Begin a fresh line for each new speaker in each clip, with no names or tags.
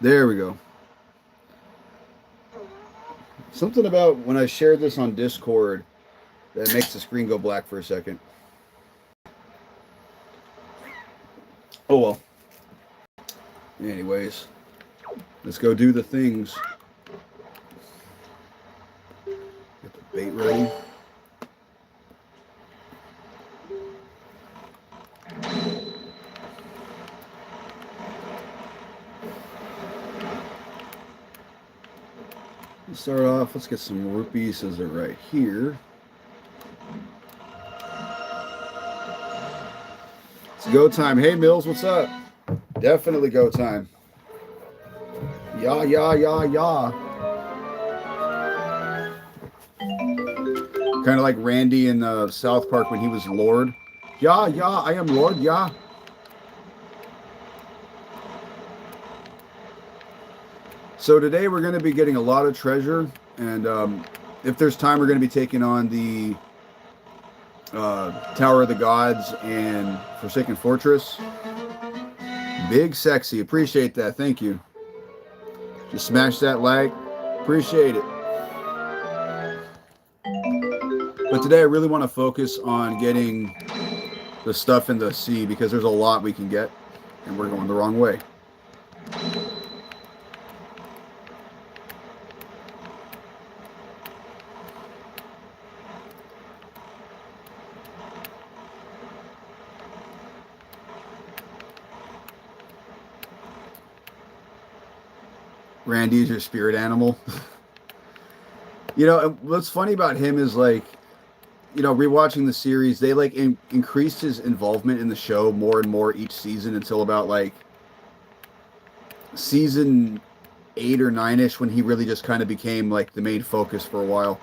There we go. Something about when I shared this on Discord that makes the screen go black for a second. Oh well. Anyways, let's go do the things. Get the bait ready. Let's start off. Let's get some rupees as they're right here. It's go time. Hey Mills, what's up? Definitely go time. Yeah, yeah, yeah, yeah. Kind of like Randy in South Park when he was Lord. Yeah, yeah, I am Lord, yeah. So today we're going to be getting a lot of treasure, and if there's time, we're going to be taking on the Tower of the Gods and Forsaken Fortress. Big sexy, appreciate that. Thank you. Just smash that like, appreciate it. But today I really want to focus on getting the stuff in the sea because there's a lot we can get, and we're going the wrong way. Randy's your spirit animal. You know, what's funny about him is like, you know, rewatching the series, they like increased his involvement in the show more and more each season until about like season 8 or 9ish when he really just kind of became like the main focus for a while.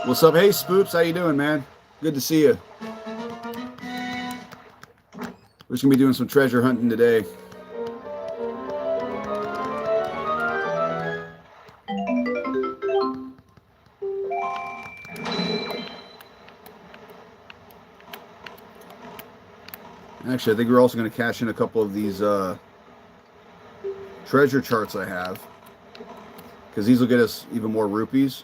What's up? Hey Spoops, how you doing, man? Good to see you. We're just gonna be doing some treasure hunting today. Actually, I think we're also going to cash in a couple of these treasure charts I have, because these will get us even more rupees.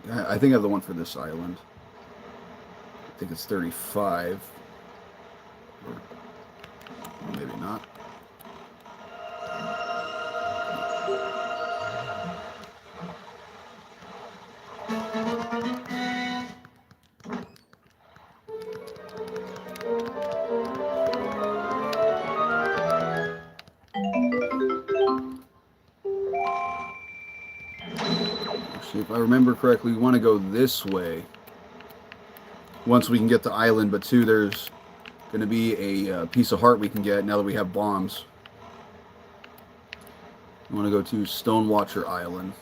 I think I have the one for this island. I think it's 35. Or maybe not. Actually, if I remember correctly, we want to go this way once we can get the island, but two, there's going to be a piece of heart we can get now that we have bombs. We want to go to Stonewatcher Island.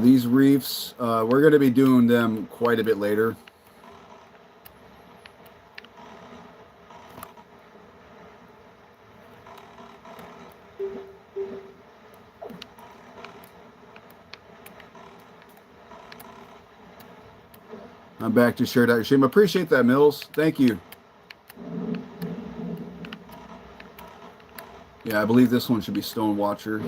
These reefs, we're going to be doing them quite a bit later. I'm back to share Dr. Shame. Appreciate that, Mills. Thank you. Yeah, I believe this one should be Stonewatcher.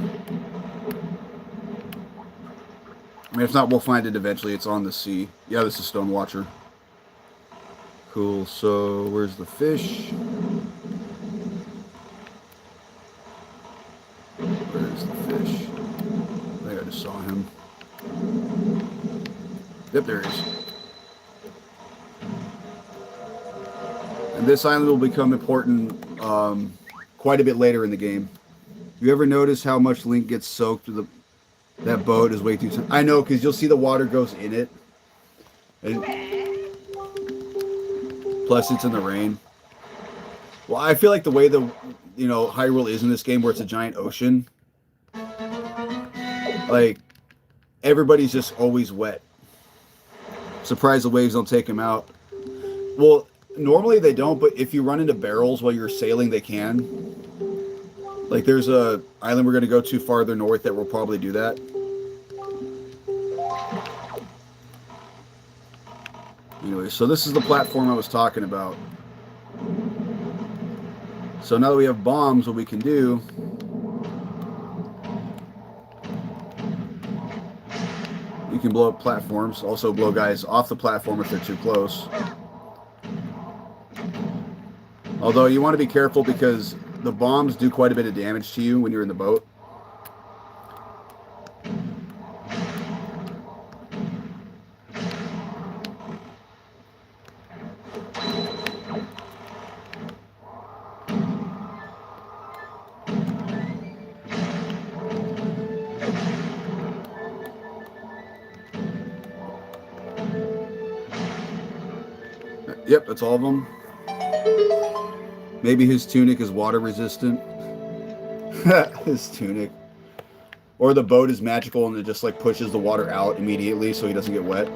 I mean, if not, we'll find it eventually. It's on the sea. Yeah, this is Stonewatcher. Cool. So, where's the fish? Where's the fish? I think I just saw him. Yep, there he is. And this island will become important quite a bit later in the game. You ever notice how much Link gets soaked with that boat is way too... I know, because you'll see the water goes in it. And plus, it's in the rain. Well, I feel like the way Hyrule is in this game, where it's a giant ocean, like, everybody's just always wet. Surprised the waves don't take them out. Well, normally they don't, but if you run into barrels while you're sailing, they can. Like, there's a island we're going to go to farther north that will probably do that. Anyway, so this is the platform I was talking about. So now that we have bombs, what we can do... You can blow up platforms, also blow guys off the platform if they're too close. Although you want to be careful because the bombs do quite a bit of damage to you when you're in the boat. Yep, that's all of them. Maybe his tunic is water resistant. His tunic. Or the boat is magical and it just like pushes the water out immediately so he doesn't get wet.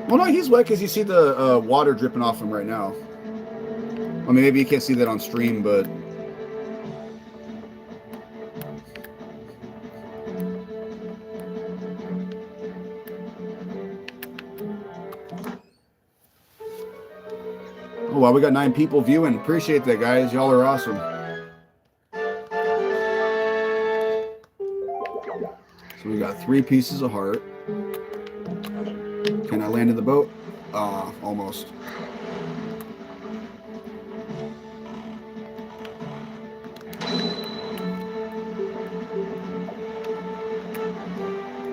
Well, no, he's wet because you see the water dripping off him right now. I mean, maybe you can't see that on stream, but... Oh, wow, we got 9 people viewing. Appreciate that, guys. Y'all are awesome. So we got 3 pieces of heart. Can I land in the boat? Almost.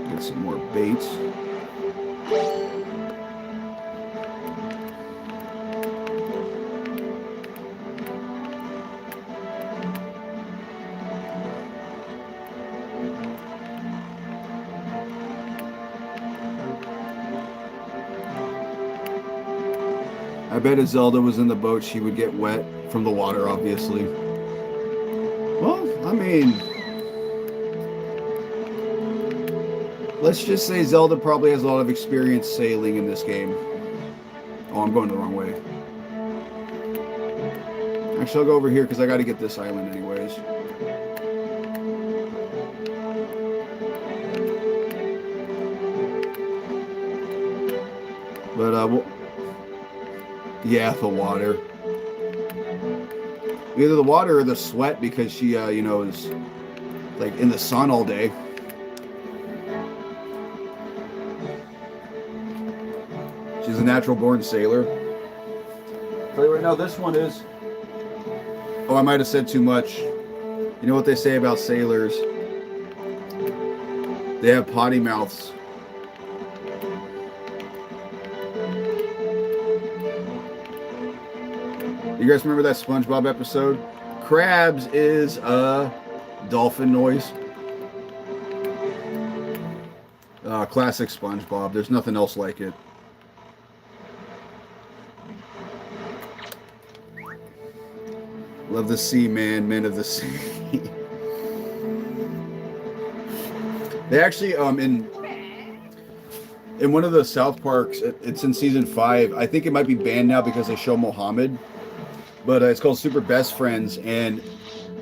Get some more baits. I bet if Zelda was in the boat, she would get wet from the water, obviously. Well, I mean... Let's just say Zelda probably has a lot of experience sailing in this game. Oh, I'm going the wrong way. Actually, I'll go over here because I got to get this island anyways. But, we'll... Yeah, the water. Either the water or the sweat because she, you know, is like in the sun all day. She's a natural born sailor. Tell you right now, this one is... Oh, I might have said too much. You know what they say about sailors? They have potty mouths. You guys remember that SpongeBob episode? Crabs is a dolphin noise. Classic SpongeBob. There's nothing else like it. Love the sea, man. Men of the sea. They actually, in one of the South Parks, it's in season 5. I think it might be banned now because they show Mohammed. But it's called Super Best Friends, and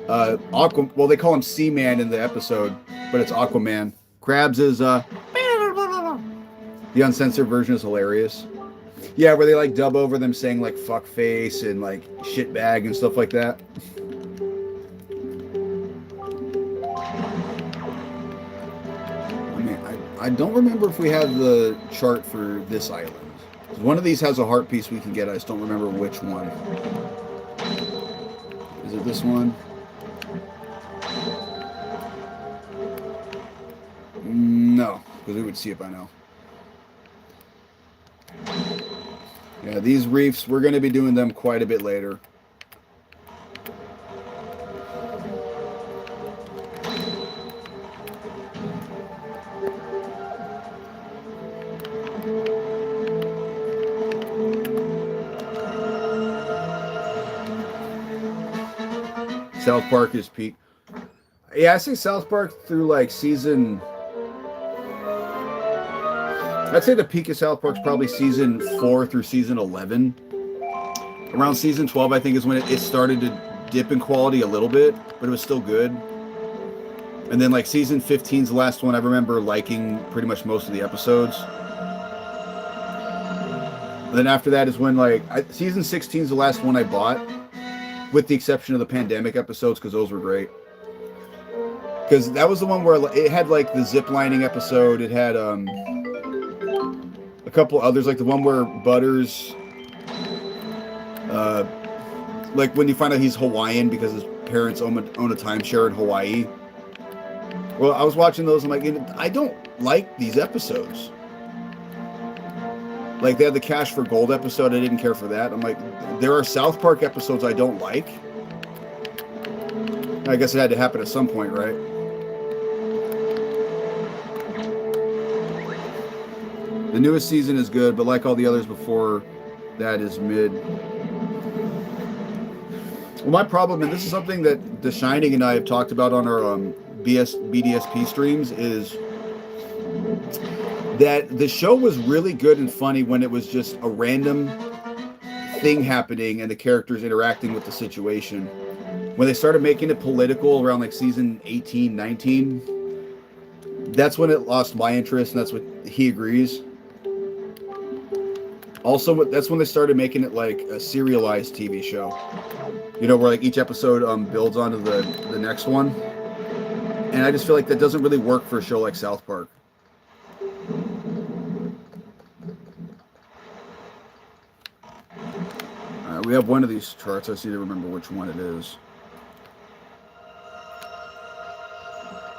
well, they call him Seaman in the episode, but it's Aquaman. Krabs is the uncensored version is hilarious. Yeah, where they like dub over them saying like fuck face and like shitbag and stuff like that. I mean, I don't remember if we have the chart for this island. One of these has a heart piece we can get. I just don't remember which one. Is it this one? No, because we would see it by now. Yeah, these reefs, we're going to be doing them quite a bit later. South Park is peak. Yeah, I say South Park through like season... I'd say the peak of South Park's probably season 4 through season 11. Around season 12, I think, is when it started to dip in quality a little bit, but it was still good. And then like season 15's the last one. I remember liking pretty much most of the episodes. And then after that is when like season 16's the last one I bought, with the exception of the pandemic episodes, because those were great. Because that was the one where it had like the zip lining episode. It had a couple others, like the one where Butters, like when you find out he's Hawaiian because his parents own a timeshare in Hawaii. Well, I was watching those. I'm like, I don't like these episodes. Like they had the Cash for Gold episode. I didn't care for that. I'm like, there are South Park episodes I don't like. I guess it had to happen at some point, right? The newest season is good, but like all the others before that is mid. Well, my problem, and this is something that The Shining and I have talked about on our BDSP streams, is that the show was really good and funny when it was just a random thing happening and the characters interacting with the situation. When they started making it political around like season 18, 19, that's when it lost my interest, and that's what he agrees. Also, that's when they started making it like a serialized TV show. You know, where like each episode builds onto the next one. And I just feel like that doesn't really work for a show like South Park. We have one of these charts. I just need to remember which one it is.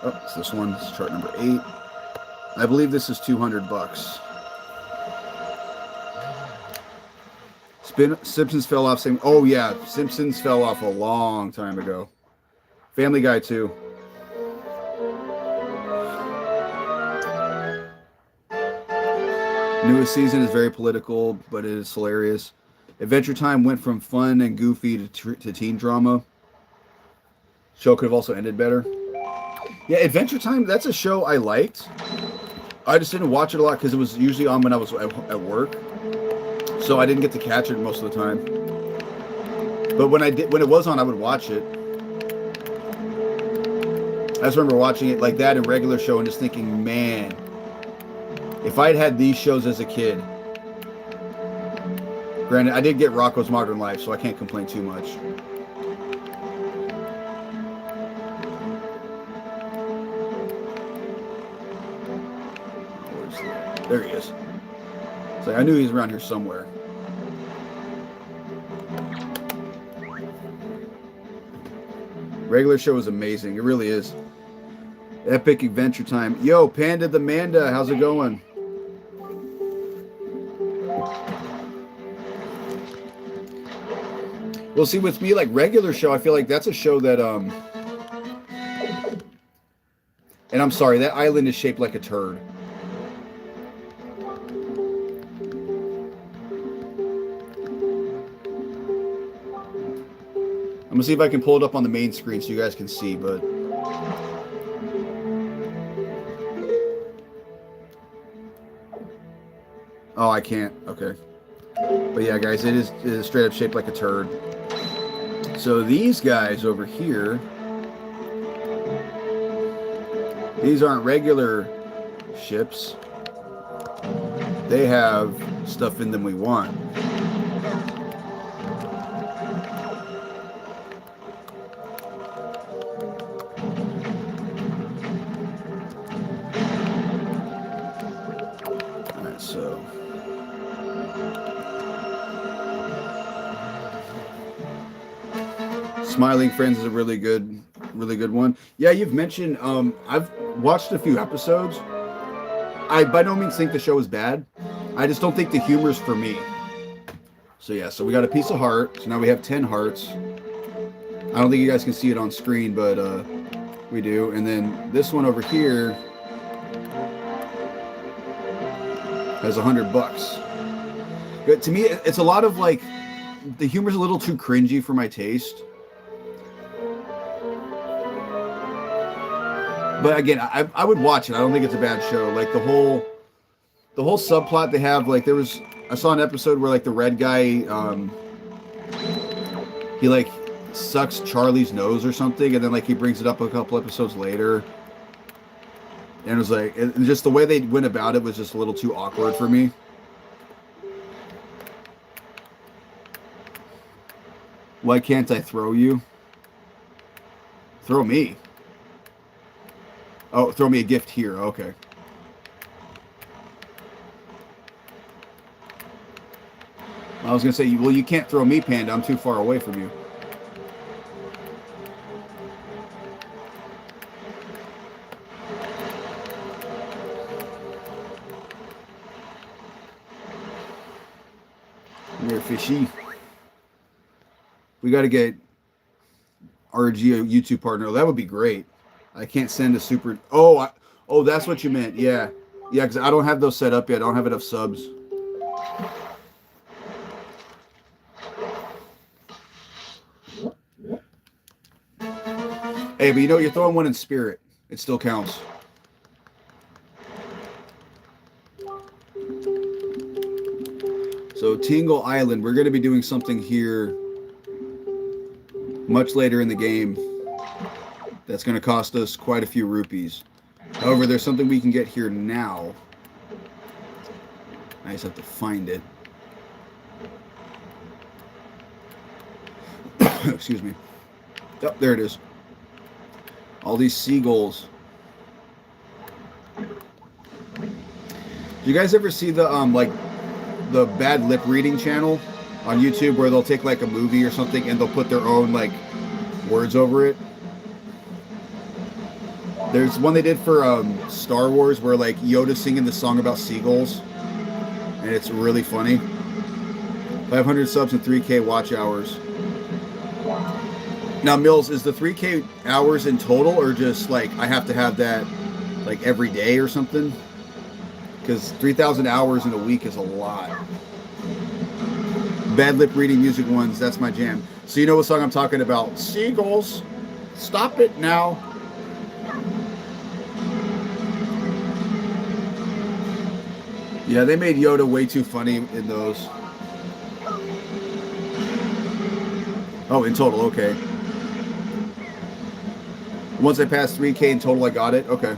Oh, it's this one. It's chart number 8. I believe this is $200. Simpsons fell off saying, oh yeah, Simpsons fell off a long time ago. Family Guy too. Newest season is very political, but it is hilarious. Adventure Time went from fun and goofy to teen drama. Show could have also ended better. Yeah, Adventure Time, that's a show I liked. I just didn't watch it a lot because it was usually on when I was at work. So I didn't get to catch it most of the time. But when it was on, I would watch it. I just remember watching it like that in regular show and just thinking, man, if I'd had these shows as a kid. Granted, I did get Rocko's Modern Life, so I can't complain too much. There he is. So I knew he was around here somewhere. Regular show is amazing. It really is. Epic Adventure Time. Yo, Panda the Manda, how's it going? Well, see, with me, like regular show, I feel like that's a show that, and I'm sorry, that island is shaped like a turd. I'm gonna see if I can pull it up on the main screen so you guys can see, but oh, I can't. Okay, but yeah, guys, it is straight up shaped like a turd. So these guys over here, these aren't regular ships. They have stuff in them we want. Smiling Friends is a really good one. Yeah, you've mentioned, I've watched a few episodes. I by no means think the show is bad. I just don't think the humor is for me. So yeah, so we got a piece of heart. So now we have 10 hearts. I don't think you guys can see it on screen, but we do. And then this one over here has $100. But to me, it's a lot of like, the humor's a little too cringy for my taste. But again, I would watch it. I don't think it's a bad show. Like the whole subplot they have, like I saw an episode where like the red guy, he like sucks Charlie's nose or something, and then like he brings it up a couple episodes later. And it was like, and just the way they went about it was just a little too awkward for me. Why can't I throw you? Throw me. Oh, throw me a gift here. Okay. I was going to say, well, you can't throw me, Panda. I'm too far away from you. You're fishy. We got to get RG a YouTube partner. That would be great. I can't send a super. Oh, oh, that's what you meant. Yeah, yeah. Because I don't have those set up yet. I don't have enough subs. Hey, but you know, you're throwing one in spirit. It still counts. So Tingle Island, we're going to be doing something here much later in the game that's going to cost us quite a few rupees. However, there's something we can get here now. I just have to find it. Excuse me. Oh, there it is. All these seagulls. Do you guys ever see the like the bad lip reading channel on YouTube where they'll take like a movie or something and they'll put their own like words over it? There's one they did for Star Wars where like Yoda's singing the song about seagulls, and it's really funny. 500 subs and 3K watch hours. Now, Mills, is the 3K hours in total, or just like I have to have that like every day or something? Because 3,000 hours in a week is a lot. Bad lip reading music ones, that's my jam. So you know what song I'm talking about? Seagulls. Stop it now. Yeah, they made Yoda way too funny in those. Oh, in total, okay. Once I passed 3K in total, I got it. Okay.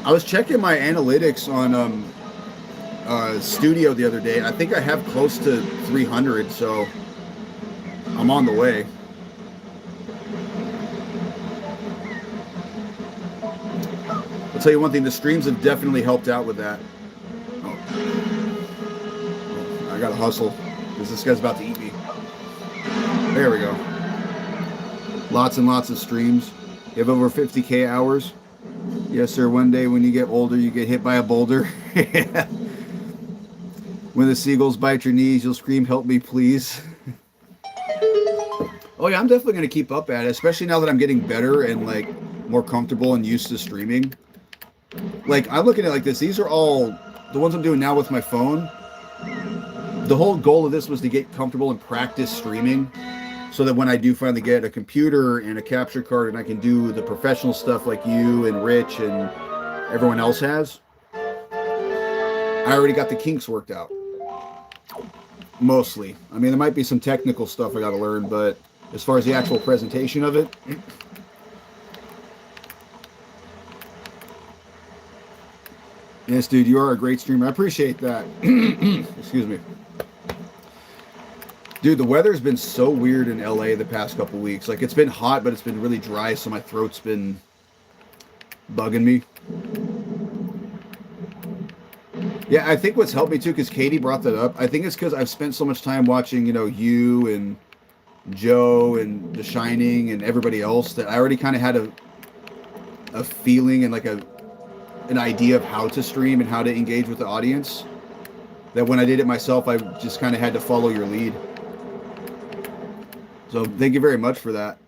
I was checking my analytics on Studio the other day. I think I have close to 300, so I'm on the way. I'll tell you one thing, the streams have definitely helped out with that. Oh. I gotta hustle, because this guy's about to eat me. There we go. Lots and lots of streams. You have over 50K hours. Yes, sir. One day when you get older, you get hit by a boulder. When the seagulls bite your knees, you'll scream, "Help me, please." Oh yeah, I'm definitely going to keep up at it, especially now that I'm getting better and like more comfortable and used to streaming. Like, I'm looking at it like this. These are all the ones I'm doing now with my phone. The whole goal of this was to get comfortable and practice streaming, so that when I do finally get a computer and a capture card and I can do the professional stuff like you and Rich and everyone else has, I already got the kinks worked out. Mostly. I mean, there might be some technical stuff I got to learn, but as far as the actual presentation of it... Yes, dude, you are a great streamer. I appreciate that. Excuse me. Dude, the weather's been so weird in LA the past couple weeks. Like, it's been hot, but it's been really dry, so my throat's been bugging me. Yeah, I think what's helped me too, because Katie brought that up, I think it's because I've spent so much time watching, you know, you and Joe and The Shining and everybody else that I already kind of had a feeling and like an idea of how to stream and how to engage with the audience. That when I did it myself, I just kind of had to follow your lead. So thank you very much for that.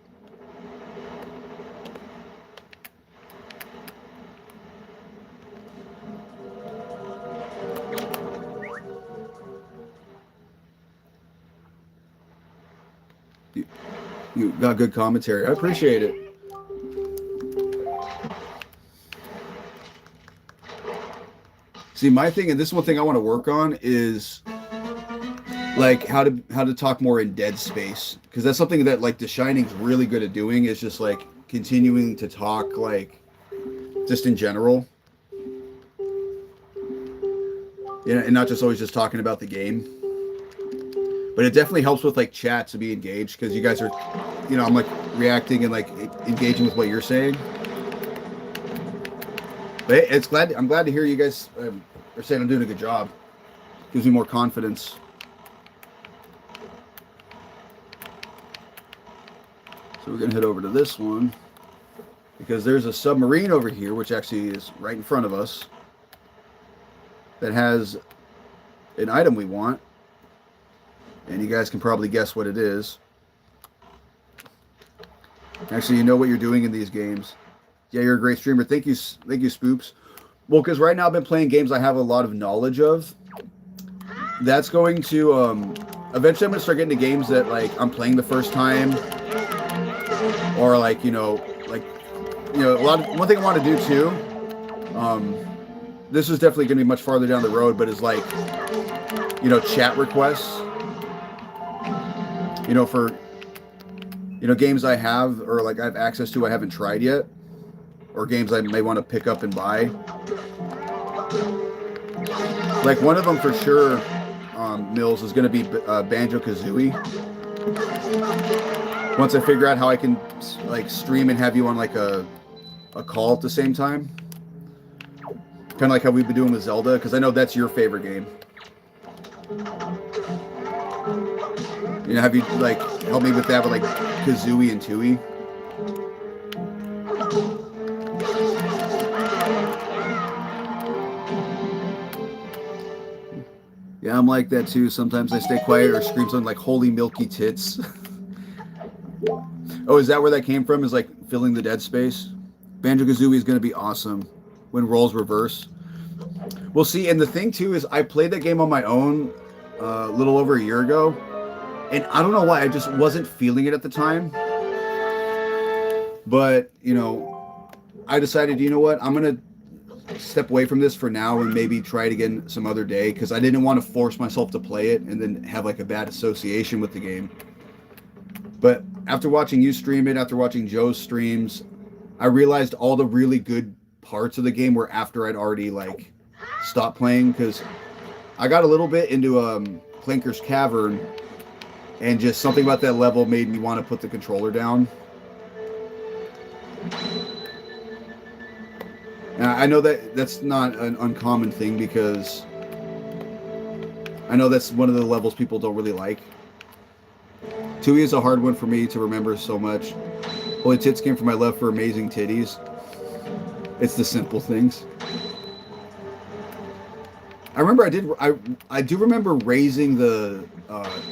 You got good commentary. I appreciate it. See, my thing, and this is one thing I want to work on, is like how to talk more in dead space, because that's something that like The Shining's really good at doing, is just like continuing to talk like just in general, and not just always just talking about the game. But it definitely helps with like chat to be engaged, because you guys are, I'm like reacting and like engaging with what you're saying. But I'm glad to hear you guys are saying I'm doing a good job. Gives me more confidence. So we're gonna head over to this one, because there's a submarine over here, which actually is right in front of us, that has an item we want, and you guys can probably guess what it is. Actually, you know what you're doing in these games. Yeah, you're a great streamer. Thank you, Spoops. Well, because right now I've been playing games I have a lot of knowledge of. That's going to eventually I'm gonna start getting to games that like I'm playing the first time, or like one thing I want to do too. This is definitely going to be much farther down the road, but is like chat requests. For games I have, or like I have access to, I haven't tried yet, or games I may want to pick up and buy. Like one of them for sure, Mills, is going to be Banjo-Kazooie. Once I figure out how I can like stream and have you on like a call at the same time, kind of like how we've been doing with Zelda, because I know that's your favorite game. Have you like help me with that with like Kazooie and Tooie? Yeah, I'm like that too. Sometimes I stay quiet or scream something like "Holy milky tits." Oh, is that where that came from? Is like filling the dead space? Banjo-Kazooie is going to be awesome when roles reverse. We'll see. And the thing too is, I played that game on my own a little over a year ago, and I don't know why, I just wasn't feeling it at the time. But I decided, you know what, I'm gonna step away from this for now and maybe try it again some other day, because I didn't want to force myself to play it and then have like a bad association with the game. But after watching you stream it, after watching Joe's streams, I realized all the really good parts of the game were after I'd already like stopped playing, because I got a little bit into Clanker's Cavern, and just something about that level made me want to put the controller down. And I know that that's not an uncommon thing, because I know that's one of the levels people don't really like. Tooie is a hard one for me to remember so much. Holy tits came from my love for amazing titties. It's the simple things. I remember I do remember raising the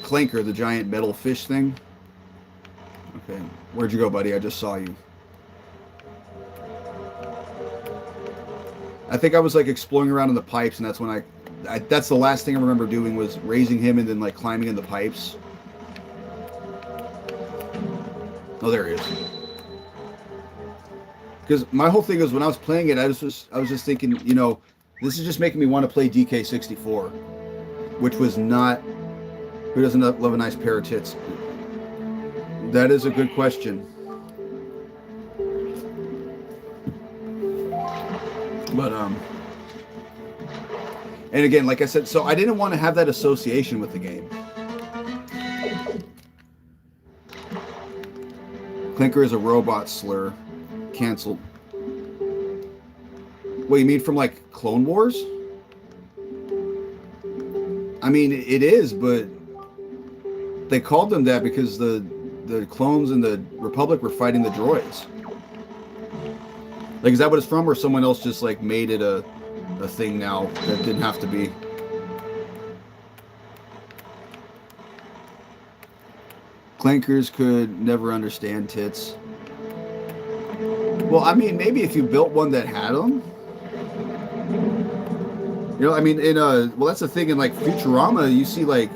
Clanker, the giant metal fish thing. Okay, where'd you go, buddy? I just saw you. I think I was like exploring around in the pipes, and that's when that's the last thing I remember doing, was raising him and then like climbing in the pipes. Oh, there he is. Because my whole thing was, when I was playing it, I was just thinking, this is just making me want to play DK64, which was not. Who doesn't love a nice pair of tits? That is a good question. But and again, like I said, so I didn't want to have that association with the game. Clinker is a robot slur. Cancelled. What, you mean from like Clone Wars? I mean, it is, but they called them that because the clones and the Republic were fighting the droids. Like, is that what it's from, or someone else just like made it a thing now that didn't have to be? Clankers could never understand tits. Well, I mean, maybe if you built one that had them. I mean, well, that's the thing in like Futurama, you see like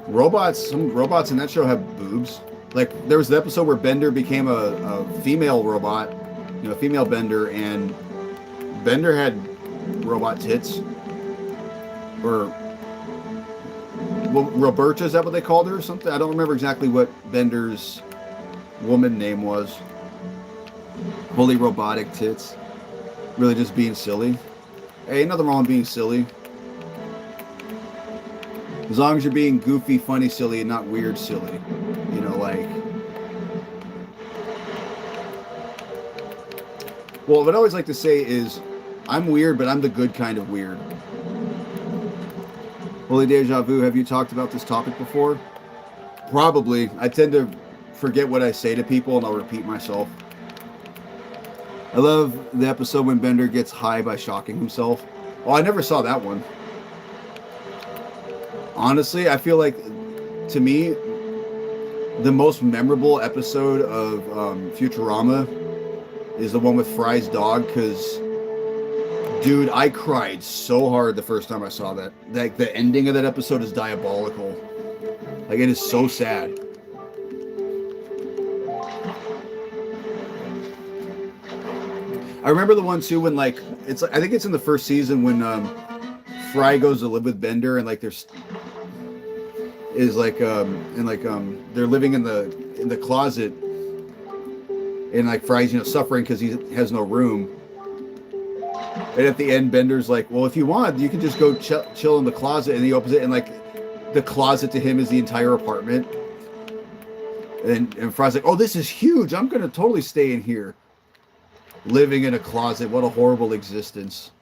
robots. Some robots in that show have boobs. Like, there was the episode where Bender became a female robot, a female Bender, and Bender had robot tits. Or Well, Roberta, is that what they called her or something? I don't remember exactly what Bender's woman name was. Fully robotic tits. Really just being silly. Hey, nothing wrong with being silly. As long as you're being goofy, funny, silly, and not weird, silly. You know, like... Well, what I always like to say is, I'm weird, but I'm the good kind of weird. Holy Deja Vu, have you talked about this topic before? Probably. I tend to forget what I say to people, and I'll repeat myself. I love the episode when Bender gets high by shocking himself. Oh, I never saw that one. Honestly, I feel like, to me, the most memorable episode of Futurama is the one with Fry's dog, because, dude, I cried so hard the first time I saw that. Like, the ending of that episode is diabolical. Like, it is so sad. I remember the one, too, when, like, I think it's in the first season when Fry goes to live with Bender, and, like, they're living in the closet, and like Fry's suffering because he has no room, and at the end Bender's like, well, if you want you can just go chill in the closet, and he opens it, and like the closet to him is the entire apartment, and Fry's like, oh, this is huge, I'm gonna totally stay in here. Living in a closet, what a horrible existence.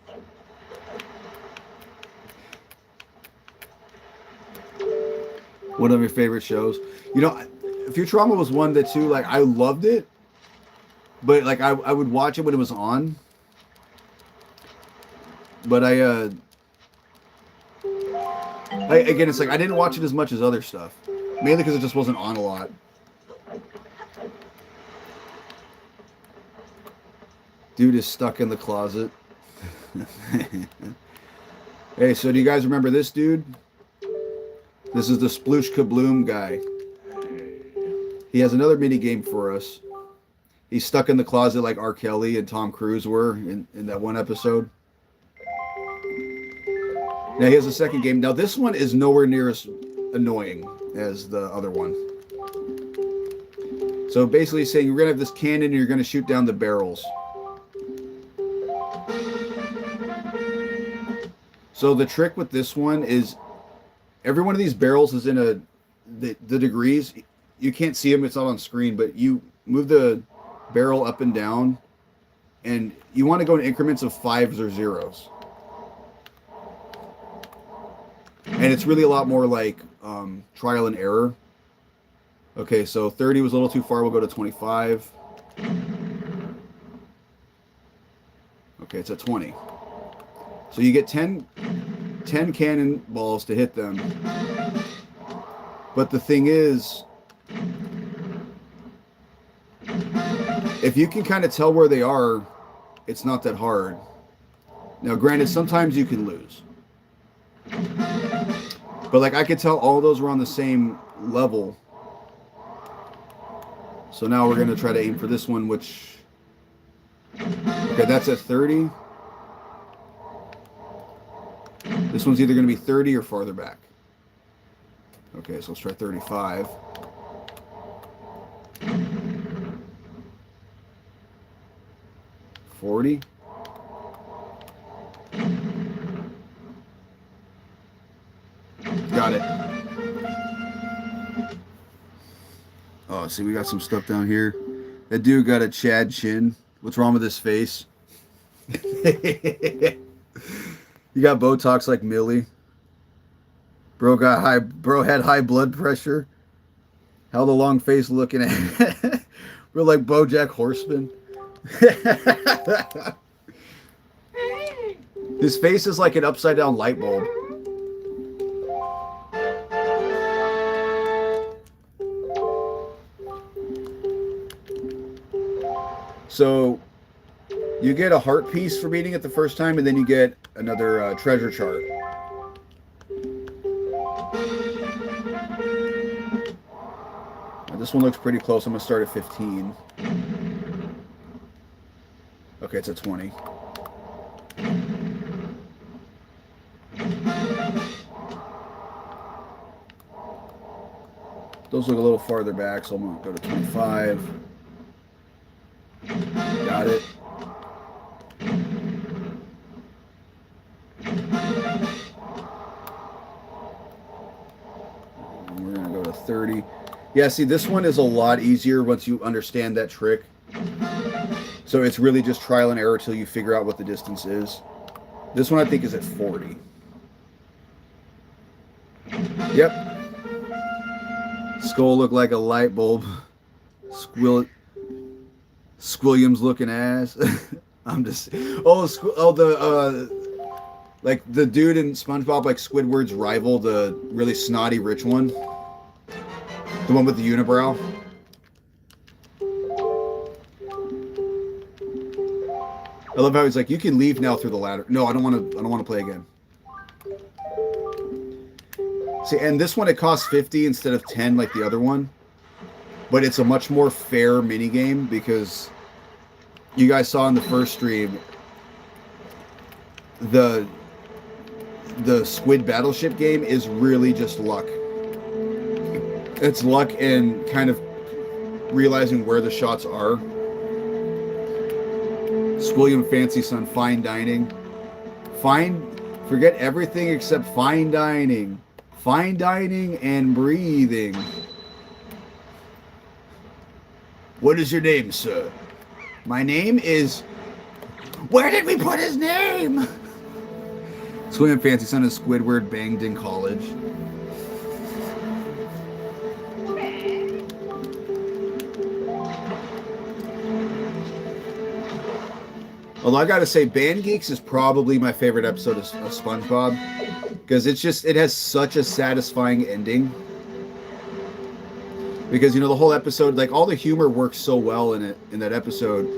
One of your favorite shows. Futurama was one that too, like, I loved it, but like I would watch it when it was on. But again, it's like I didn't watch it as much as other stuff. Mainly because it just wasn't on a lot. Dude is stuck in the closet. Hey, so do you guys remember this dude? This is the Sploosh Kabloom guy. He has another mini game for us. He's stuck in the closet like R. Kelly and Tom Cruise were in that one episode. Now he has a second game. Now this one is nowhere near as annoying as the other one. So basically he's saying, you're going to have this cannon and you're going to shoot down the barrels. So the trick with this one is every one of these barrels is in the degrees. You can't see them, it's not on screen, but you move the barrel up and down, and you want to go in increments of 5s or 0s. And it's really a lot more like trial and error. Okay, so 30 was a little too far, we'll go to 25. Okay, it's at 20. So you get 10 cannonballs to hit them. But the thing is, if you can kind of tell where they are, it's not that hard. Now, granted, sometimes you can lose. But like I could tell all those were on the same level. So now we're going to try to aim for this one, which... Okay, that's at 30. This one's either going to be 30 or farther back. Okay, so let's try 35. $40. Got it. Oh, see, we got some stuff down here. That dude got a Chad chin. What's wrong with his face? You got Botox like Millie. Bro had high blood pressure. How the long face looking at? We're like BoJack Horseman. His face is like an upside down light bulb. So you get a heart piece for beating it the first time, and then you get another treasure chart. Now, this one looks pretty close. I'm going to start at 15. Okay, it's at 20. Those look a little farther back, so I'm going to go to 25. Got it. We're going to go to 30. Yeah, see, this one is a lot easier once you understand that trick. So it's really just trial and error till you figure out what the distance is. This one I think is at 40. Yep. Skull looked like a light bulb. Squilliam's looking ass. I'm just like the dude in SpongeBob, like Squidward's rival, the really snotty rich one. The one with the unibrow. I love how he's like, you can leave now through the ladder. No, I don't want to play again. See, and this one it costs 50 instead of 10 like the other one. But it's a much more fair minigame because you guys saw in the first stream the Squid Battleship game is really just luck. It's luck and kind of realizing where the shots are. Squilliam Fancy Son, fine dining. Forget everything except fine dining. Fine dining and breathing. What is your name, sir? My name is... Where did we put his name? Squilliam Fancy Son is Squidward banged in college. Although I gotta say, Band Geeks is probably my favorite episode of SpongeBob. Because it has such a satisfying ending. Because, you know, the whole episode, like, all the humor works so well in that episode.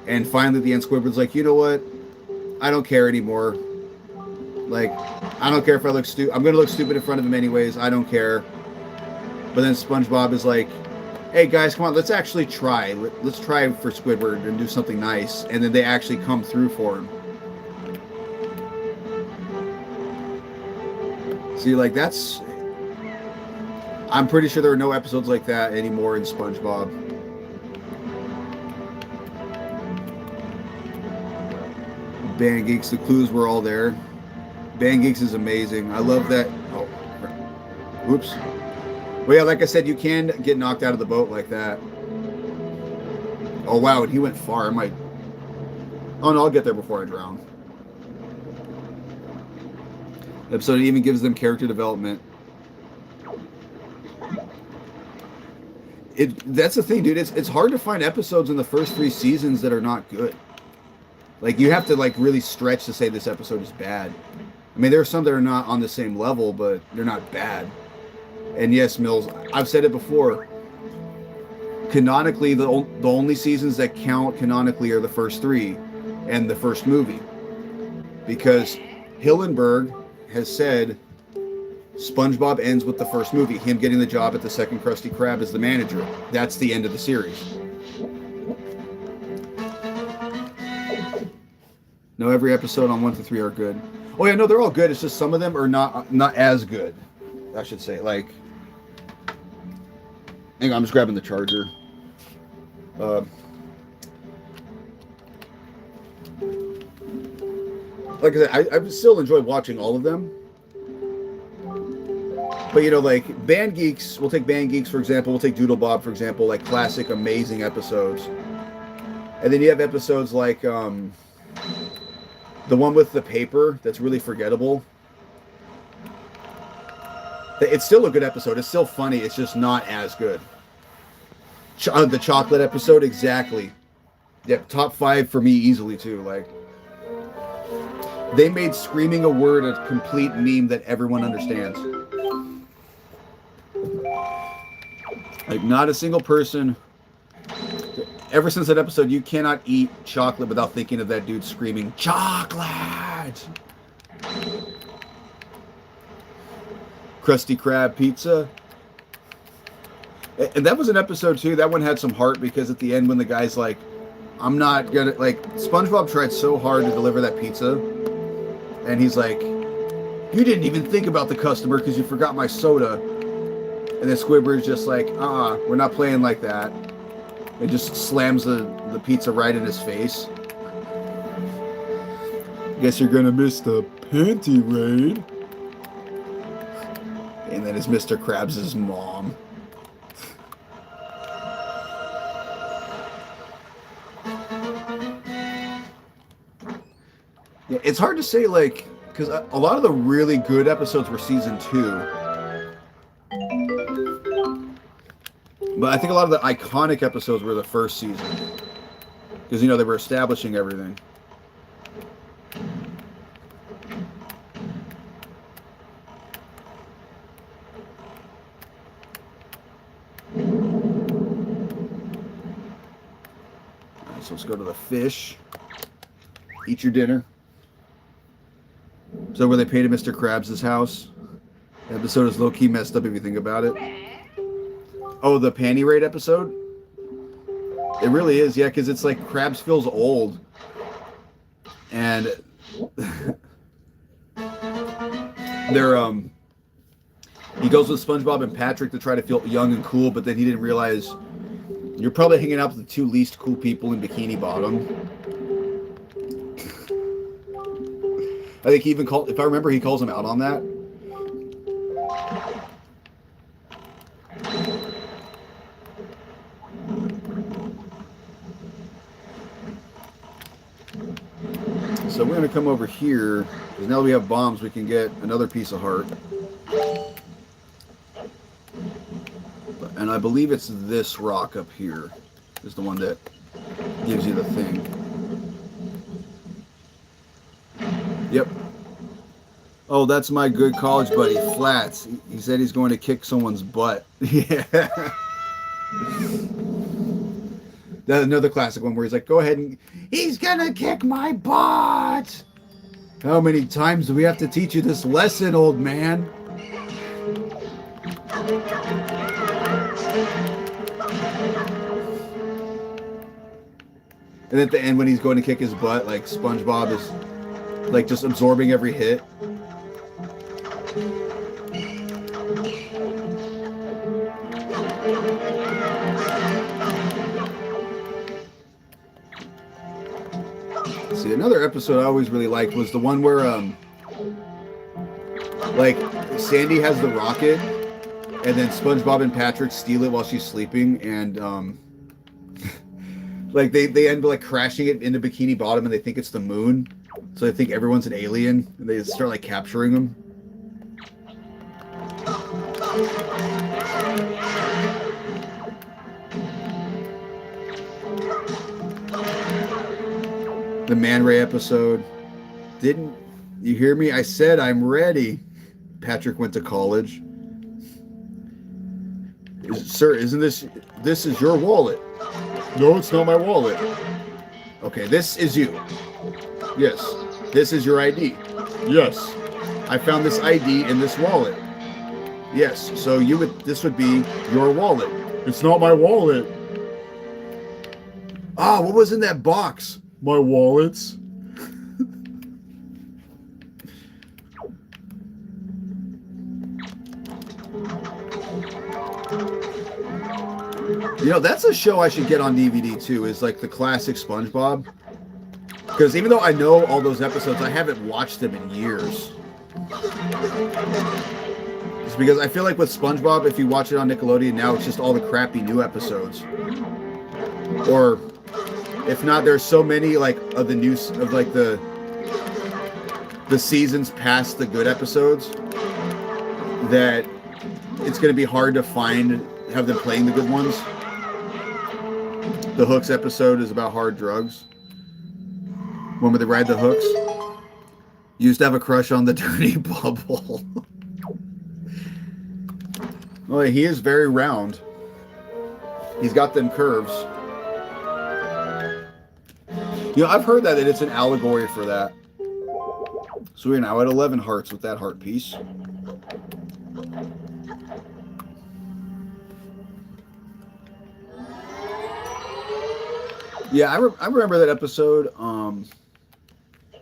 And finally at the end, Squidward's like, you know what? I don't care anymore. Like, I don't care if I look stupid. I'm going to look stupid in front of him anyways. I don't care. But then SpongeBob is like, hey, guys, come on. Let's actually try. Let's try for Squidward and do something nice. And then they actually come through for him. See, like, that's... I'm pretty sure there are no episodes like that anymore in SpongeBob. Band Geeks, the clues were all there. Band Geeks is amazing. I love that. Oh, whoops. Well, yeah, like I said, you can get knocked out of the boat like that. Oh, wow, and he went far. I might... Oh, no, I'll get there before I drown. The episode even gives them character development. That's the thing, dude. It's hard to find episodes in the first 3 seasons that are not good. Like, you have to, like, really stretch to say this episode is bad. I mean, there are some that are not on the same level, but they're not bad. And yes, Mills, I've said it before. Canonically, the only seasons that count canonically are the first 3 and the first movie. Because Hillenburg has said SpongeBob ends with the first movie, him getting the job at the second Krusty Krab as the manager. That's the end of the series. No, every episode on 1 through 3 are good. Oh yeah, no, they're all good. It's just some of them are not as good, I should say. Like, hang on, I'm just grabbing the charger. Like I said, I still enjoy watching all of them. But, you know, like, Band Geeks, we'll take Band Geeks, for example. We'll take Doodle Bob, for example, like classic, amazing episodes. And then you have episodes like the one with the paper that's really forgettable. It's still a good episode. It's still funny. It's just not as good. The chocolate episode, exactly. Yep, top 5 for me easily, too. Like, they made screaming a word a complete meme that everyone understands. Like, not a single person... Ever since that episode, you cannot eat chocolate without thinking of that dude screaming, chocolate! Krusty Krab pizza. And that was an episode, too. That one had some heart because at the end when the guy's like, I'm not gonna... Like, SpongeBob tried so hard to deliver that pizza. And he's like, you didn't even think about the customer because you forgot my soda. And then Squidward's just like, we're not playing like that. It just slams the pizza right in his face. Guess you're gonna miss the panty raid. And then it's Mr. Krabs' mom. Yeah, it's hard to say, like, because a lot of the really good episodes were season 2. But I think a lot of the iconic episodes were the first season. Because, you know, they were establishing everything. Alright, so let's go to the fish. Eat your dinner. So where they paid at Mr. Krabs' house. The episode is low-key messed up if you think about it. Oh, the panty raid episode? It really is, yeah, because it's like Krabs feels old. And they're he goes with SpongeBob and Patrick to try to feel young and cool, but then he didn't realize you're probably hanging out with the 2 least cool people in Bikini Bottom. I think he even called, if I remember, he calls him out on that. So we're going to come over here, because now that we have bombs, we can get another piece of heart. And I believe it's this rock up here is the one that gives you the thing. Yep. Oh, that's my good college buddy, Flats. He said he's going to kick someone's butt. Yeah. That's another classic one where he's like, go ahead and... He's gonna kick my butt! How many times do we have to teach you this lesson, old man? And at the end, when he's going to kick his butt, like, SpongeBob is, like, just absorbing every hit. See, another episode I always really liked was the one where, like, Sandy has the rocket, and then SpongeBob and Patrick steal it while she's sleeping, and, like, they end up, like, crashing it into Bikini Bottom, and they think it's the moon, so they think everyone's an alien, and they start, like, capturing them. The Man Ray episode. Didn't you hear me? I said I'm ready. Patrick went to college. Sir, isn't this is your wallet? No, it's not my wallet. Okay, this is you. Yes. This is your ID. Yes. I found this ID in this wallet. Yes. So this would be your wallet. It's not my wallet. Ah, what was in that box? My wallets. You know, that's a show I should get on DVD too, is like the classic SpongeBob. Because even though I know all those episodes, I haven't watched them in years. It's because I feel like with SpongeBob, if you watch it on Nickelodeon now, it's just all the crappy new episodes. Or if not, there's so many like of the news of like the seasons past the good episodes that it's going to be hard to have them playing the good ones. The Hooks episode is about hard drugs. One where they ride the hooks. Used to have a crush on the Dirty Bubble. Well, he is very round. He's got them curves. You know, I've heard that it's an allegory for that. So we're now at 11 hearts with that heart piece. Yeah, I remember that episode.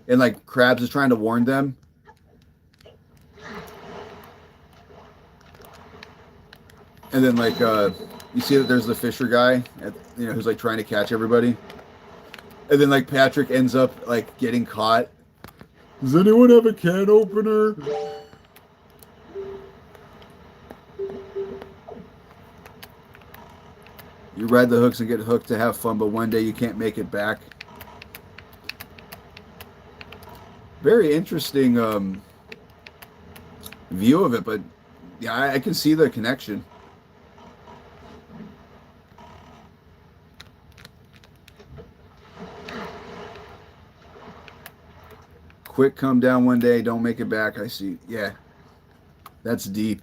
And like Krabs is trying to warn them. And then like you see that there's the Fisher guy, who's like trying to catch everybody. And then like Patrick ends up like getting caught. Does anyone have a can opener? You ride the hooks and get hooked to have fun, but one day you can't make it back. Very interesting view of it, but yeah, I can see the connection. Quick come down one day, don't make it back. I see. Yeah, that's deep.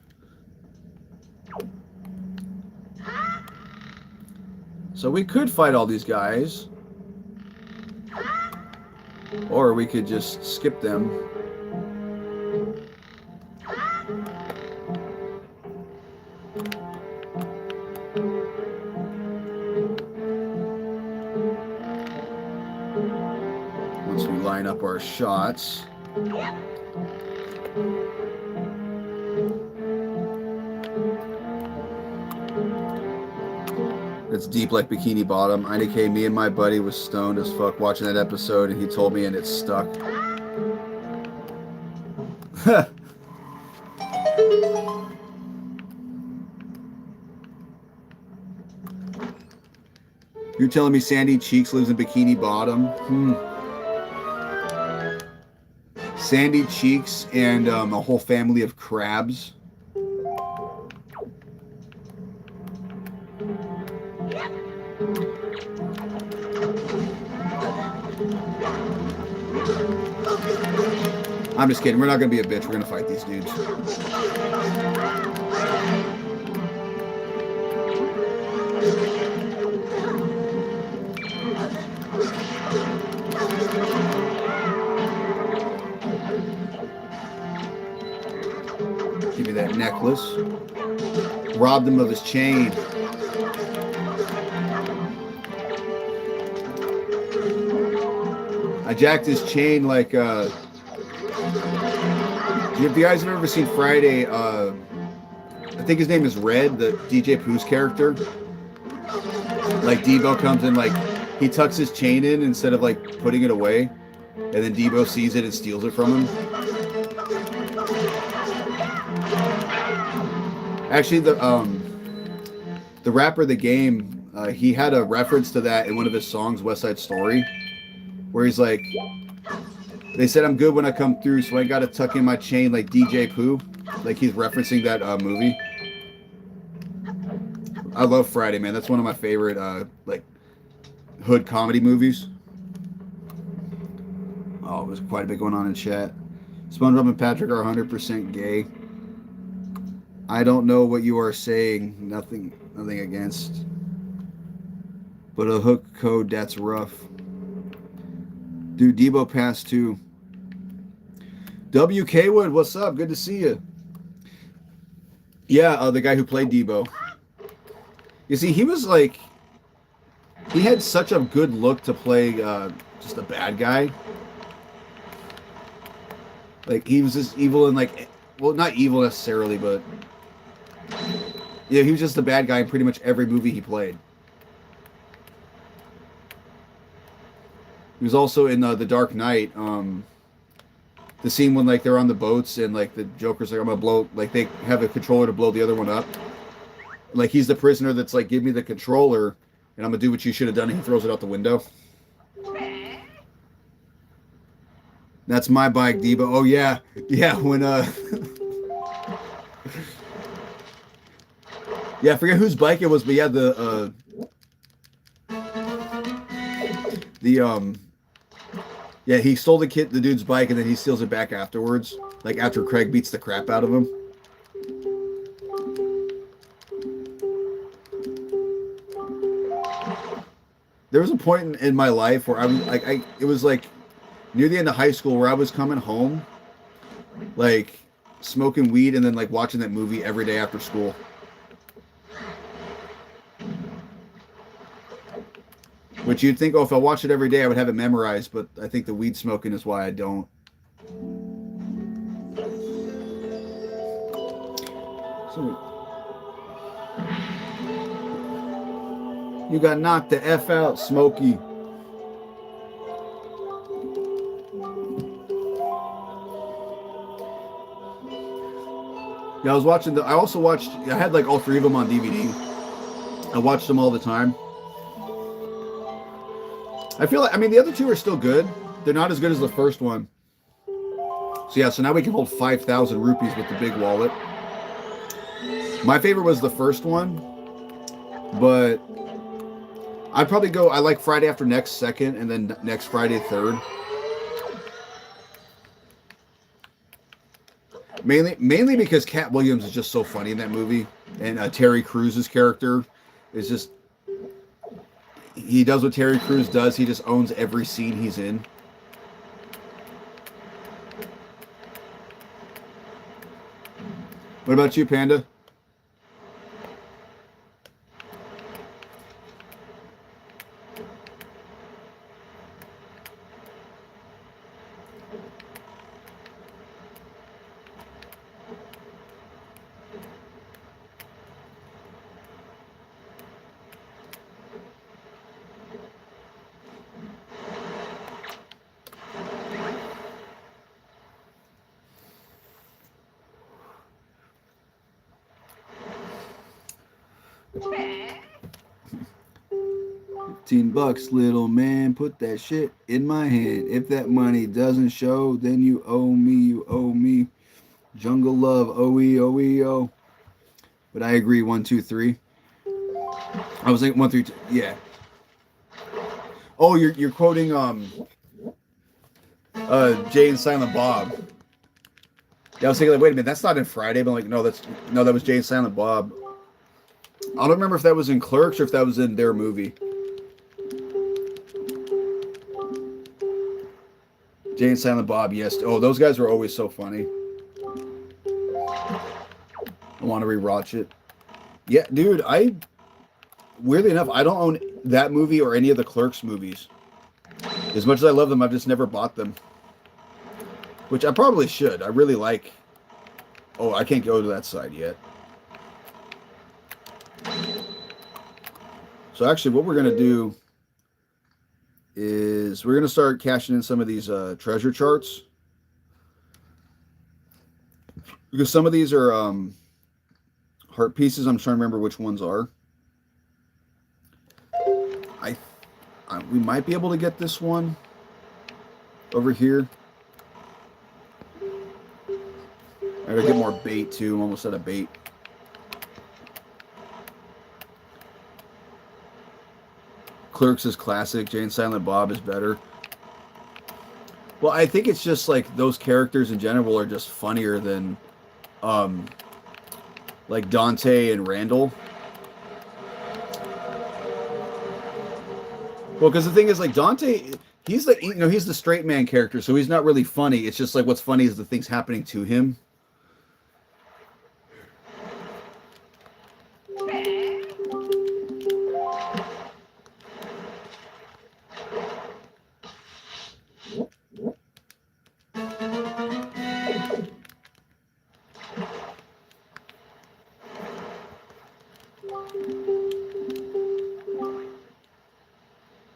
So we could fight all these guys. Or we could just skip them. Once we line up our shots. It's deep like Bikini Bottom. IDK, me and my buddy was stoned as fuck watching that episode, and he told me, and it stuck. You're telling me Sandy Cheeks lives in Bikini Bottom? Sandy Cheeks and a whole family of crabs. I'm just kidding. We're not going to be a bitch. We're going to fight these dudes. Give me that necklace. Robbed him of his chain. I jacked his chain like if you guys have ever seen Friday, I think his name is Red, the DJ Pooh's character. Like Debo comes in, like he tucks his chain in instead of like putting it away, and then Debo sees it and steals it from him. Actually, the rapper The Game, he had a reference to that in one of his songs, West Side Story, where he's like, they said I'm good when I come through, so I gotta tuck in my chain like DJ Pooh. Like he's referencing that movie. I love Friday, man. That's one of my favorite like hood comedy movies. Oh, there's quite a bit going on in chat. SpongeBob and Patrick are 100% gay. I don't know what you are saying. Nothing against. But a hook code, that's rough. Dude, Debo passed too. WK Wood, what's up? Good to see you. Yeah, the guy who played Debo. You see, he was like, he had such a good look to play just a bad guy. Like, he was just evil and like, well, not evil necessarily, but yeah, he was just a bad guy in pretty much every movie he played. He was also in The Dark Knight. The scene when like they're on the boats and like the Joker's like, I'm gonna blow, like they have a controller to blow the other one up. Like he's the prisoner that's like, give me the controller and I'm gonna do what you should have done, and he throws it out the window. That's my bike, Debo. Oh yeah. Yeah, when yeah, I forget whose bike it was, but yeah, yeah, he stole the dude's bike, and then he steals it back afterwards. Like after Craig beats the crap out of him. There was a point in my life where I was like, it was like near the end of high school where I was coming home, like smoking weed and then like watching that movie every day after school. Which you'd think, oh, if I watched it every day, I would have it memorized, but I think the weed smoking is why I don't. So, You got knocked the F out, Smokey. Yeah, I was watching I also watched, I had like all three of them on DVD. I watched them all the time. I feel like, I mean, the other two are still good. They're not as good as the first one. So yeah, so now we can hold 5,000 rupees with the big wallet. My favorite was the first one, but I'd probably go, I like Friday After Next second, and then next Friday third. Mainly because Cat Williams is just so funny in that movie, and Terry Crews's character is just, he does what Terry Crews does. He just owns every scene he's in. What about you, Panda? $15, little man, put that shit in my hand. If that money doesn't show, then you owe me. Jungle Love, OE. But I agree, 1, 2, 3. I was thinking 1, 3, 2. Yeah. Oh, you're quoting Jay and Silent Bob. Yeah, I was thinking like, wait a minute, that's not in Friday, but I'm like, no, that was Jay and Silent Bob. I don't remember if that was in Clerks or if that was in their movie. Jay and Silent Bob, yes. Oh, those guys were always so funny. I want to rewatch it. Yeah, dude, weirdly enough, I don't own that movie or any of the Clerks movies. As much as I love them, I've just never bought them. Which I probably should. I really like... Oh, I can't go to that side yet. So actually, what we're going to do is we're going to start cashing in some of these treasure charts. Because some of these are heart pieces. I'm trying to remember which ones are. We might be able to get this one over here. I gotta get more bait too. I'm almost out of bait. Clerks is classic. Jay and Silent Bob is better. Well, I think it's just like those characters in general are just funnier than like Dante and Randall. Well, because the thing is, like, Dante, he's the straight man character, so he's not really funny. It's just like what's funny is the things happening to him.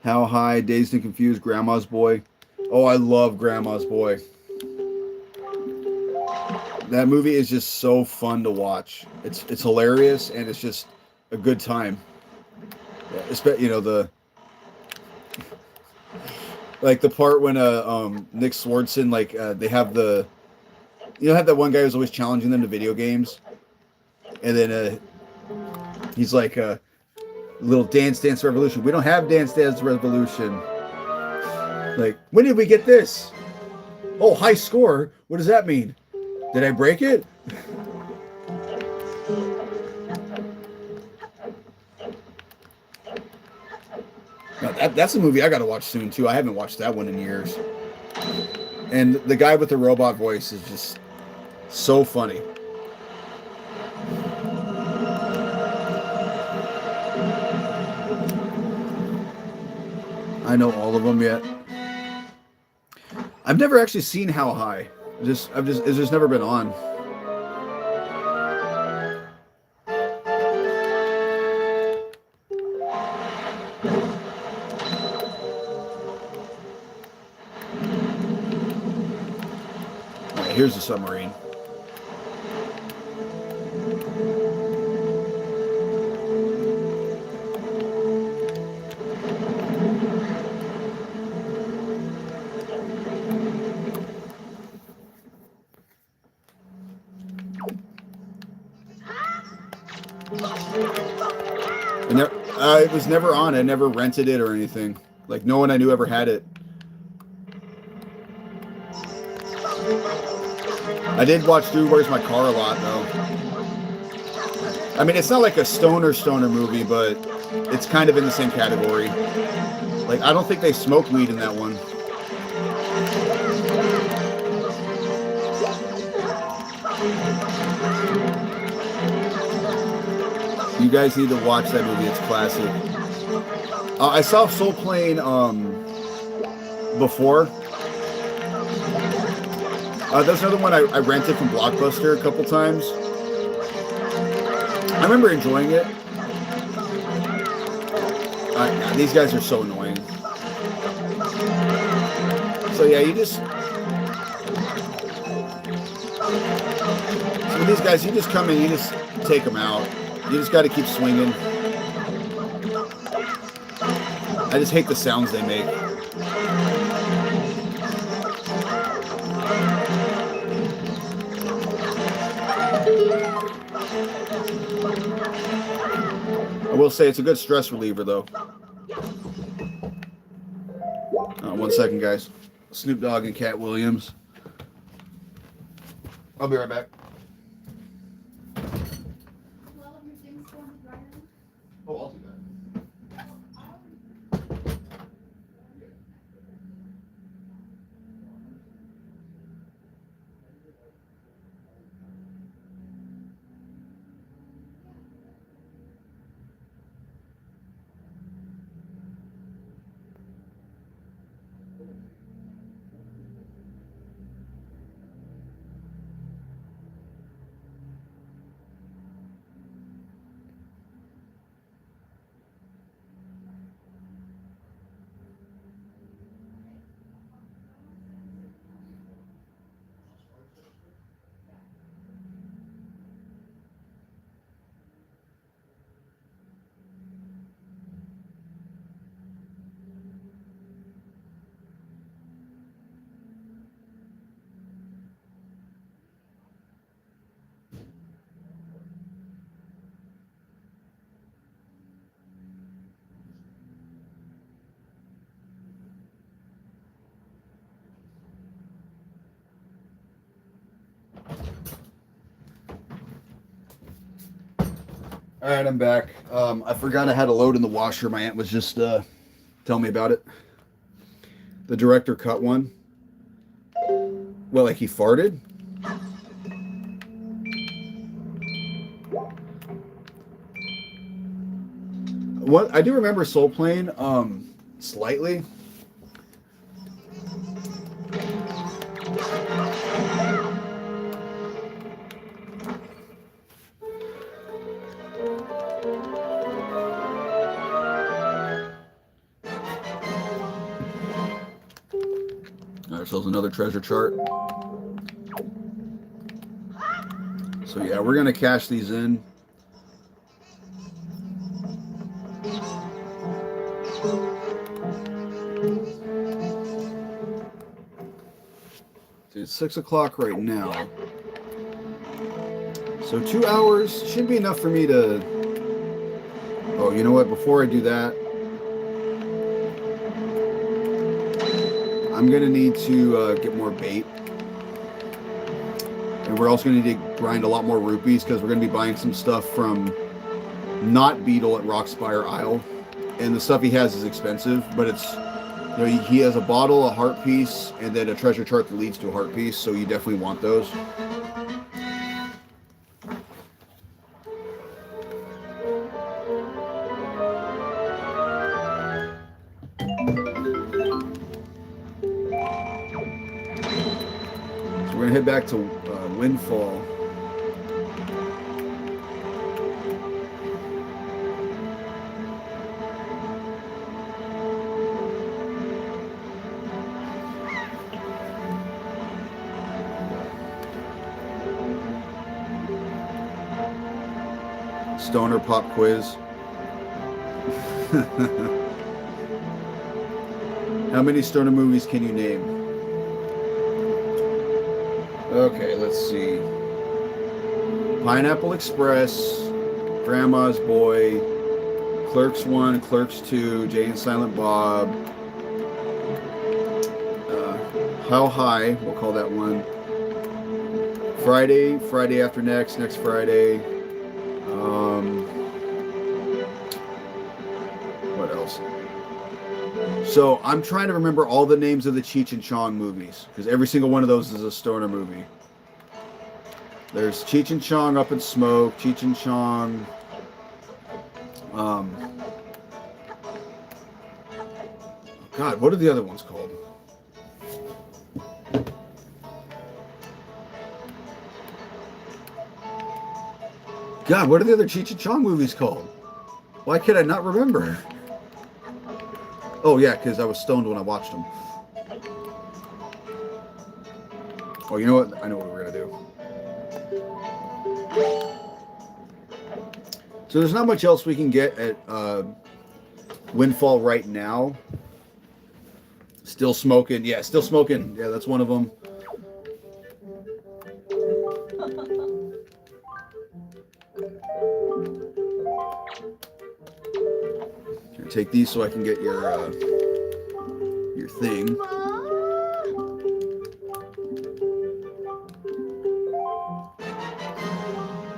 How High, Dazed and Confused, Grandma's Boy. Oh, I love Grandma's Boy. That movie is just so fun to watch. It's hilarious and it's just a good time. Yeah, you know, the like the part when Nick Swardson, like they have the, you know, have that one guy who's always challenging them to video games, and then he's like little Dance Dance Revolution. We don't have Dance Dance Revolution. Like, when did we get this? Oh, high score. What does that mean? Did I break it? Now, that's a movie I got to watch soon too. I haven't watched that one in years. And the guy with the robot voice is just so funny. I know all of them yet. I've never actually seen How High. It's just never been on. here's the submarine. And it was never on. I never rented it or anything. Like, no one I knew ever had it. I did watch Dude, Where's My Car a lot, though. I mean, it's not like a stoner movie, but it's kind of in the same category. Like, I don't think they smoke weed in that one. You guys need to watch that movie. It's classic. I saw Soul Plane before. That's another one I rented from Blockbuster a couple times. I remember enjoying it. These guys are so annoying. So yeah, you just... Some of these guys, you just come in, you just take them out. You just got to keep swinging. I just hate the sounds they make. I will say it's a good stress reliever, though. 1 second, guys. Snoop Dogg and Cat Williams. I'll be right back. Oh, I'll do that. All right, I'm back. I forgot I had a load in the washer. My aunt was just telling me about it. The director cut one. Well, like he farted? What I do remember Soul Plane, slightly. Ourselves another treasure chart. So yeah, we're gonna cash these in. It's 6 o'clock right now. So 2 hours should be enough for me to... Oh, you know what? Before I do that, I'm going to need to get more bait. And we're also going to need to grind a lot more rupees because we're going to be buying some stuff from not Beetle at Rockspire Isle. And the stuff he has is expensive, but it's... You know, he has a bottle, a heart piece, and then a treasure chart that leads to a heart piece, so you definitely want those. So we're going to head back to Windfall. Stoner pop quiz. How many stoner movies can you name? Okay, let's see. Pineapple Express, Grandma's Boy, Clerks 1, Clerks 2, Jay and Silent Bob, How High, we'll call that one. Friday, Friday After Next, Next Friday. What else? So I'm trying to remember all the names of the Cheech and Chong movies, because every single one of those is a stoner movie. There's Cheech and Chong Up in Smoke, Cheech and Chong. God, what are the other ones called? God, what are the other Cheech and Chong movies called? Why can I not remember? Oh, yeah, because I was stoned when I watched them. Oh, you know what? I know what we're going to do. So there's not much else we can get at Windfall right now. Still Smoking. Yeah, Still Smoking. Yeah, that's one of them. Take these so I can get your thing.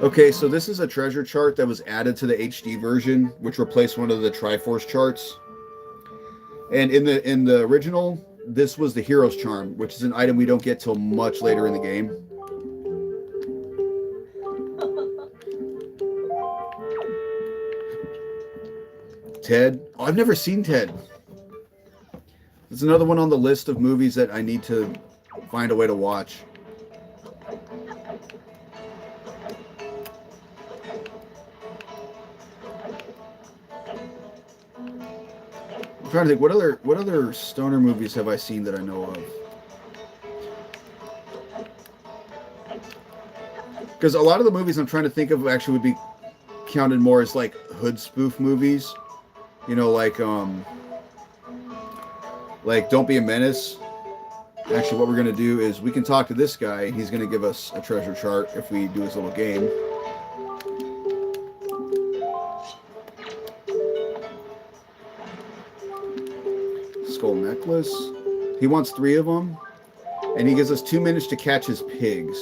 Okay, so this is a treasure chart that was added to the HD version, which replaced one of the Triforce charts. And in the original, this was the Hero's Charm, which is an item we don't get till much later in the game. Ted. Oh, I've never seen Ted. It's another one on the list of movies that I need to find a way to watch. I'm trying to think, what other stoner movies have I seen that I know of? Because a lot of the movies I'm trying to think of actually would be counted more as like hood spoof movies. You know, like Don't Be a Menace. Actually, what we're going to do is we can talk to this guy, and he's going to give us a treasure chart if we do his little game. Skull necklace. He wants 3 of them, and he gives us 2 minutes to catch his pigs.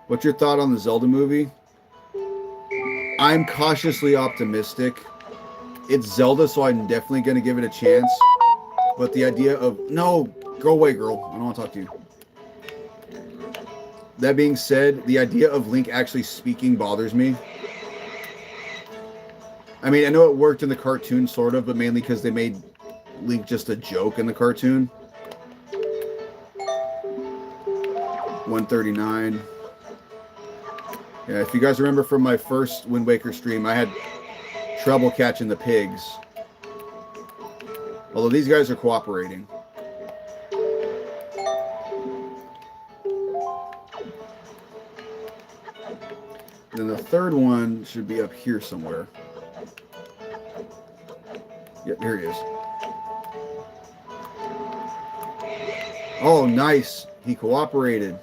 What's your thought on the Zelda movie? I'm cautiously optimistic. It's Zelda, so I'm definitely going to give it a chance. But the idea of... No! Go away, girl. I don't want to talk to you. That being said, the idea of Link actually speaking bothers me. I mean, I know it worked in the cartoon, sort of, but mainly because they made Link just a joke in the cartoon. 139. Yeah, if you guys remember from my first Wind Waker stream, I had trouble catching the pigs. Although these guys are cooperating. And then the third one should be up here somewhere. Yep, here he is. Oh, nice. He cooperated.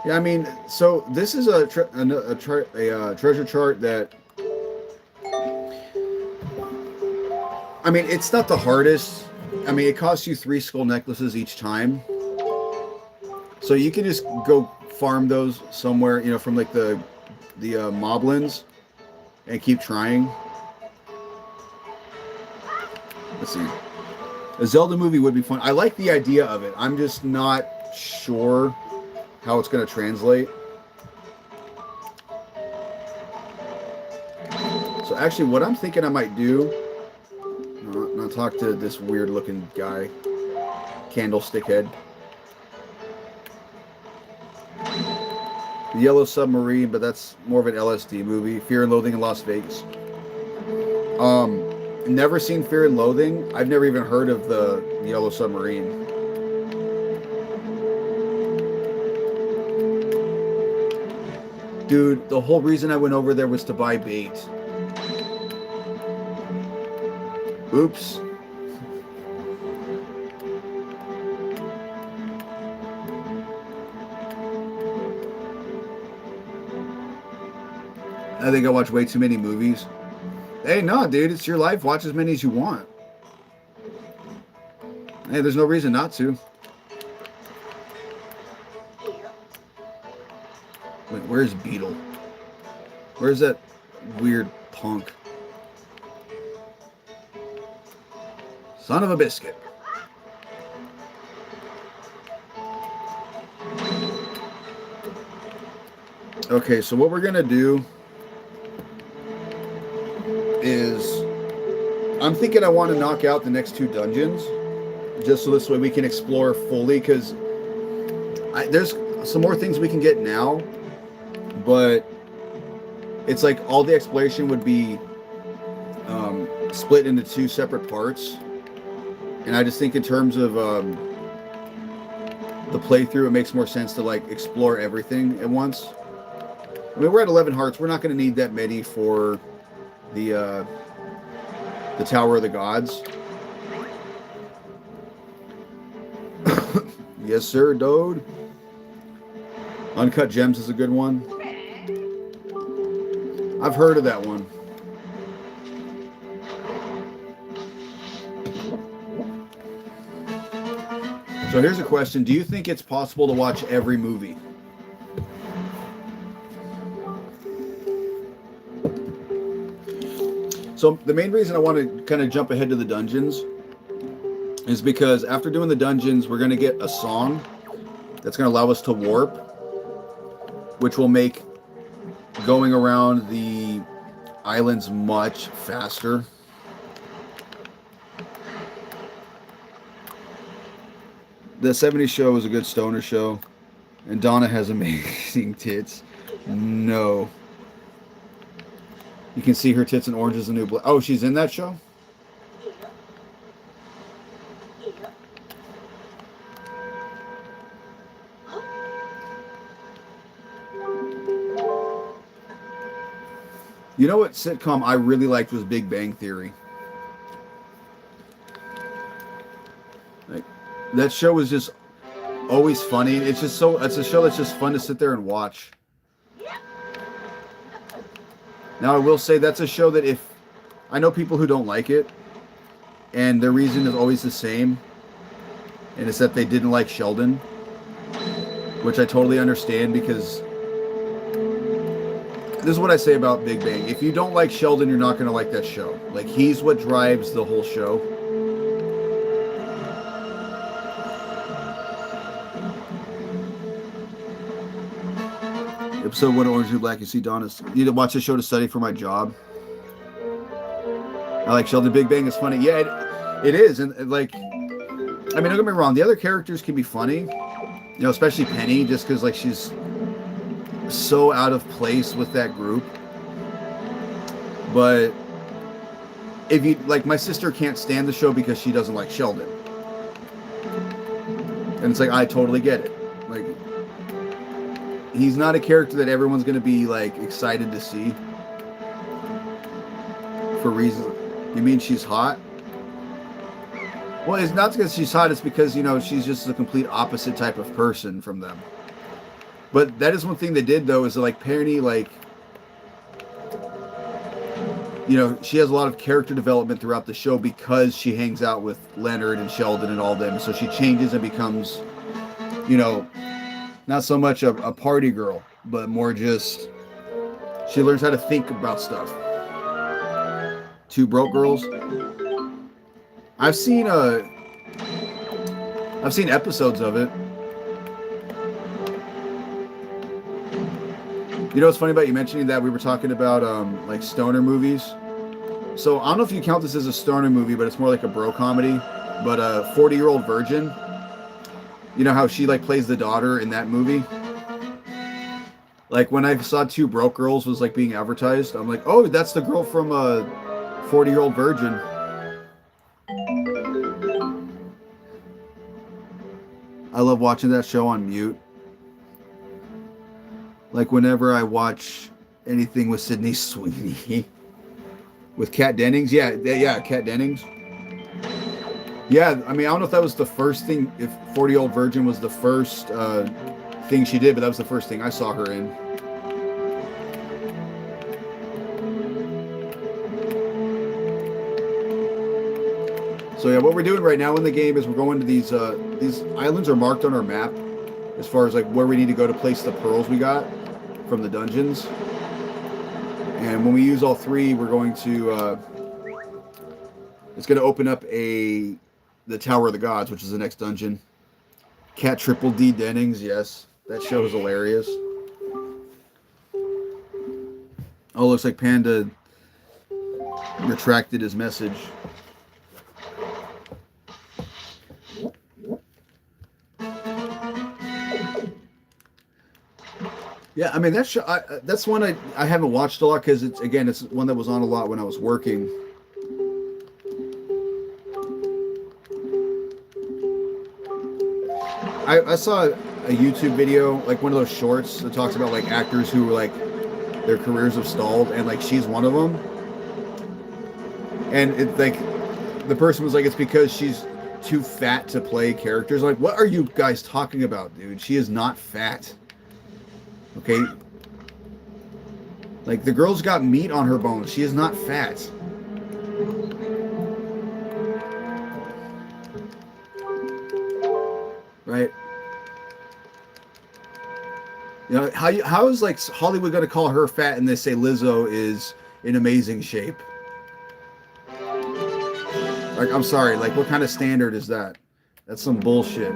Yeah, I mean, so this is a treasure chart that, I mean, it's not the hardest. I mean, it costs you 3 skull necklaces each time. So you can just go farm those somewhere, you know, from like the moblins and keep trying. Let's see. A Zelda movie would be fun. I like the idea of it. I'm just not sure how it's going to translate. So actually what I'm thinking I might do, I'll talk to this weird looking guy, Candlestick Head. The Yellow Submarine, but that's more of an LSD movie. Fear and Loathing in Las Vegas. Never seen Fear and Loathing. I've never even heard of the Yellow Submarine. Dude, the whole reason I went over there was to buy bait. Oops. I think I watch way too many movies. Hey, no, dude, it's your life. Watch as many as you want. Hey, there's no reason not to. Wait, where's Beetle? Where's that weird punk? Son of a biscuit. Okay, so what we're going to do is I'm thinking I want to knock out the next 2 dungeons just so this way we can explore fully, because there's some more things we can get now, but it's like all the exploration would be split into 2 separate parts, and I just think in terms of the playthrough, it makes more sense to like explore everything at once. I mean, we're at 11 hearts. We're not going to need that many for the Tower of the Gods. Yes, sir, dude. Uncut Gems is a good one. I've heard of that one. So here's a question. Do you think it's possible to watch every movie? So the main reason I want to kind of jump ahead to the dungeons is because after doing the dungeons, we're going to get a song that's going to allow us to warp, which will make going around the islands much faster. The 70s show is a good stoner show, and Donna has amazing tits. No. You can see her tits in Orange is the New Black. Oh, she's in that show? You know what sitcom I really liked was Big Bang Theory. Like, that show was just always funny. It's a show that's just fun to sit there and watch. Now, I will say that's a show that I know people who don't like it, and their reason is always the same, and it's that they didn't like Sheldon, which I totally understand, because this is what I say about Big Bang. If you don't like Sheldon, you're not going to like that show. Like, he's what drives the whole show. Episode 1 of Orange is the New Black, you see Donna's. You need to watch the show to study for my job. I like Sheldon. Big Bang is funny. Yeah, it is. And like, I mean, don't get me wrong. The other characters can be funny. You know, especially Penny, just because like she's so out of place with that group. But if you like, my sister can't stand the show because she doesn't like Sheldon. And it's like, I totally get it. Like, he's not a character that everyone's going to be like excited to see for reasons. You mean she's hot? Well, it's not because she's hot. It's because, you know, she's just a complete opposite type of person from them. But that is one thing they did, though, is like Penny, like, you know, she has a lot of character development throughout the show because she hangs out with Leonard and Sheldon and all them. So she changes and becomes, you know, not so much a party girl, but more just, she learns how to think about stuff. Two Broke Girls. I've seen episodes of it. You know what's funny about you mentioning that? We were talking about like stoner movies. So I don't know if you count this as a stoner movie, but it's more like a bro comedy. But 40-Year-Old Virgin. You know how she like plays the daughter in that movie? Like when I saw Two Broke Girls was like being advertised, I'm like, oh, that's the girl from 40-year-old virgin. I love watching that show on mute. Like whenever I watch anything with Sydney Sweeney. With Kat Dennings. Yeah, Kat Dennings. Yeah, I mean, I don't know if that was the first thing, if 40-Year-Old Virgin was the first thing she did, but that was the first thing I saw her in. So yeah, what we're doing right now in the game is we're going to these islands are marked on our map as far as like where we need to go to place the pearls we got from the dungeons. And when we use all three, we're going to it's going to open up the Tower of the Gods, which is the next dungeon. Cat Triple D Dennings, yes, that show is hilarious. Oh, looks like Panda retracted his message. Yeah, I mean that's one I haven't watched a lot because it's one that was on a lot when I was working. I saw a YouTube video, like one of those shorts that talks about like actors who like their careers have stalled, and like she's one of them. And it's like the person was like, it's because she's too fat to play characters. Like, what are you guys talking about, dude? She is not fat. Okay? Like, the girl's got meat on her bones. She is not fat. Right? You know, how is like Hollywood going to call her fat and they say Lizzo is in amazing shape? Like, I'm sorry, like what kind of standard is that? That's some bullshit.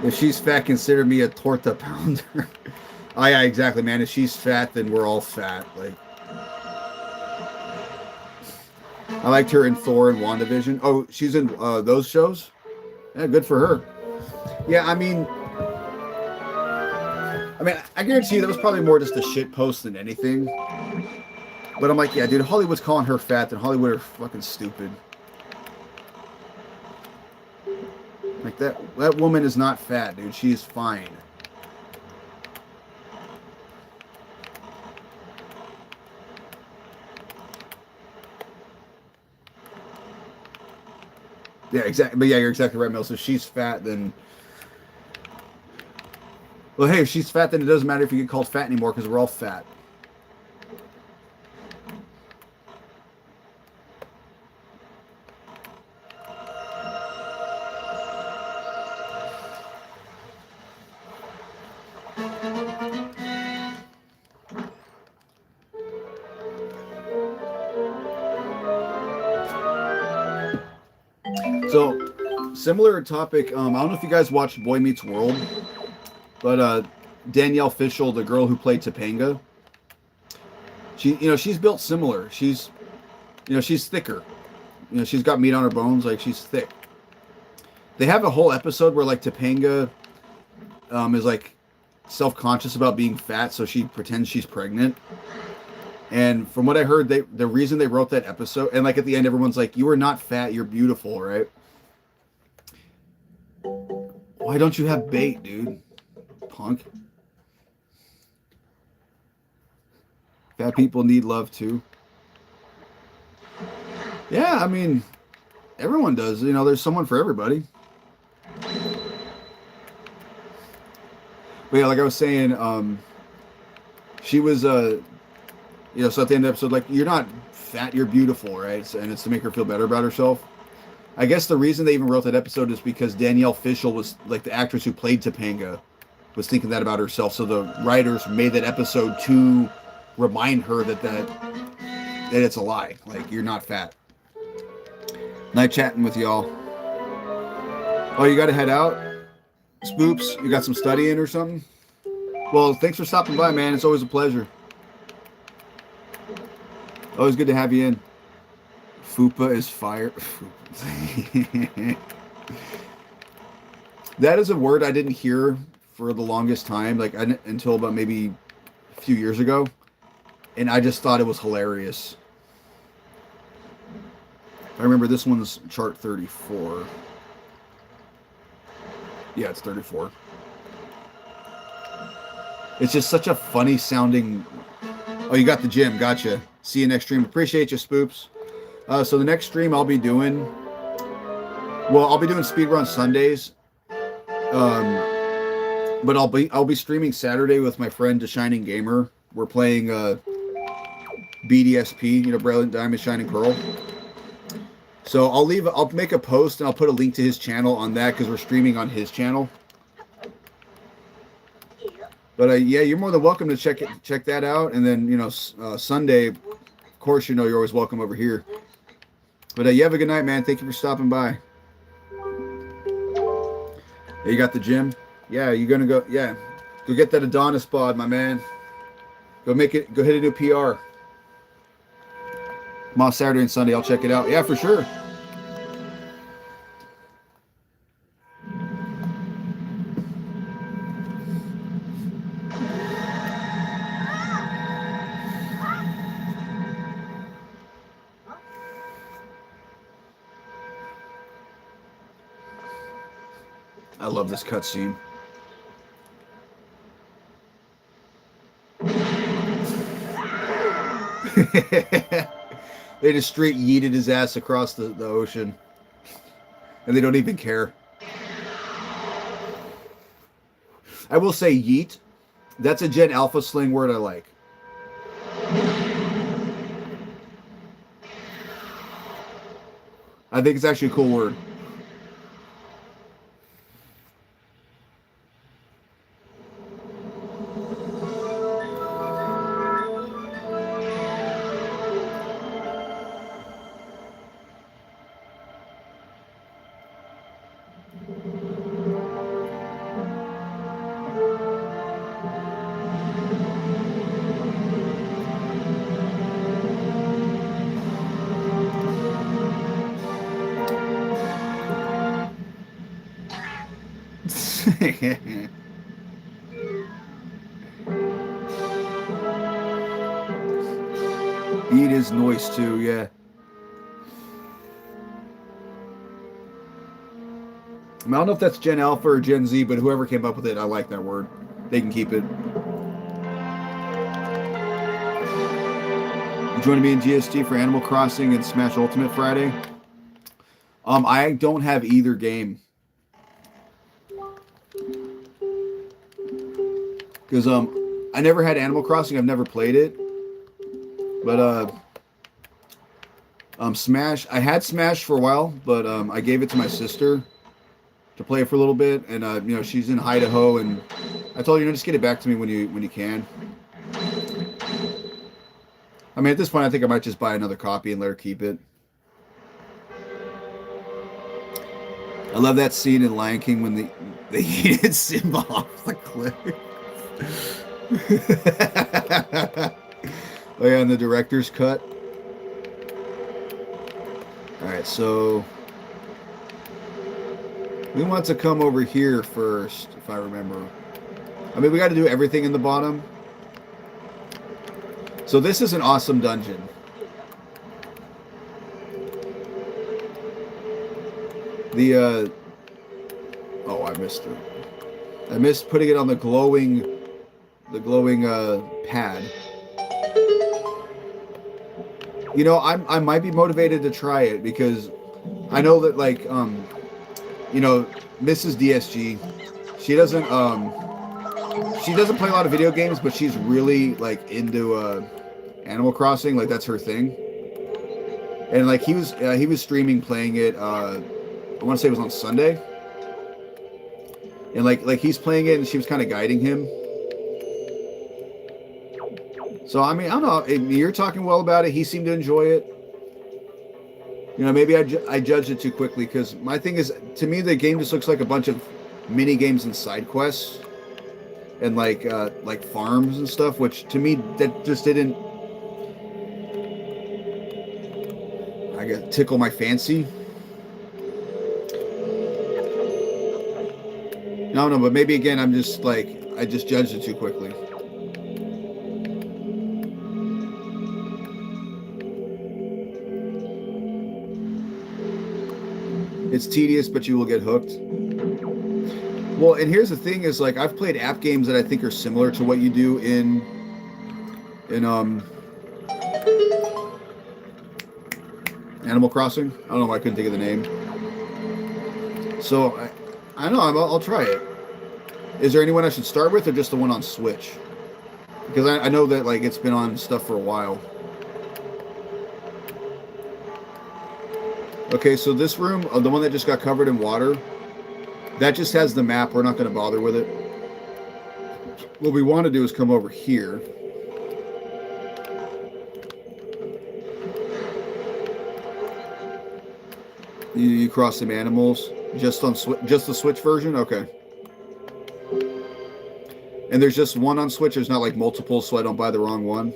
If she's fat, consider me a torta pounder. Oh yeah, exactly, man. If she's fat, then we're all fat. Like, I liked her in Thor and WandaVision. Oh, she's in those shows? Yeah, good for her. Yeah, I mean, I guarantee you that was probably more just a shit post than anything. But I'm like, yeah, dude, Hollywood's calling her fat, then Hollywood are fucking stupid. Like that woman is not fat, dude. She's fine. Yeah, exactly. But yeah, you're exactly right, Mel. So if she's fat, then... Well, hey, if she's fat, then it doesn't matter if you get called fat anymore because we're all fat. So, similar topic. I don't know if you guys watched Boy Meets World, but Danielle Fishel, the girl who played Topanga, she's built similar. She's thicker. She's got meat on her bones. Like, she's thick. They have a whole episode where like Topanga is like self-conscious about being fat, so she pretends she's pregnant. And from what I heard, the reason they wrote that episode, and like at the end, everyone's like, "You are not fat. You're beautiful, right?" Why don't you have bait, dude? Punk. Fat people need love too. Yeah, I mean, everyone does. There's someone for everybody. But yeah, like I was saying, she was so at the end of the episode, like, you're not fat, you're beautiful, right? So, and it's to make her feel better about herself. I guess the reason they even wrote that episode is because Danielle Fishel was, like, the actress who played Topanga, was thinking that about herself. So the writers made that episode to remind her that it's a lie. Like, you're not fat. Nice chatting with y'all. Oh, you got to head out? Spoops, you got some studying or something? Well, thanks for stopping by, man. It's always a pleasure. Always good to have you in. Fupa is fire. That is a word I didn't hear for the longest time, like until about maybe a few years ago, and I just thought it was hilarious. I remember this one's chart 34. Yeah, it's 34. It's just such a funny sounding. Oh, you got the gym. Gotcha. See you next stream. Appreciate you, Spoops. So the next stream I'll be doing, well, I'll be doing speedrun Sundays. But I'll be streaming Saturday with my friend The Shining Gamer. We're playing BDSP, you know, Brilliant Diamond Shining Pearl. So I'll make a post and I'll put a link to his channel on that because we're streaming on his channel. But yeah, you're more than welcome to check that out. And then, you know, Sunday, of course, you know, you're always welcome over here. But you have a good night, man. Thank you for stopping by. Yeah, you got the gym? Yeah, you're going to go. Yeah. Go get that Adonis bod, my man. Go hit a new PR. I'm off Saturday and Sunday. I'll check it out. Yeah, for sure. I love this cutscene. They just straight yeeted his ass across the ocean. And they don't even care. I will say yeet. That's a Gen Alpha slang word I like. I think it's actually a cool word. Eat is noise too, yeah. I don't know if that's Gen Alpha or Gen Z, but whoever came up with it, I like that word. They can keep it. You joining me in GST for Animal Crossing and Smash Ultimate Friday? I don't have either game. Because I never had Animal Crossing. I've never played it. But Smash, I had Smash for a while, but I gave it to my sister to play for a little bit, and you know, she's in Idaho, and I told her, you know, just get it back to me when you can. I mean, at this point, I think I might just buy another copy and let her keep it. I love that scene in Lion King when they yeeted Simba off the cliff. Oh yeah, and the director's cut. All right, so we want to come over here first, if I remember. I mean, we got to do everything in the bottom. So this is an awesome dungeon. Oh, I missed it. I missed putting it on the glowing pad. You know, I might be motivated to try it because I know that, like, you know, Mrs. DSG, she doesn't play a lot of video games, but she's really like into Animal Crossing, like that's her thing. And like he was streaming playing it. I want to say it was on Sunday, and like he's playing it, and she was kind of guiding him. So I mean, I don't know. You're talking well about it. He seemed to enjoy it. You know, maybe I judged it too quickly because my thing is, to me, the game just looks like a bunch of mini games and side quests, and like farms and stuff. Which to me, that just didn't. I got tickle my fancy. No, but maybe again I'm just like I just judged it too quickly. It's tedious, but you will get hooked. Well, and here's the thing: is like I've played app games that I think are similar to what you do in Animal Crossing. I don't know why I couldn't think of the name. So I don't know. I'll try it. Is there anyone I should start with, or just the one on Switch? Because I know that like it's been on stuff for a while. Okay, so this room, the one that just got covered in water, that just has the map. We're not going to bother with it. What we want to do is come over here. You cross some animals just on just the Switch version. Okay. And there's just one on Switch. There's not like multiple, so I don't buy the wrong one.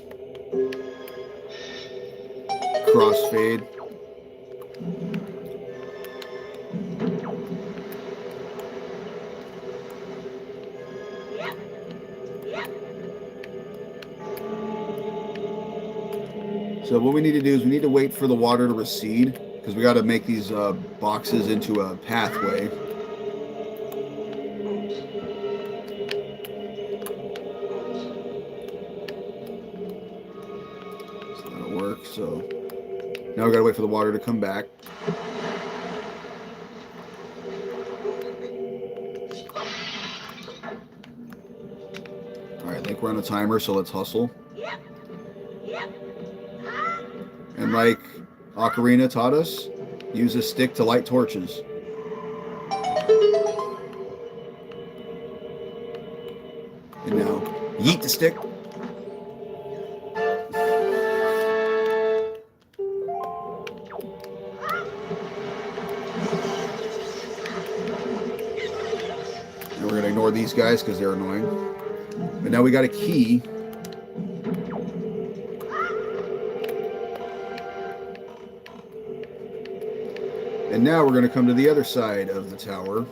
Crossfade. So what we need to do is we need to wait for the water to recede because we got to make these boxes into a pathway. So that'll work. So now we got to wait for the water to come back. All right, I think we're on a timer, so let's hustle. And like Ocarina taught us, use a stick to light torches. And now, yeet the stick. And we're going to ignore these guys because they're annoying. But now we got a key. And now we're going to come to the other side of the tower.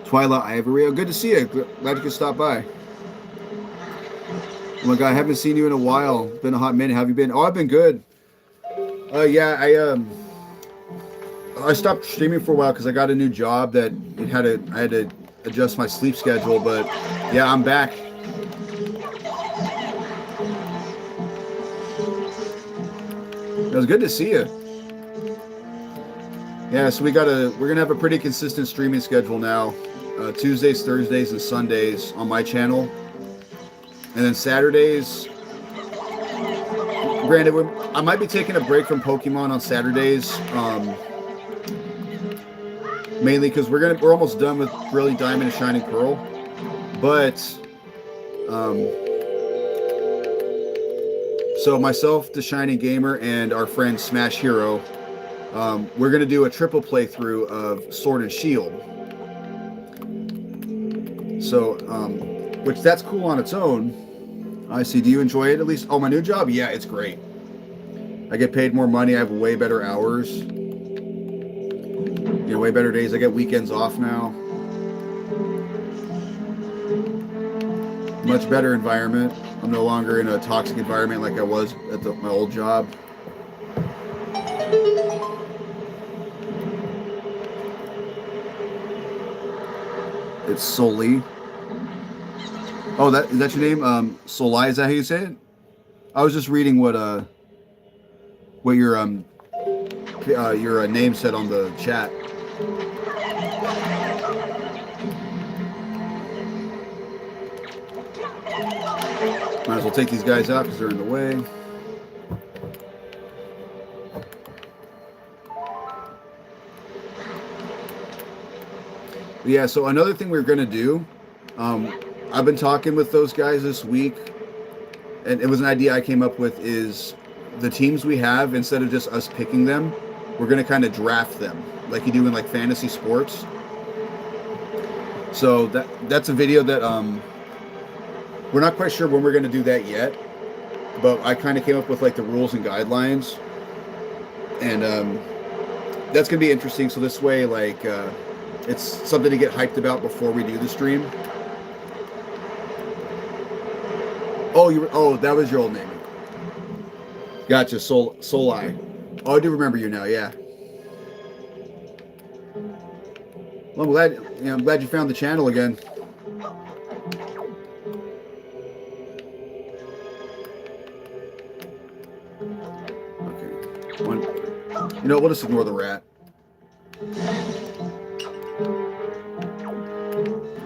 Twilight Ivory, good to see you. Glad you could stop by. Oh my God, I haven't seen you in a while. Been a hot minute. How have you been? Oh, I've been good. Yeah, I stopped streaming for a while because I got a new job that I had to adjust my sleep schedule. But yeah, I'm back. It was good to see you. Yeah, so we're gonna have a pretty consistent streaming schedule now. Tuesdays, Thursdays, and Sundays on my channel, and then Saturdays. Granted, I might be taking a break from Pokemon on Saturdays, mainly because we're almost done with Brilliant Diamond and Shining Pearl, but so myself, the Shining Gamer, and our friend Smash Hero, we're gonna do a triple playthrough of Sword and Shield. So, which that's cool on its own. I see. Do you enjoy it at least? Oh, my new job? Yeah, it's great. I get paid more money. I have way better hours. You know, way better days. I get weekends off now. Much better environment. I'm no longer in a toxic environment like I was at my old job. It's Soli. Oh, is that your name? Soli, is that how you say it? I was just reading what your name said on the chat. Might as well take these guys out because they're in the way. Yeah, so another thing we're going to do, I've been talking with those guys this week, and it was an idea I came up with, is the teams we have, instead of just us picking them, we're going to kind of draft them like you do in like fantasy sports. So that's a video that we're not quite sure when we're going to do that yet, but I kind of came up with like the rules and guidelines, and that's going to be interesting. So this way, like, it's something to get hyped about before we do the stream. Oh, that was your old name. Gotcha, Solai. Oh, I do remember you now. Yeah. Well, I'm glad you found the channel again. Okay. We'll just ignore the rat.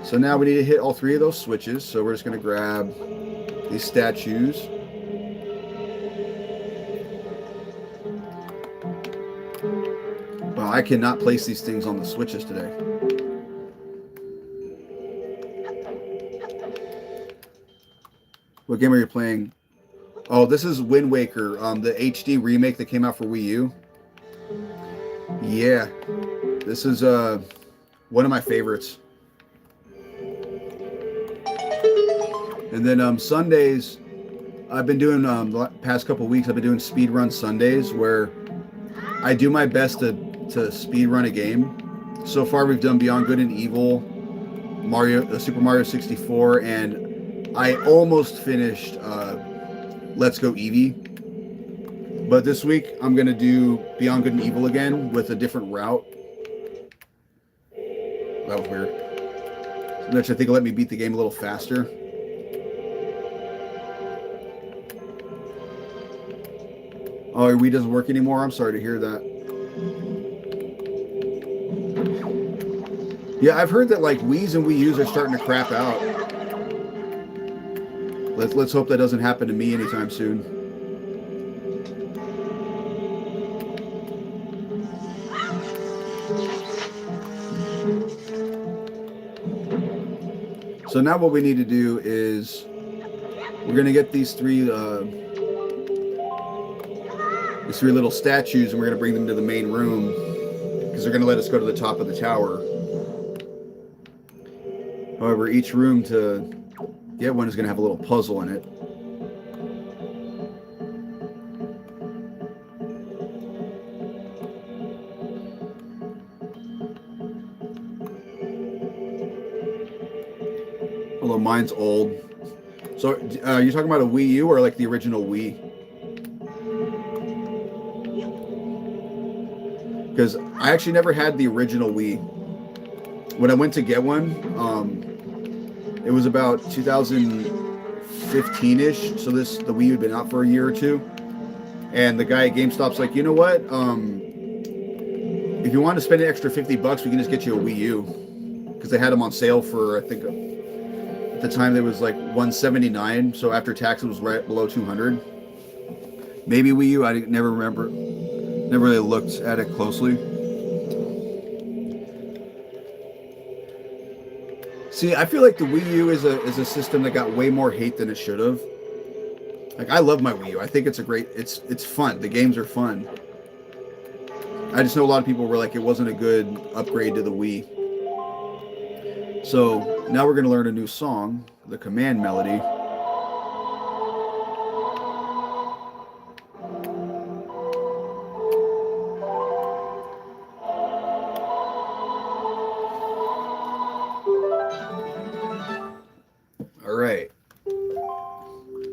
So now we need to hit all three of those switches. So we're just going to grab these statues. Wow, I cannot place these things on the switches today. What game are you playing? Oh, this is Wind Waker, the HD remake that came out for Wii U. Yeah, this is one of my favorites. And then Sundays, I've been doing the past couple weeks. I've been doing speedrun Sundays where I do my best to speedrun a game. So far, we've done Beyond Good and Evil, Super Mario 64, and I almost finished Let's Go Eevee. But this week, I'm going to do Beyond Good and Evil again with a different route. That was weird. Which I think will let me beat the game a little faster. Oh, your Wii doesn't work anymore? I'm sorry to hear that. Yeah, I've heard that like Wii's and Wii U's are starting to crap out. Let's hope that doesn't happen to me anytime soon. So now what we need to do is we're going to get these three little statues, and we're going to bring them to the main room because they're going to let us go to the top of the tower. However, each room to get one is going to have a little puzzle in it. Although mine's old. So you're talking about a Wii U or like the original Wii? Because I actually never had the original Wii. When I went to get one, it was about 2015-ish. So the Wii U had been out for a year or two. And the guy at GameStop's like, you know what? If you want to spend an extra $50, we can just get you a Wii U. Because they had them on sale for, I think, at the time it was like $179. So after tax, it was right below $200. Maybe Wii U, I never remember. Never really looked at it closely. See, I feel like the Wii U is a system that got way more hate than it should have. Like, I love my Wii U. I think it's it's fun. The games are fun. I just know a lot of people were like, it wasn't a good upgrade to the Wii. So now we're going to learn a new song, the Command Melody.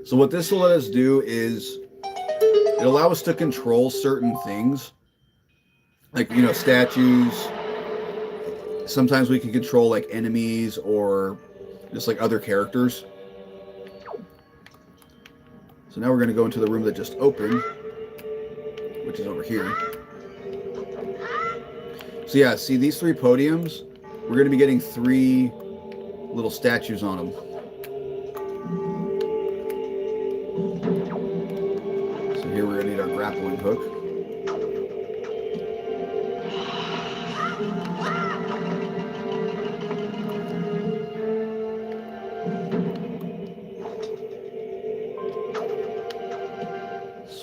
So what this will let us do is it'll allow us to control certain things, like, you know, statues. Sometimes we can control like enemies or just like other characters. So now we're going to go into the room that just opened, which is over here. So yeah, see these three podiums? We're going to be getting three little statues on them. Here we're going to need our grappling hook.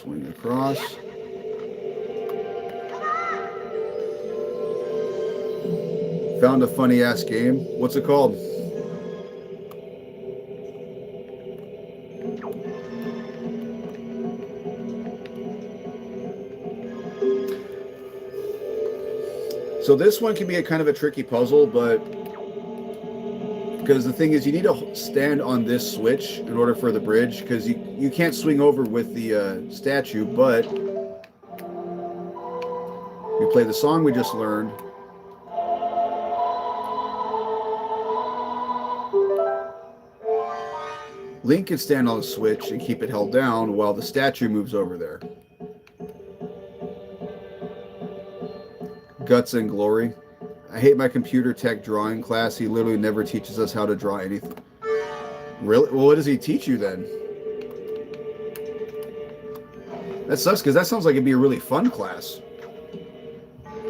Swing across. Found a funny ass game. What's it called? So this one can be a kind of a tricky puzzle, but because the thing is you need to stand on this switch in order for the bridge, because you can't swing over with the statue, but you play the song we just learned. Link can stand on the switch and keep it held down while the statue moves over there. Guts and Glory. I hate my computer tech drawing class. He literally never teaches us how to draw anything. Really? Well, what does he teach you then? That sucks, because that sounds like it'd be a really fun class.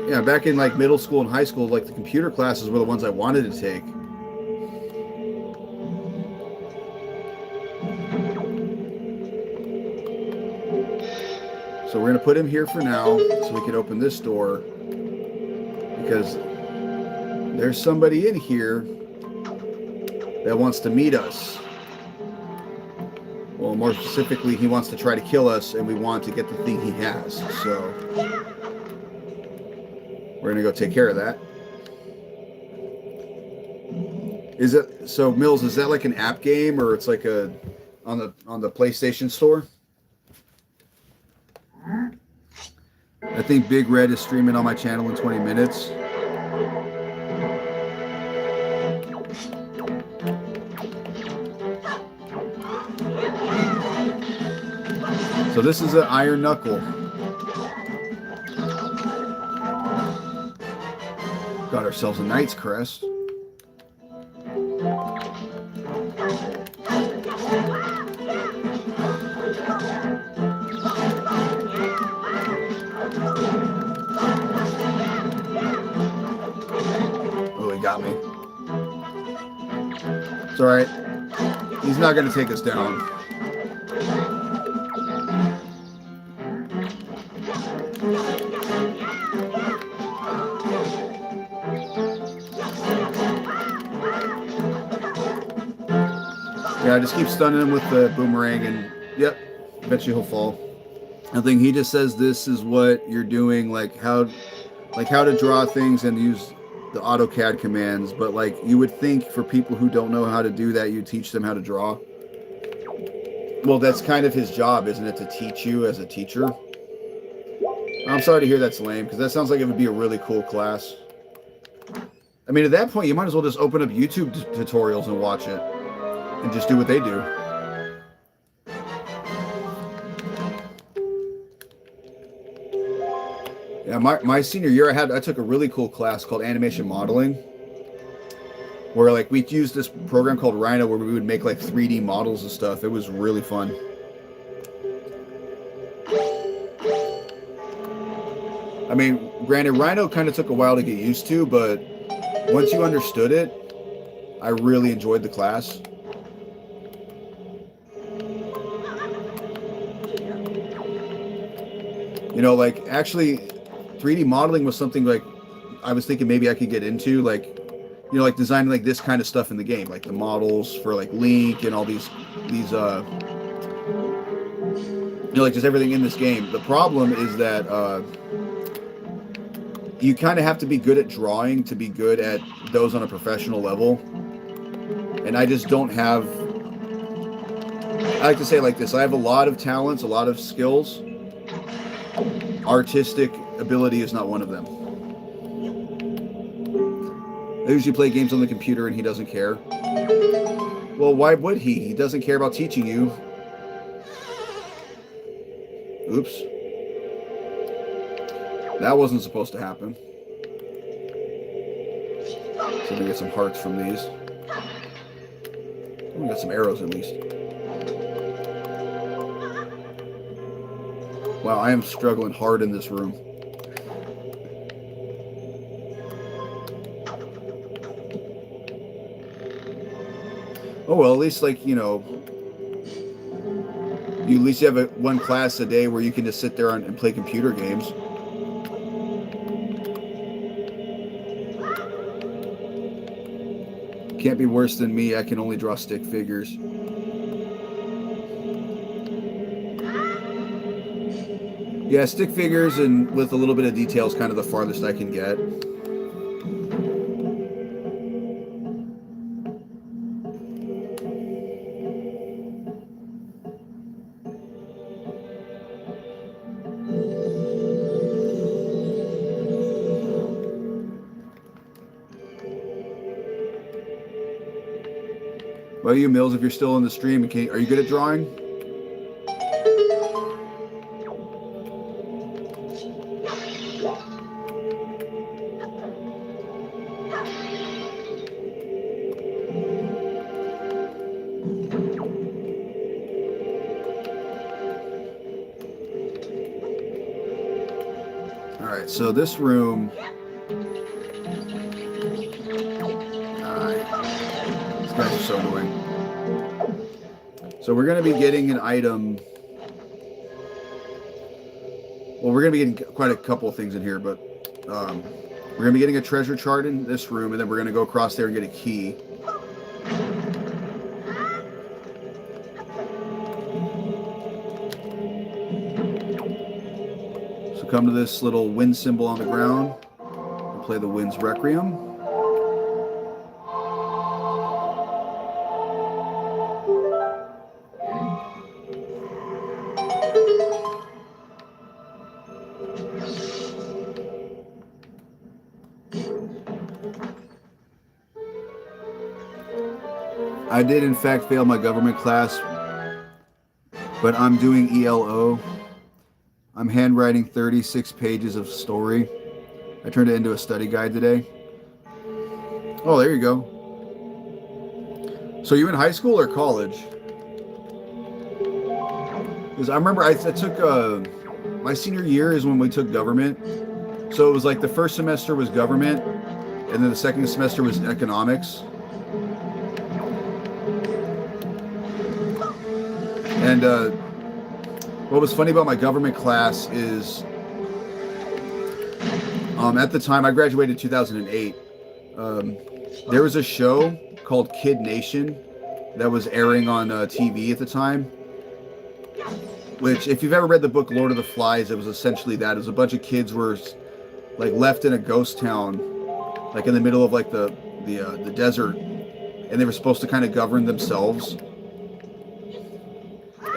Yeah, back in like middle school and high school, like the computer classes were the ones I wanted to take. So we're going to put him here for now so we can open this door, because there's somebody in here that wants to meet us. Well, more specifically, he wants to try to kill us, and we want to get the thing he has. So we're going to go take care of that. Is it so, Mills? Is that like an app game, or it's like a on the PlayStation Store? I think Big Red is streaming on my channel in 20 minutes. So this is an Iron Knuckle. Got ourselves a Knight's Crest. Oh, he got me. It's alright. He's not going to take us down. Yeah, just keep stunning him with the boomerang, and yep, eventually he'll fall. I think he just says this is what you're doing, like how to draw things and use the AutoCAD commands. But like you would think for people who don't know how to do that, you teach them how to draw. Well, that's kind of his job, isn't it, to teach you as a teacher? I'm sorry to hear that's lame, because that sounds like it would be a really cool class. I mean, at that point, you might as well just open up YouTube tutorials and watch it. And just do what they do. Yeah, my senior year, I took a really cool class called animation modeling, where like we used this program called Rhino, where we would make like 3D models and stuff. It was really fun. I mean, granted, Rhino kind of took a while to get used to, but once you understood it, I really enjoyed the class. You know, like, actually, 3D modeling was something, like, I was thinking maybe I could get into, like, you know, like, designing, like, this kind of stuff in the game, like, the models for, like, Link and all these, you know, like, just everything in this game. The problem is that, you kind of have to be good at drawing to be good at those on a professional level. And I just don't have, I like to say it like this, I have a lot of talents, a lot of skills. Artistic ability is not one of them. I usually play games on the computer and he doesn't care. Well, why would he? He doesn't care about teaching you. Oops. That wasn't supposed to happen. So we get some hearts from these. We got some arrows at least. Wow, I am struggling hard in this room. Oh well, at least, like, you know, You at least have one class a day where you can just sit there and play computer games. Can't be worse than me. I can only draw stick figures. Yeah, stick figures and with a little bit of detail is kind of the farthest I can get. Well, you Mills, if you're still in the stream, are you good at drawing? All right, so this room. These guys are so annoying. So we're going to be getting an item. Well, we're going to be getting quite a couple of things in here, but we're going to be getting a treasure chart in this room, and then we're going to go across there and get a key. So come to this little wind symbol on the ground. We'll play the Wind's Requiem. I did, in fact, fail my government class, but I'm doing ELO. I'm handwriting 36 pages of story. I turned it into a study guide today. Oh, there you go. So you in high school or college? Because I remember I took, my senior year is when we took government. So it was like the first semester was government, and then the second semester was economics. And what was funny about my government class is at the time, I graduated in 2008. There was a show called Kid Nation that was airing on TV at the time, which, if you've ever read the book Lord of the Flies, it was essentially that. It was a bunch of kids were like left in a ghost town, like in the middle of like the desert, and they were supposed to kind of govern themselves.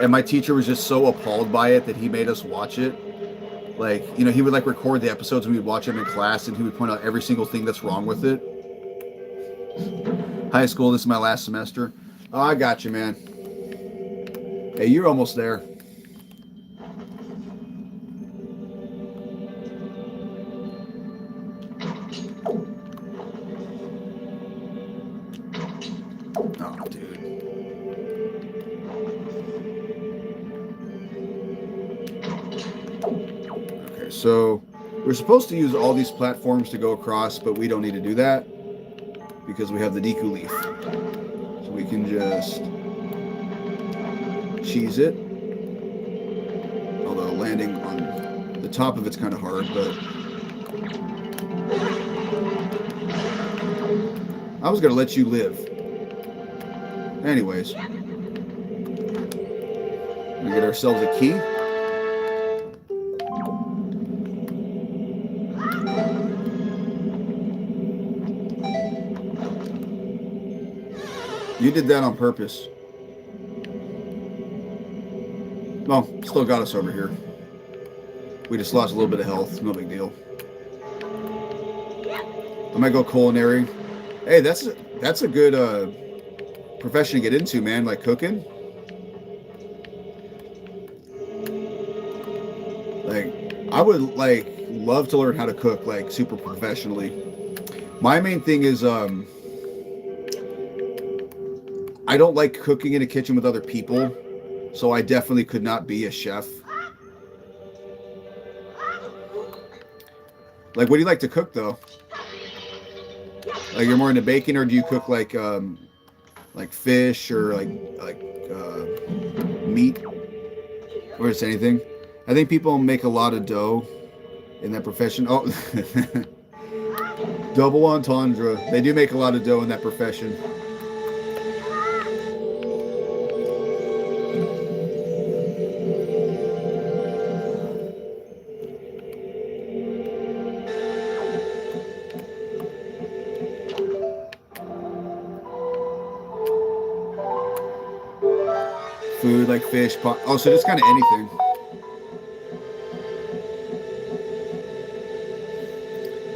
And my teacher was just so appalled by it that he made us watch it. Like, you know, he would like record the episodes and we'd watch them in class, and he would point out every single thing that's wrong with it. High school, this is my last semester. Oh, I got you, man. Hey, you're almost there. Oh, dude. Okay, so we're supposed to use all these platforms to go across, but we don't need to do that because we have the Deku Leaf. So we can just cheese it. Although landing on the top of it's kind of hard, but I was going to let you live. Anyways, we get ourselves a key. You did that on purpose. Well, still got us over here. We just lost a little bit of health. No big deal. I might go culinary. Hey, that's a good profession to get into, man. Like cooking. Like, I would love to learn how to cook like super professionally. My main thing is I don't like cooking in a kitchen with other people, so I definitely could not be a chef. Like, what do you like to cook though? Like, you're more into baking, or do you cook like fish or like meat? or it's anything. I think people make a lot of dough in that profession. Oh, double entendre. They do make a lot of dough in that profession. Food like fish, pot. Oh, so just kind of anything.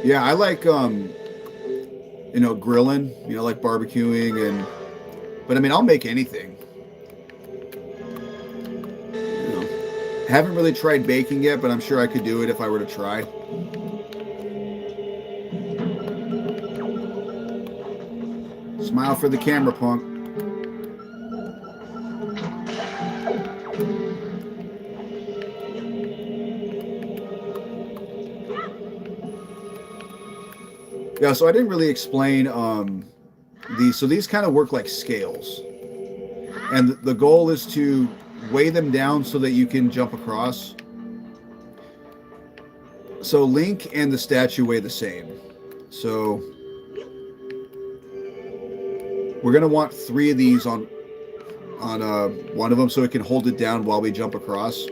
Yeah, I like grilling, like barbecuing but I mean, I'll make anything. Haven't really tried baking yet, but I'm sure I could do it if I were to try. Smile for the camera, punk. Yeah, so I didn't really explain these. So these kind of work like scales. And the goal is to weigh them down so that you can jump across. So Link and the statue weigh the same. So we're going to want 3 of these on one of them so it can hold it down while we jump across.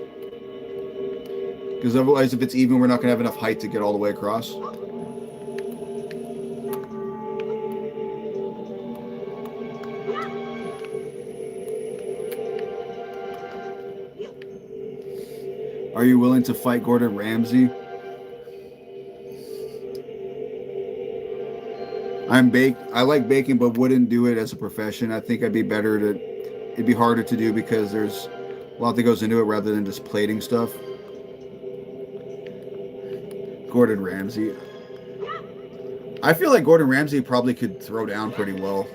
Because otherwise, if it's even, we're not going to have enough height to get all the way across. Are you willing to fight Gordon Ramsay? I like baking, but wouldn't do it as a profession. I think it'd be harder to do because there's a lot that goes into it rather than just plating stuff. Gordon Ramsay. I feel like Gordon Ramsay probably could throw down pretty well.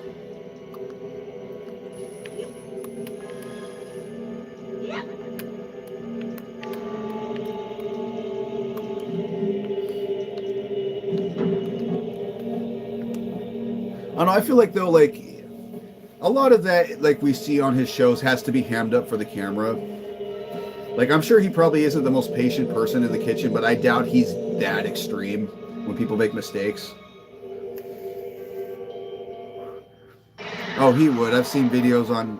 I don't know, I feel like though, like a lot of that, like we see on his shows, has to be hammed up for the camera. Like I'm sure he probably isn't the most patient person in the kitchen, but I doubt he's that extreme when people make mistakes. Oh, he would. I've seen videos on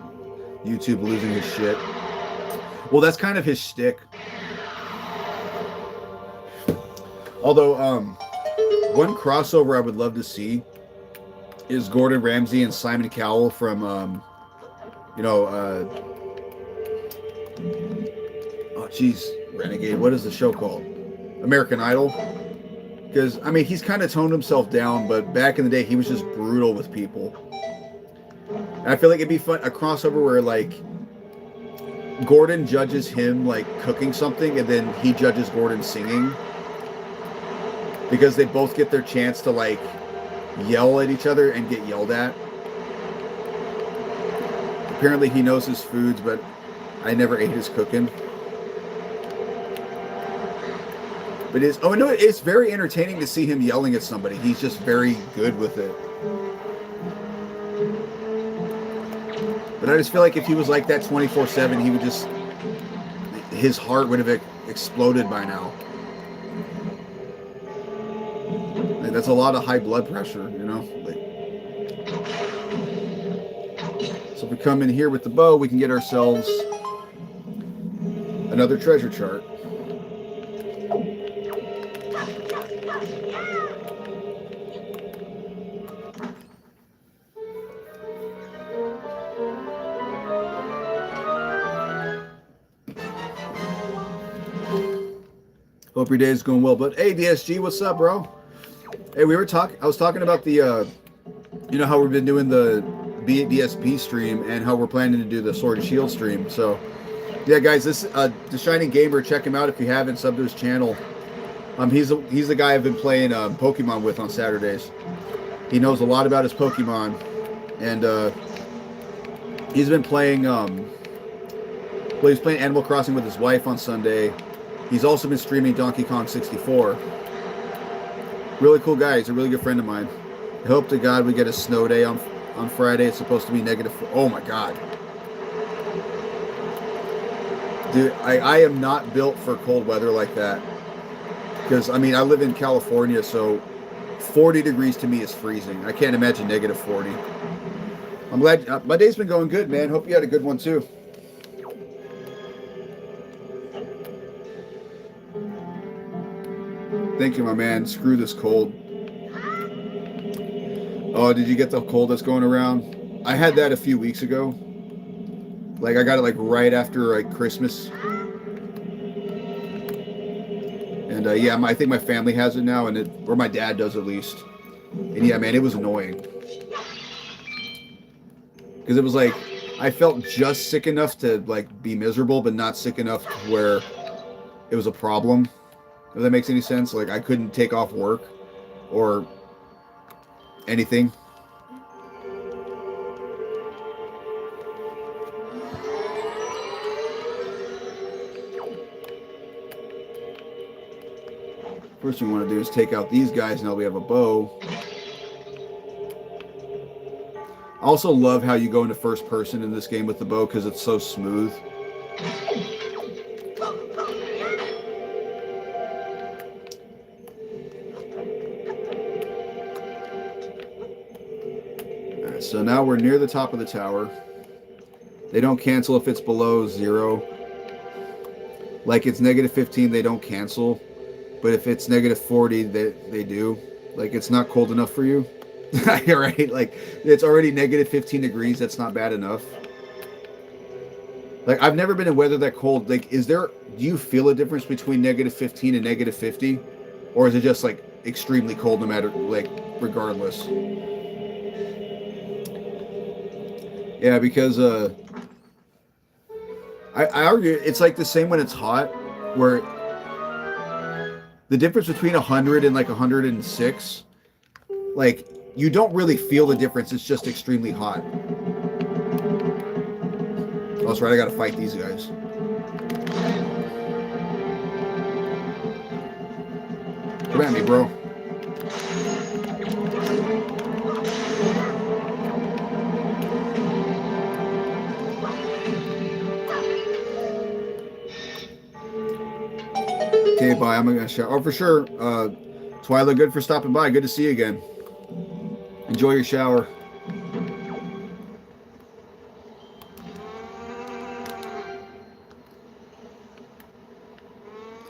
YouTube losing his shit. Well, that's kind of his shtick. Although, one crossover I would love to see is Gordon Ramsay and Simon Cowell from, oh, geez, Renegade. What is the show called? American Idol. Because, I mean, he's kind of toned himself down, but back in the day, he was just brutal with people. And I feel like it'd be fun, a crossover where, like, Gordon judges him, like, cooking something, and then he judges Gordon singing. Because they both get their chance to, like, yell at each other and get yelled at. Apparently he knows his foods, but I never ate his cooking. But it's very entertaining to see him yelling at somebody. He's just very good with it. But I just feel like if he was like that 24/7, he would just, his heart would have exploded by now. Like, that's a lot of high blood pressure, you know? So if we come in here with the bow, we can get ourselves another treasure chart. Hope your day is going well. But hey, DSG, what's up, bro? Hey, I was talking about the, how we've been doing the DSP stream and how we're planning to do the Sword and Shield stream. So, yeah, guys, this The Shining Gamer, check him out if you haven't, sub to his channel. He's the guy I've been playing Pokemon with on Saturdays. He knows a lot about his Pokemon, and he's been playing. He's playing Animal Crossing with his wife on Sunday. He's also been streaming Donkey Kong 64. Really cool guy. He's a really good friend of mine. I hope to God we get a snow day on Friday. It's supposed to be -4. Oh my God. Dude, I am not built for cold weather like that. Because, I mean, I live in California, so 40 degrees to me is freezing. I can't imagine negative 40. I'm glad my day's been going good, man. Hope you had a good one too. Thank you, my man. Screw this cold. Oh, did you get the cold that's going around? I had that a few weeks ago. Like I got it like right after like Christmas. And yeah, I think my family has it now, or my dad does at least. And yeah, man, it was annoying. Because it was like I felt just sick enough to like be miserable, but not sick enough to where it was a problem. If that makes any sense. Like I couldn't take off work or anything. First thing we want to do is take out these guys. Now we have a bow. I also love how you go into first person in this game with the bow because it's so smooth. Alright, so now we're near the top of the tower. They don't cancel if it's below 0. Like it's negative 15, they don't cancel. But if it's negative 40, they do. Like it's not cold enough for you. Right? Like it's already negative 15 degrees. That's not bad enough. Like I've never been in weather that cold. Like do you feel a difference between negative 15 and negative 50? Or is it just like extremely cold no matter, like regardless? Yeah, because I argue it's like the same when it's hot, where the difference between 100 and like 106, like you don't really feel the difference. It's just extremely hot. Oh, that's right. I got to fight these guys. Come at me, bro. Okay, bye. I'm gonna shower. Oh, for sure. Twyla, good for stopping by. Good to see you again. Enjoy your shower.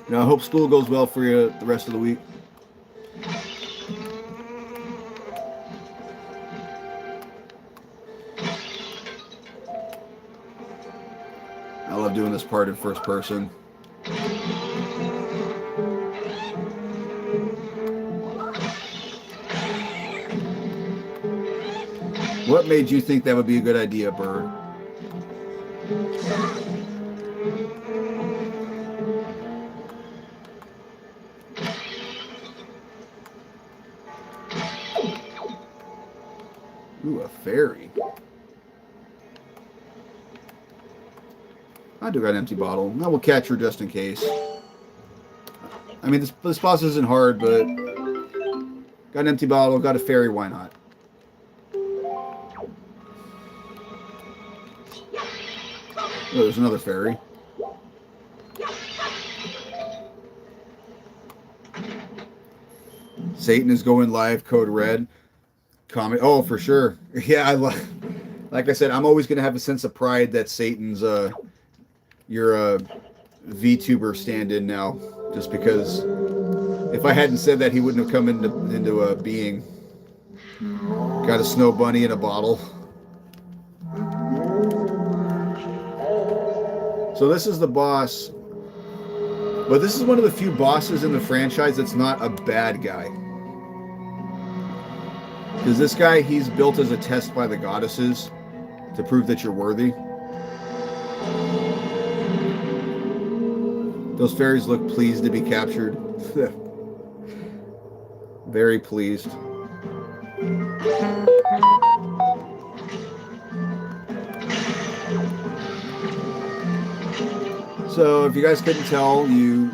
I hope school goes well for you the rest of the week. I love doing this part in first person. What made you think that would be a good idea, Bird? Ooh, a fairy. I do got an empty bottle. I will catch her just in case. I mean, this boss isn't hard, but got an empty bottle, got a fairy, why not? Oh, there's another fairy. Satan is going live, code red. Comment. Oh, for sure. Yeah, like I said, I'm always going to have a sense of pride that Satan's your VTuber stand-in now. Just because if I hadn't said that, he wouldn't have come into being. Got a snow bunny in a bottle. So this is the boss, but this is one of the few bosses in the franchise that's not a bad guy. Because this guy, he's built as a test by the goddesses to prove that you're worthy. Those fairies look pleased to be captured. Very pleased. So if you guys couldn't tell, you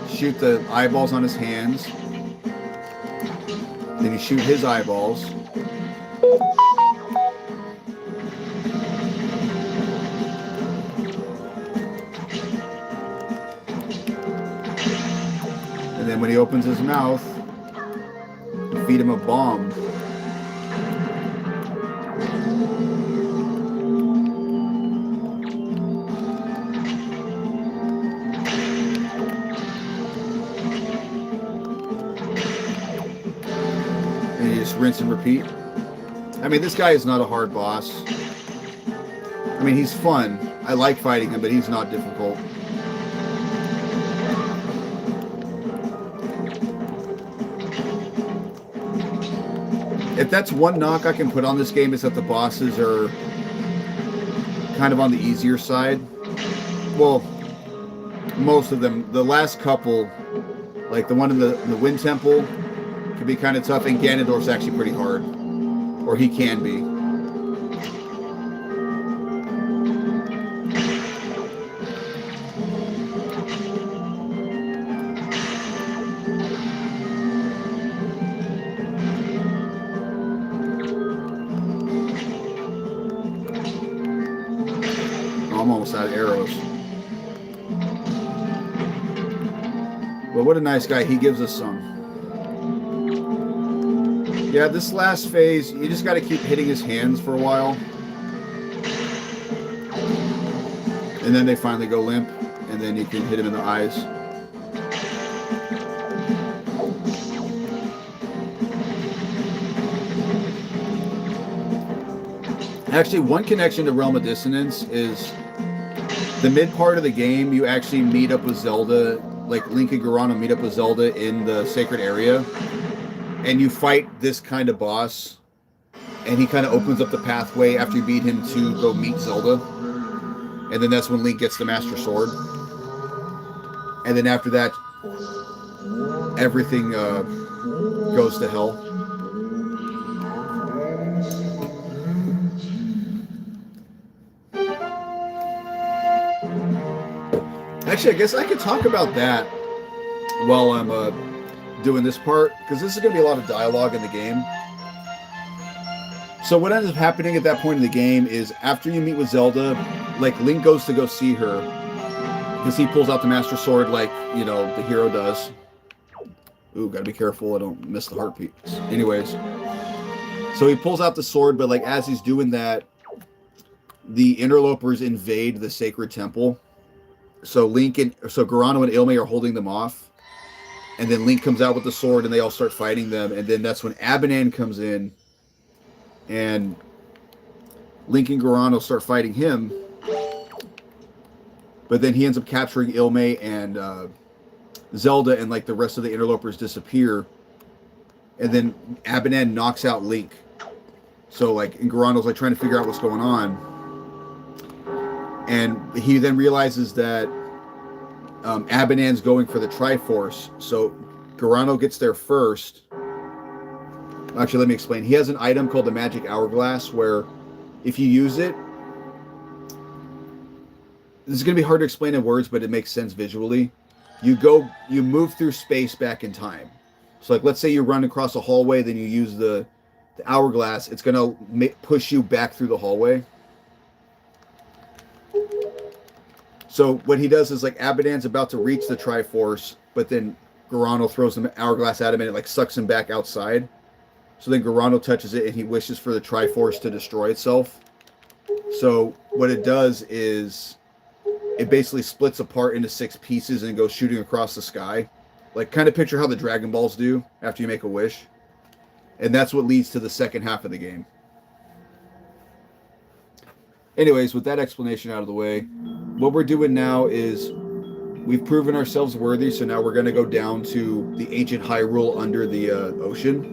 shoot the eyeballs on his hands. Then you shoot his eyeballs. then when he opens his mouth, you feed him a bomb. And you just rinse and repeat. I mean, this guy is not a hard boss. I mean, he's fun. I like fighting him, but he's not difficult. If that's one knock I can put on this game, is that the bosses are kind of on the easier side. Well, most of them. The last couple, like the one in the Wind Temple, can be kind of tough, and Ganondorf's actually pretty hard. Or he can be. I'm almost out of arrows. But what a nice guy. He gives us some. Yeah, this last phase, you just got to keep hitting his hands for a while. And then they finally go limp. And then you can hit him in the eyes. Actually, one connection to Realm of Dissonance is the mid part of the game, you actually meet up with Zelda, like Link and Garano meet up with Zelda in the sacred area, and you fight this kind of boss, and he kind of opens up the pathway after you beat him to go meet Zelda, and then that's when Link gets the Master Sword, and then after that, everything goes to hell. Actually, I guess I could talk about that while I'm doing this part, because this is going to be a lot of dialogue in the game. So what ends up happening at that point in the game is after you meet with Zelda, like Link goes to go see her, because he pulls out the Master Sword like, you know, the hero does. Ooh, gotta be careful I don't miss the heartbeats. Anyways, so he pulls out the sword, but like as he's doing that, the interlopers invade the sacred temple. So Garano and Ilme are holding them off, and then Link comes out with the sword, and they all start fighting them. And then that's when Abanan comes in, and Link and Garano start fighting him. But then he ends up capturing Ilme and Zelda, and like the rest of the interlopers disappear. And then Abanan knocks out Link. So like, and Garano's like trying to figure out what's going on. And he then realizes that Abanan's going for the Triforce. So Garano gets there first. Actually, let me explain. He has an item called the Magic Hourglass where if you use it, this is going to be hard to explain in words, but it makes sense visually. You move through space back in time. So like, let's say you run across a hallway, then you use the hourglass. It's going to push you back through the hallway. So what he does is like Abadan's about to reach the Triforce, but then Garano throws the hourglass at him and it like sucks him back outside. So then Garano touches it and he wishes for the Triforce to destroy itself. So what it does is it basically splits apart into 6 pieces and goes shooting across the sky. Like kind of picture how the Dragon Balls do after you make a wish. And that's what leads to the second half of the game. Anyways, with that explanation out of the way, what we're doing now is we've proven ourselves worthy, so now we're going to go down to the ancient Hyrule under the ocean.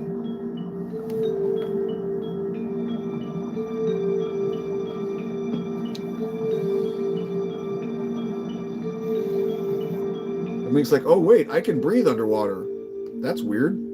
And Link's like, oh wait, I can breathe underwater. That's weird.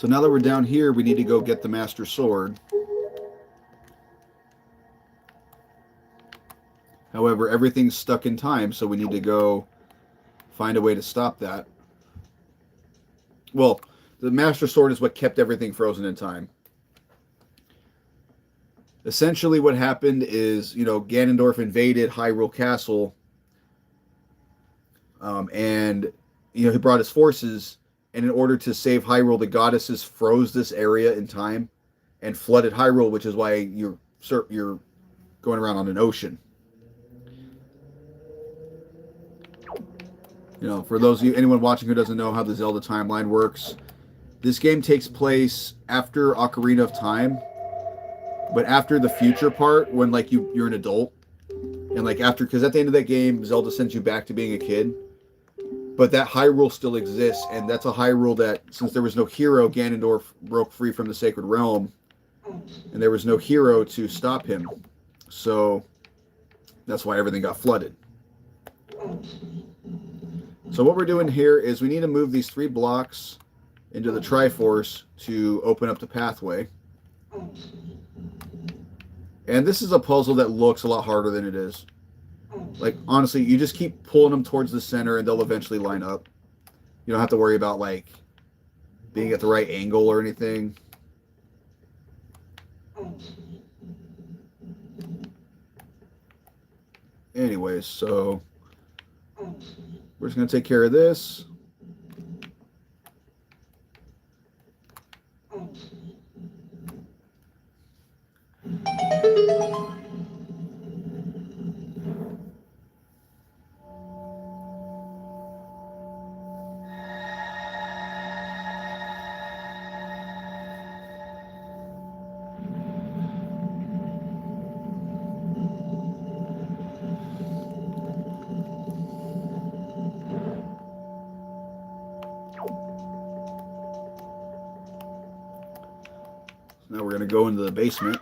So now that we're down here, we need to go get the Master Sword. However, everything's stuck in time, so we need to go find a way to stop that. Well, the Master Sword is what kept everything frozen in time. Essentially what happened is, Ganondorf invaded Hyrule Castle, and, he brought his forces, and in order to save Hyrule, the goddesses froze this area in time and flooded Hyrule, which is why you're going around on an ocean. For those of you, anyone watching who doesn't know how the Zelda timeline works, this game takes place after Ocarina of Time, but after the future part, when you're an adult, and because at the end of that game, Zelda sends you back to being a kid, but that Hyrule still exists, and that's a Hyrule that, since there was no hero, Ganondorf broke free from the Sacred Realm, and there was no hero to stop him, so that's why everything got flooded. So what we're doing here is we need to move these 3 blocks into the Triforce to open up the pathway. And this is a puzzle that looks a lot harder than it is. Honestly, you just keep pulling them towards the center and they'll eventually line up. You don't have to worry about, being at the right angle or anything. Anyways, so we're just going to take care of this. Now we're going to go into the basement.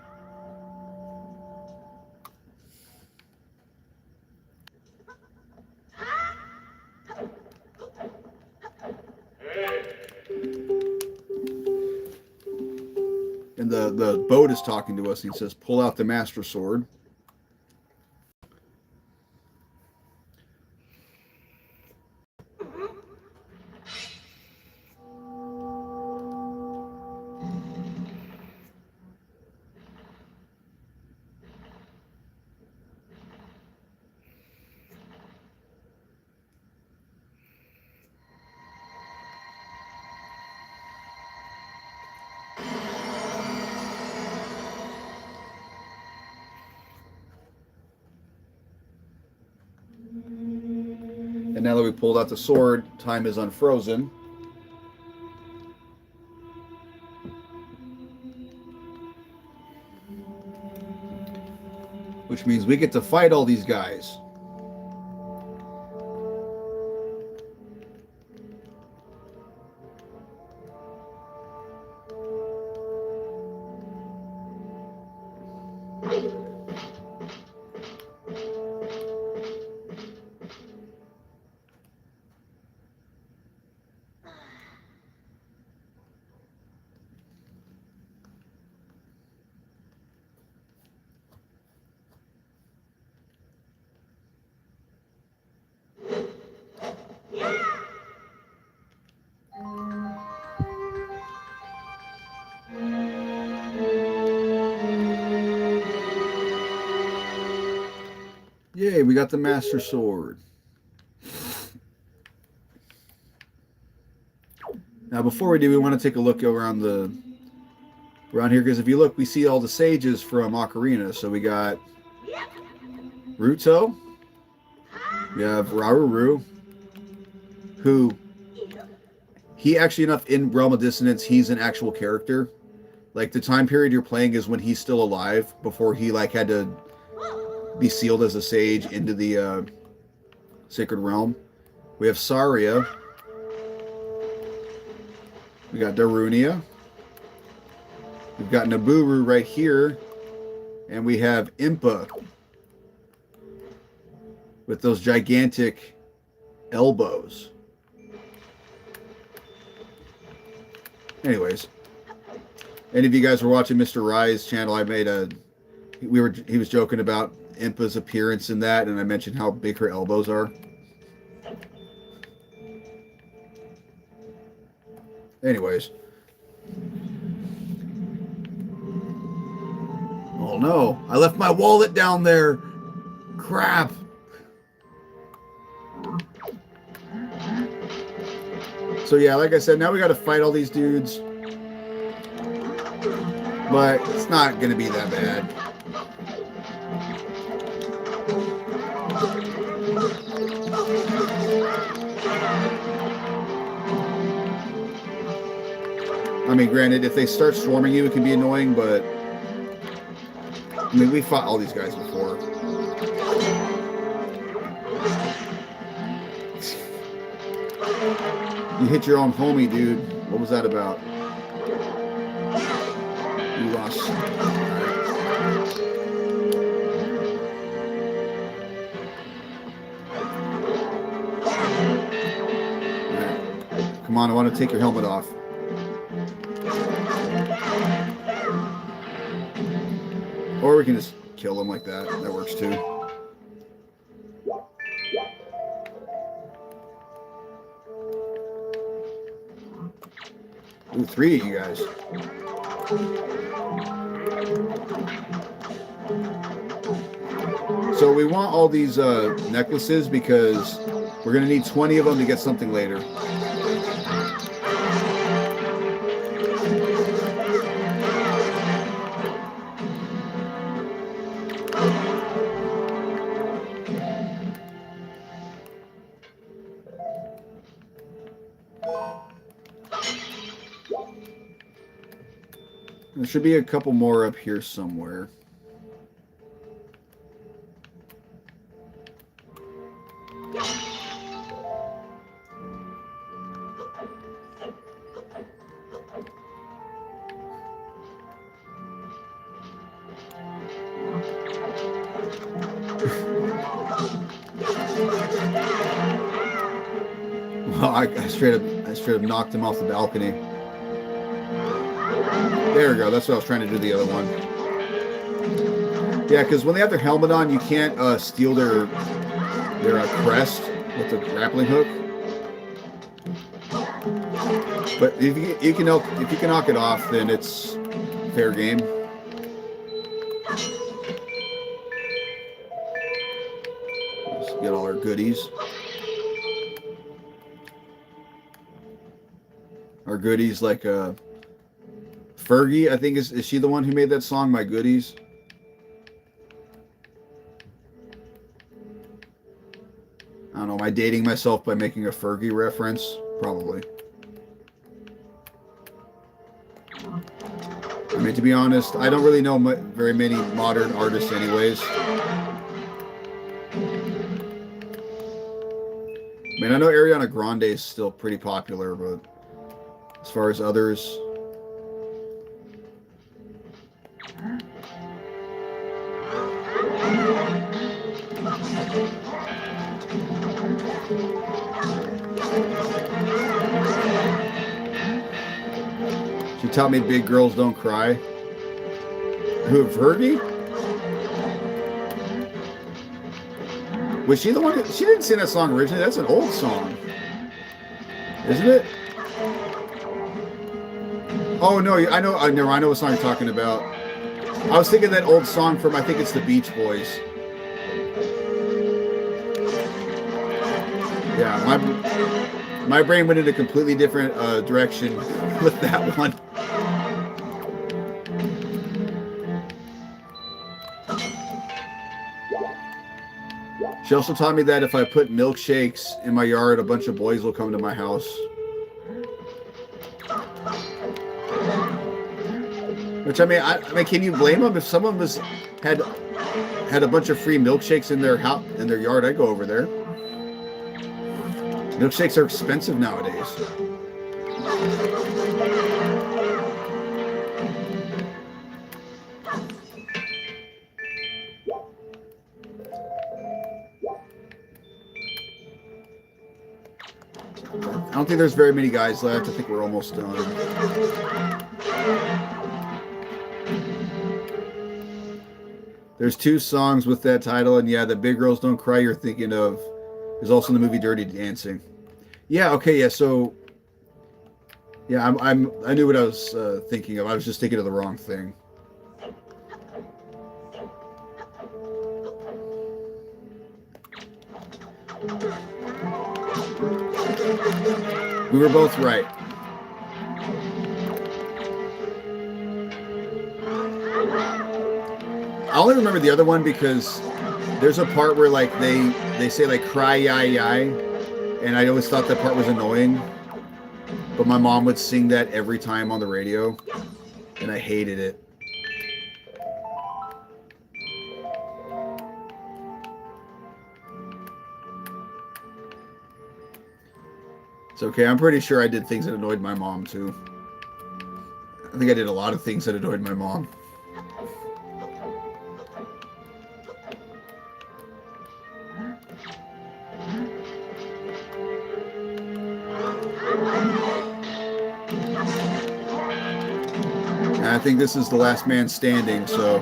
And the boat is talking to us. And he says, pull out the Master Sword. And now that we pulled out the sword, time is unfrozen. Which means we get to fight all these guys. Yay, we got the Master Sword. Now, before we do, we want to take a look around here, because if you look, we see all the sages from Ocarina. So we got Ruto, we have Raruru, who he actually enough in Realm of Dissonance, he's an actual character. The time period you're playing is when he's still alive, before he had to be sealed as a sage into the Sacred Realm. We have Saria. We got Darunia. We've got Nabooru right here. And we have Impa with those gigantic elbows. Anyways, any of you guys were watching Mr. Rye's channel, I made a he was joking about Impa's appearance in that, and I mentioned how big her elbows are. Anyways. Oh no, I left my wallet down there. Crap. So yeah, like I said, now we got to fight all these dudes. But it's not going to be that bad. I mean, granted, if they start swarming you, it can be annoying, but I mean, we fought all these guys before. You hit your own homie, dude. What was that about? You lost. Right. Come on, I want to take your helmet off. Or we can just kill them like that. That works too. Ooh, 3 of you guys. So we want all these necklaces because we're going to need 20 of them to get something later. There should be a couple more up here somewhere. Well, I straight up knocked him off the balcony. There we go. That's what I was trying to do the other one. Yeah, because when they have their helmet on, you can't steal their crest with the grappling hook. But if you can knock it off, then it's fair game. Let's get all our goodies. Our goodies like Fergie, I think is she the one who made that song, My Goodies? I don't know, am I dating myself by making a Fergie reference? Probably. I mean, to be honest, I don't really know very many modern artists anyways. I mean, I know Ariana Grande is still pretty popular, but as far as others... She taught me big girls don't cry. Who, Fergie? Was she the one? She didn't sing that song originally. That's an old song, isn't it? Oh no, I know what song you're talking about. I was thinking that old song from, I think it's the Beach Boys. Yeah, my brain went in a completely different direction with that one. She also taught me that if I put milkshakes in my yard, a bunch of boys will come to my house. Which, I mean, can you blame them? If someone had a bunch of free milkshakes in their house, in their yard, I'd go over there. Milkshakes are expensive nowadays. I don't think there's very many guys left. I think we're almost done. There's 2 songs with that title, and yeah, the Big Girls Don't Cry you're thinking of is also in the movie Dirty Dancing. Yeah, okay, yeah, so yeah, I knew what I was thinking of. I was just thinking of the wrong thing. We were both right. I only remember the other one because there's a part where like they say like cry yi yi, and I always thought that part was annoying. But my mom would sing that every time on the radio, and I hated it. It's okay. I'm pretty sure I did things that annoyed my mom too. I think I did a lot of things that annoyed my mom. And I think this is the last man standing, so...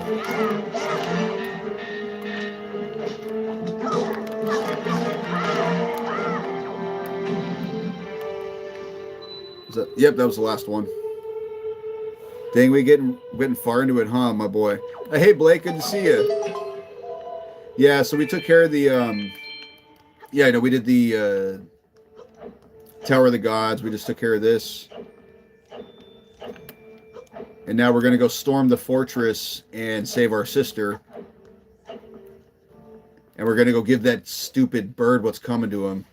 Yep, that was the last one. Dang, we getting far into it, huh, my boy? Hey, Blake, good to see you. Yeah, so we took care of the, yeah, I know, we did the, Tower of the Gods. We just took care of this. And now we're going to go storm the fortress and save our sister. And we're going to go give that stupid bird what's coming to him.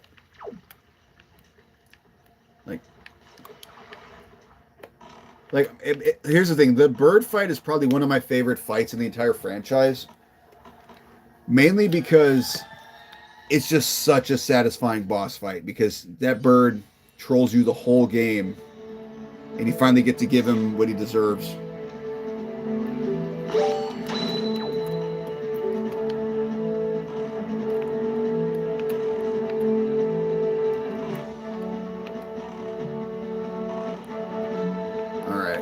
Here's the thing. The bird fight is probably one of my favorite fights in the entire franchise. Mainly because it's just such a satisfying boss fight. Because that bird trolls you the whole game. And you finally get to give him what he deserves.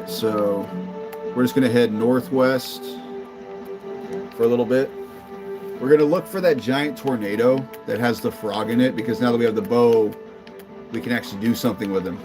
So we're just going to head northwest for a little bit. We're going to look for that giant tornado that has the frog in it, because now that we have the bow, we can actually do something with him.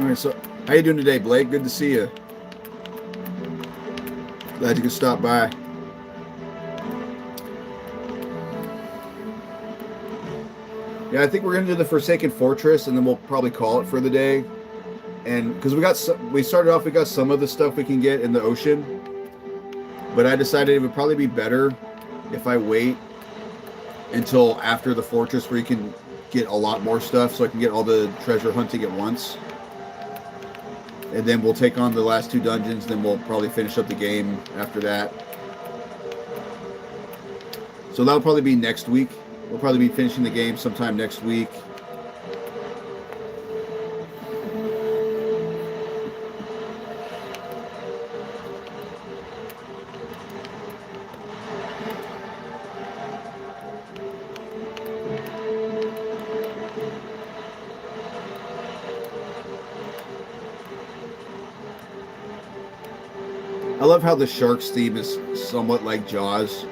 Alright, so how you doing today, Blake? Good to see you. Glad you could stop by. Yeah, I think we're gonna do the Forsaken Fortress, and then we'll probably call it for the day. And because we started off, we got some of the stuff we can get in the ocean, but I decided it would probably be better if I wait until after the fortress, where you can get a lot more stuff, so I can get all the treasure hunting at once. And then we'll take on the last 2 dungeons, then we'll probably finish up the game after that. So that'll probably be next week. We'll probably be finishing the game sometime next week. I love how the Sharks theme is somewhat like Jaws.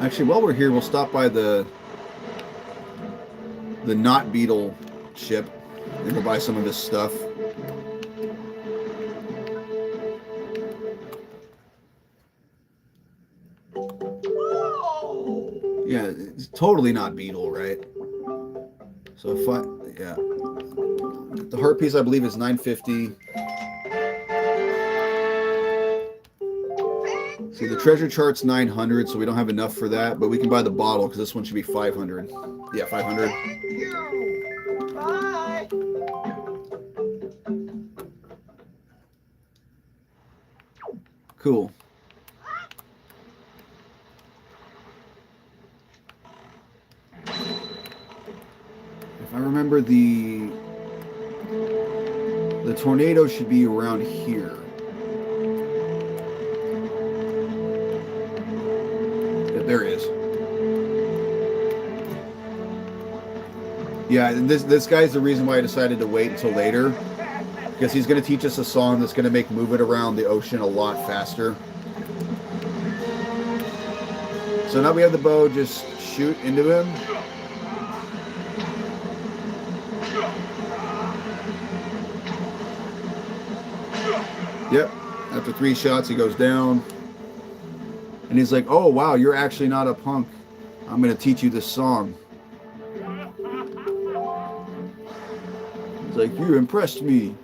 Actually, while we're here, we'll stop by the Knot Beetle ship, and we'll buy some of this stuff. it's totally not Beetle, right? So yeah, the heart piece I believe is 950. See, the treasure chart's 900, so we don't have enough for that, but we can buy the bottle because this one should be 500. Yeah, 500.
Bye.
Cool. If I remember, the tornado should be around here. Yeah, there it is. Yeah, and this guy's the reason why I decided to wait until later, because he's going to teach us a song that's going to make moving around the ocean a lot faster. So now we have the bow, just shoot into him. Yep, after 3 shots he goes down. And he's like, oh wow, you're actually not a punk. I'm going to teach you this song. He's like, you impressed me.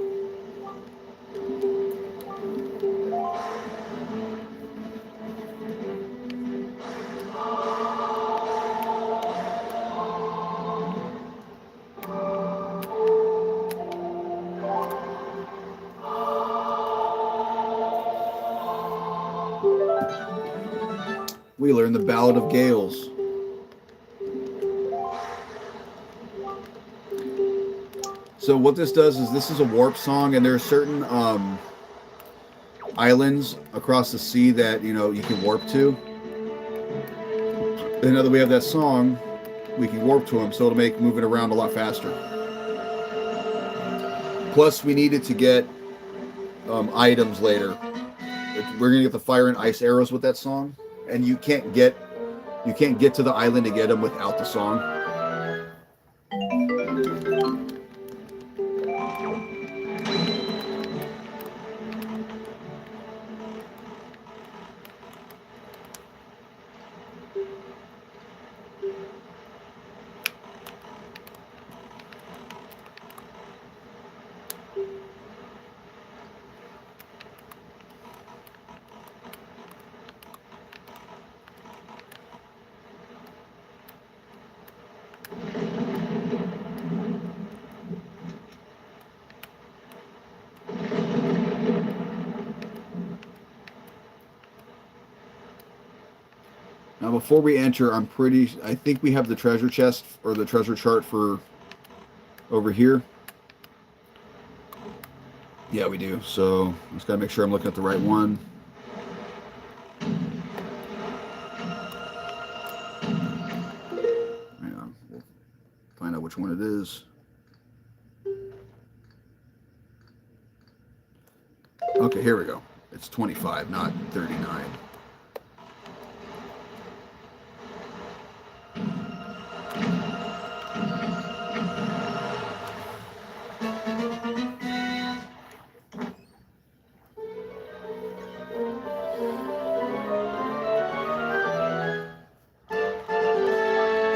We learn the Ballad of Gales. So what this does is this is a warp song, and there are certain islands across the sea that you can warp to. And now that we have that song, we can warp to them, so it'll make moving around a lot faster. Plus, we needed to get items later. We're gonna get the fire and ice arrows with that song, and you can't get to the island to get them without the song. Now, before we enter, I think we have the treasure chest or the treasure chart for over here. Yeah, we do. So, just gotta make sure I'm looking at the right one. Hang on, we'll find out which one it is. Okay, here we go. It's 25, not 39.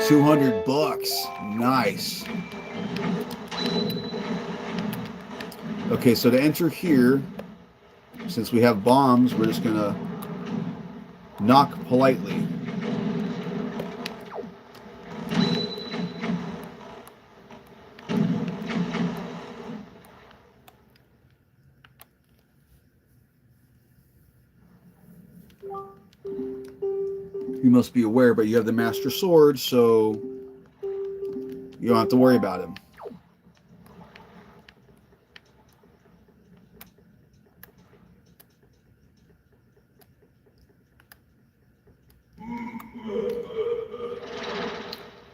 $200. Nice. Okay, so to enter here, since we have bombs, we're just gonna knock politely. You must be aware, but you have the Master Sword, so you don't have to worry about him.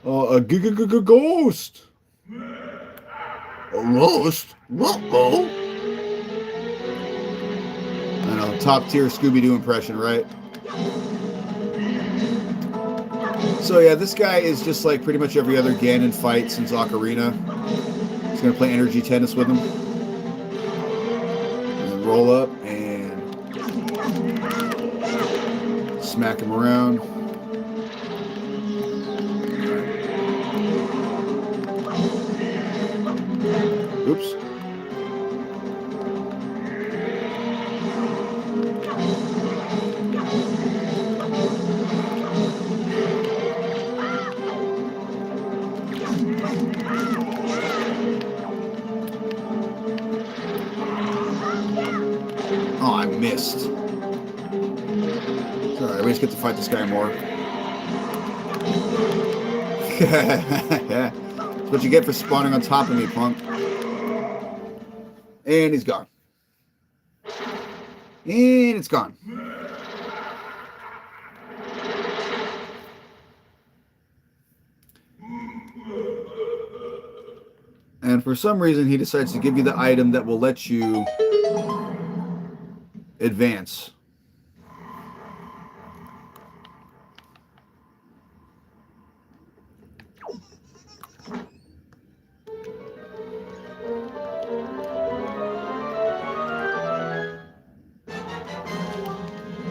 A ghost! A roast? Uh-oh. I know, top tier Scooby-Doo impression, right? So yeah, this guy is just like pretty much every other Ganon fight since Ocarina. He's gonna play energy tennis with him. And then roll up and smack him around. Oops. Oh, I missed. Sorry, we just get to fight this guy more. That's what you get for spawning on top of me, punk. And he's gone. And it's gone. And for some reason, he decides to give you the item that will let you advance.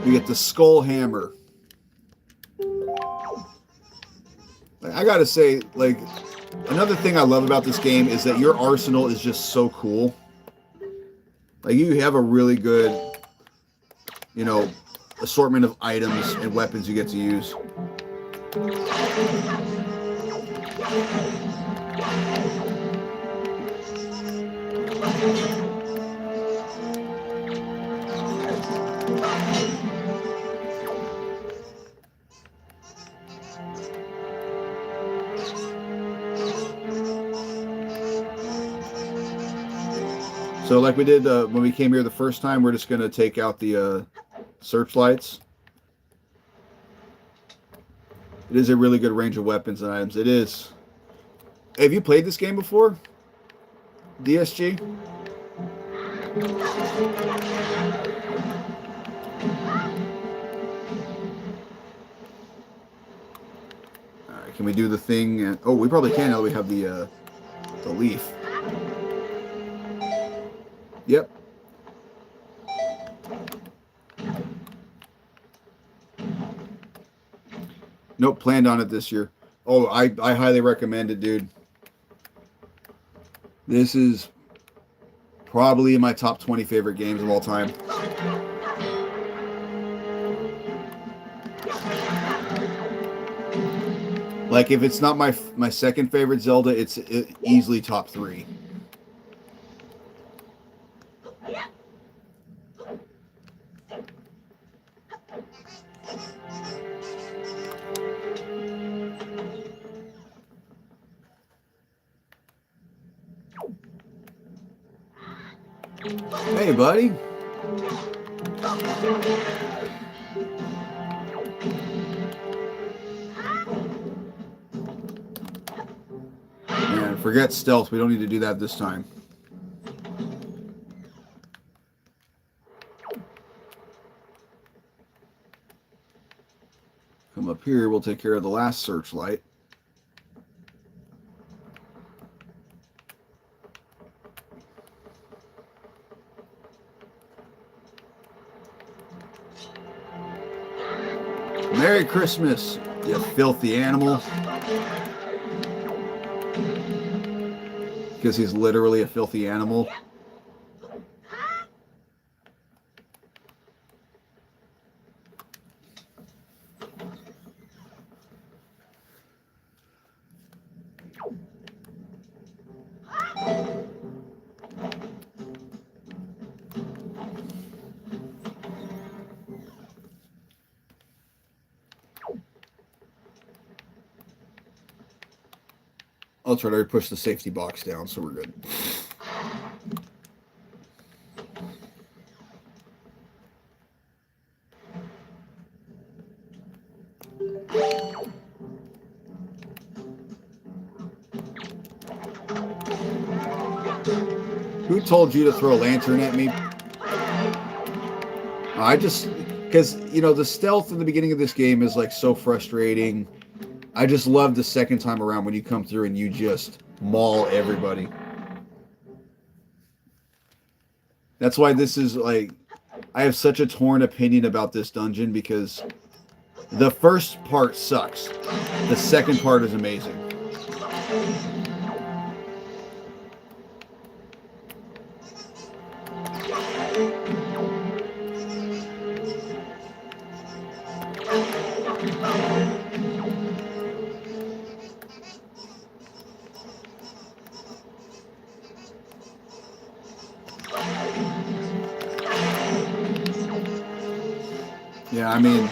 You get the Skull Hammer. I gotta say, like, another thing I love about this game is that your arsenal is just so cool. Like, you have a really good, you know, assortment of items and weapons you get to use. So like we did when we came here the first time, we're just going to take out the searchlights. It is a really good range of weapons and items. It is. Have you played this game before? DSG? Alright, can we do the thing? Oh, we probably can now that we have the leaf. Yep. Nope, planned on it this year. Oh, I highly recommend it, dude. This is probably in my top 20 favorite games of all time. Like, if it's not my second favorite Zelda, it's easily top 3. Hey, buddy. Man, forget stealth. We don't need to do that this time. Come up here. We'll take care of the last searchlight. Merry Christmas, you filthy animal. Because he's literally a filthy animal. I'll try to push the safety box down so we're good. Who told you to throw a lantern at me? I just, because, you know, the stealth in the beginning of this game is like so frustrating. I just love the second time around when you come through and you just maul everybody. That's why this is like, I have such a torn opinion about this dungeon because the first part sucks. The second part is amazing. Yeah, I mean,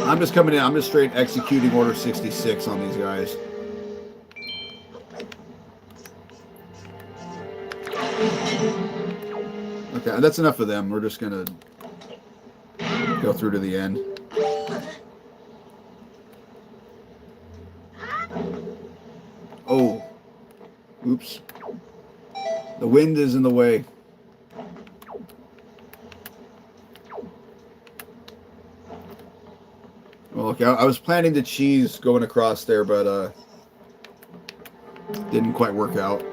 I'm just coming in. I'm just straight executing Order 66 on these guys. Okay, that's enough of them. We're just gonna go through to the end. Oh, oops. The wind is in the way. Well, okay, I was planning to cheese going across there, but didn't quite work out.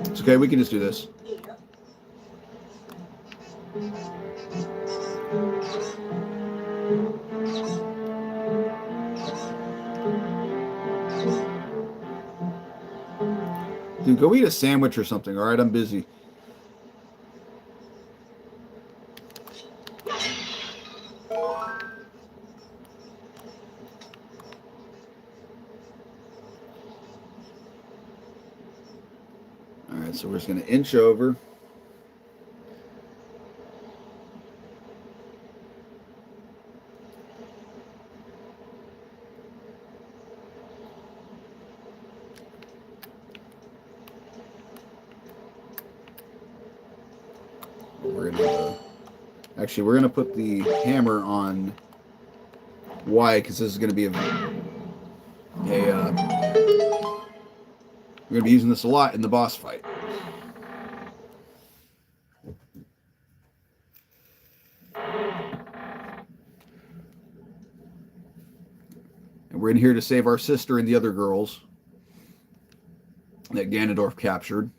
It's okay, we can just do this. Dude, go eat a sandwich or something, all right? I'm busy. All right, so we're just going to inch over. Actually, we're going to put the hammer on Y because this is going to be we're going to be using this a lot in the boss fight. And we're in here to save our sister and the other girls that Ganondorf captured.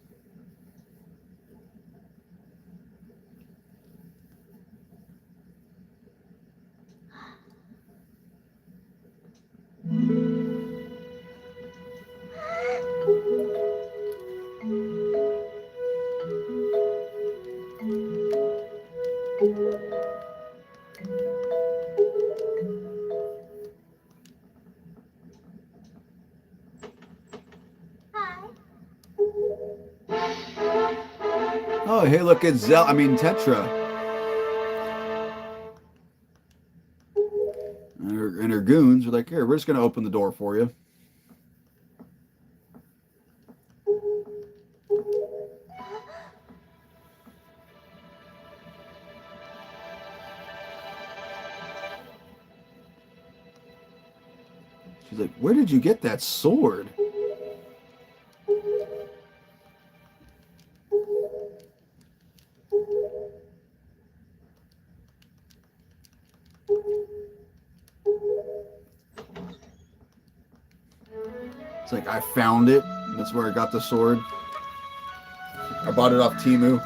Oh, hey, look, it's Tetra. And her goons are like, here, we're just going to open the door for you. She's like, where did you get that sword? It's like, I found it. That's where I got the sword. I bought it off Temu.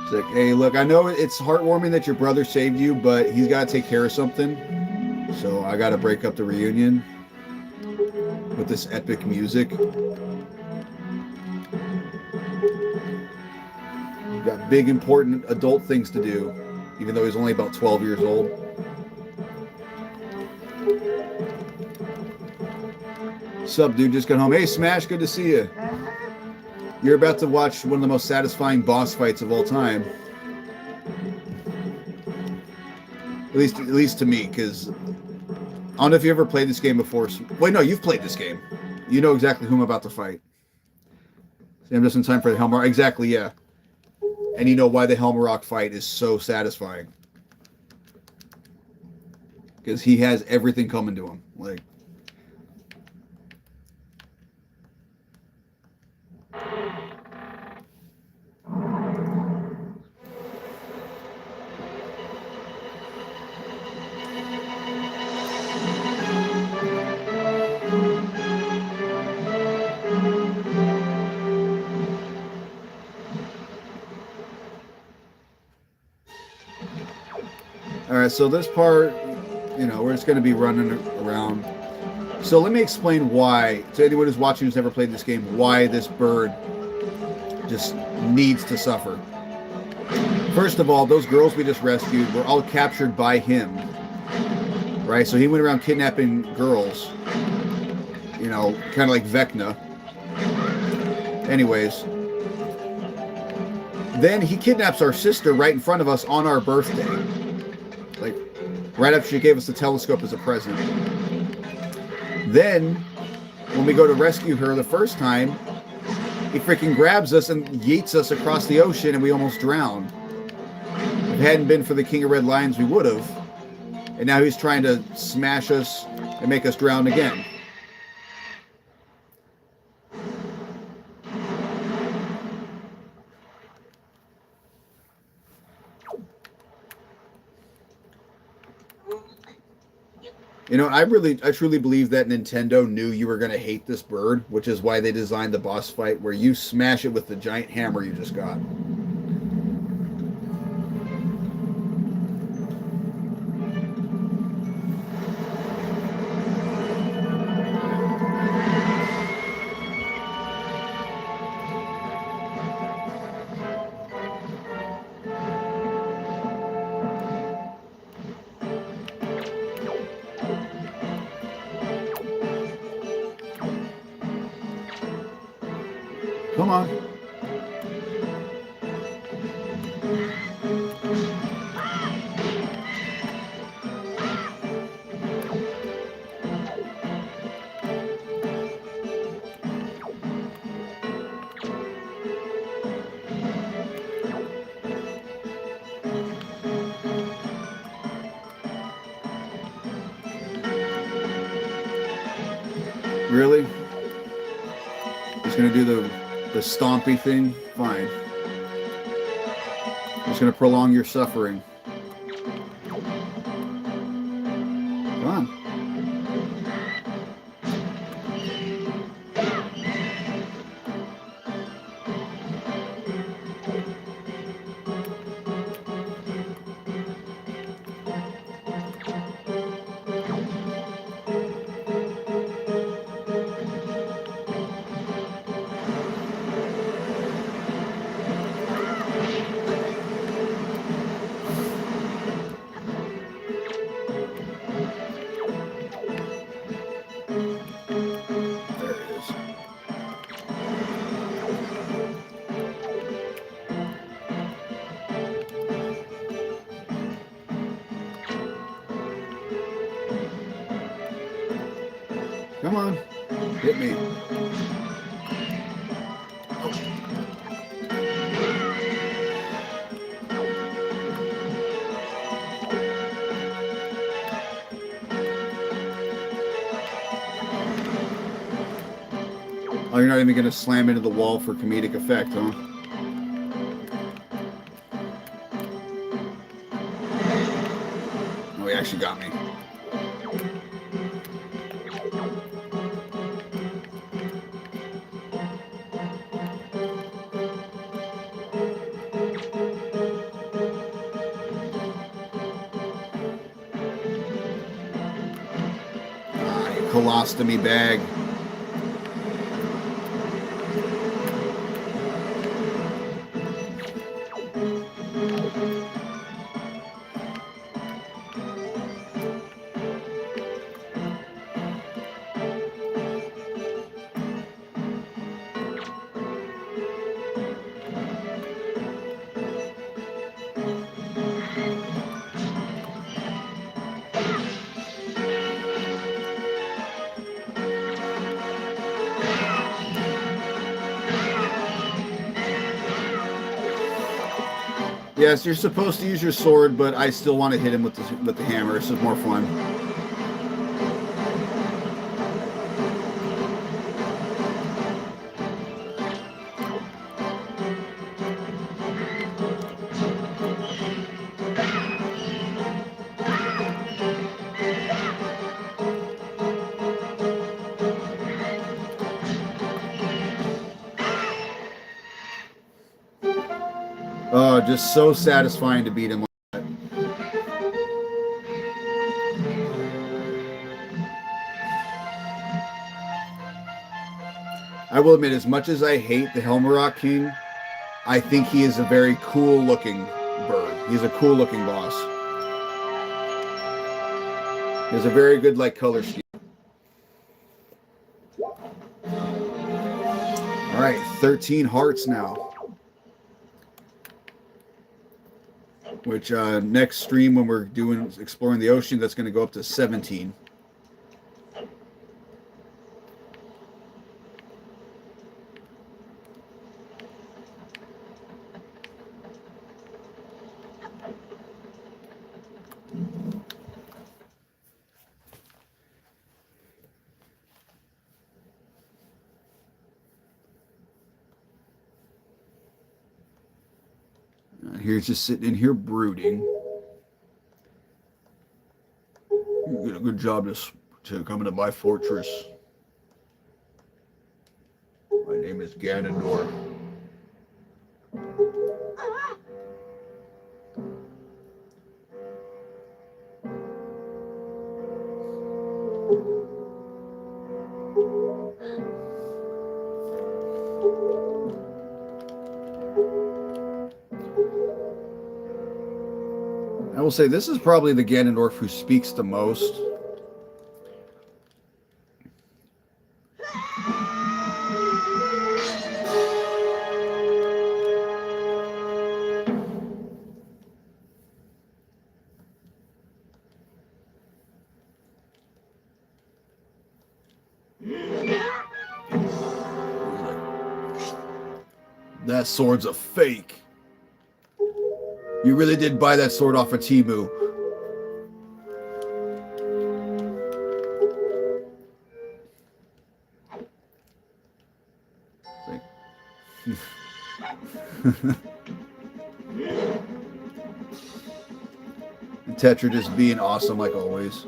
It's like, hey, look, I know it's heartwarming that your brother saved you, but he's got to take care of something. So I got to break up the reunion with this epic music. We've got big, important adult things to do, even though he's only about 12 years old. Sup, dude, just got home. Hey, Smash, good to see you. You're about to watch one of the most satisfying boss fights of all time. At least to me, because I don't know if you ever played this game before. Wait, no, you've played this game. You know exactly who I'm about to fight. See, I'm just in time for the Helmarok. Exactly, yeah. And you know why the Helmarok fight is so satisfying. Because he has everything coming to him. Like, Alright, so this part, we're just going to be running around. So let me explain why, to anyone who's watching who's never played this game, why this bird just needs to suffer. First of all, those girls we just rescued were all captured by him. Right? So he went around kidnapping girls, kind of like Vecna. Anyways, then he kidnaps our sister right in front of us on our birthday. Like, right after she gave us the telescope as a present. Then, when we go to rescue her the first time, he freaking grabs us and yeets us across the ocean and we almost drown. If it hadn't been for the King of Red Lions, we would have. And now he's trying to smash us and make us drown again. You know, I truly believe that Nintendo knew you were going to hate this bird, which is why they designed the boss fight where you smash it with the giant hammer you just got. Come on. Really? He's going to do the stompy thing? Fine. He's going to prolong your suffering. Come on. Come on. Hit me. Oh, you're not even going to slam into the wall for comedic effect, huh? Oh, he actually got me. Colostomy bag. Yes, you're supposed to use your sword, but I still want to hit him with the hammer. This is more fun. Oh, just so satisfying to beat him like that. I will admit, as much as I hate the Helmarock King, I think he is a very cool looking bird. He's a cool looking boss. He has a very good color scheme. All right. 13 hearts now. Which next stream when we're doing exploring the ocean, that's going to go up to 17. Here's just sitting in here brooding. You did a good job to come into my fortress. My name is Ganondorf. I will say this is probably the Ganondorf who speaks the most. That sword's a fake. You really did buy that sword off of Temu. Tetra just being awesome like always.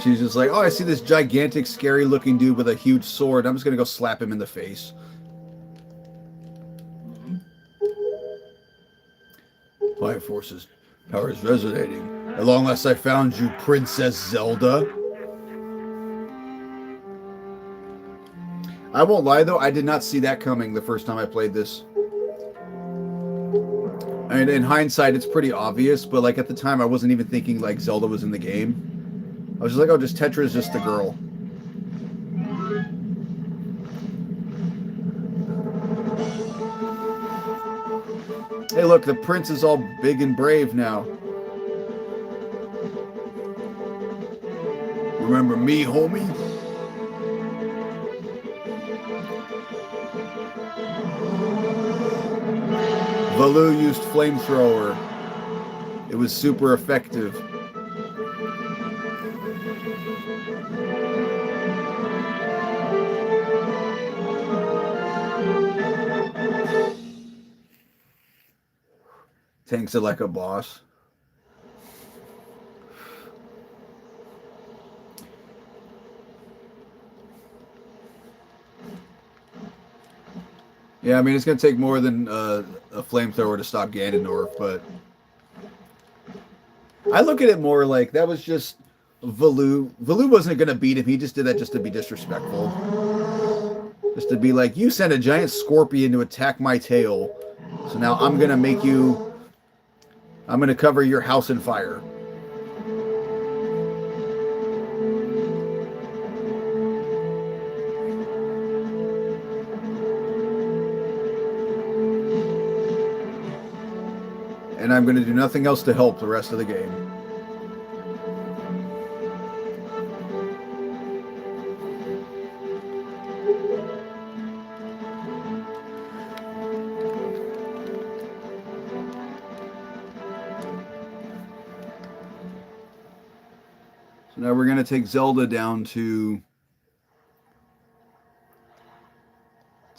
She's just like, oh, I see this gigantic, scary-looking dude with a huge sword. I'm just going to go slap him in the face. Fire Force's power is resonating. At long last I found you, Princess Zelda. I won't lie, though. I did not see that coming the first time I played this. And in hindsight, it's pretty obvious. But like at the time, I wasn't even thinking like Zelda was in the game. I was just like, oh, just Tetra is just the girl. Hey, look, the prince is all big and brave now. Remember me, homie? Valoo used flamethrower. It was super effective. Tanks it like a boss. Yeah, I mean, it's going to take more than a flamethrower to stop Ganondorf, but I look at it more like that was just Valoo. Valoo wasn't going to beat him. He just did that just to be disrespectful. Just to be like, you sent a giant scorpion to attack my tail, so now I'm going to make you... I'm going to cover your house in fire. And I'm going to do nothing else to help the rest of the game. So now we're going to take Zelda down to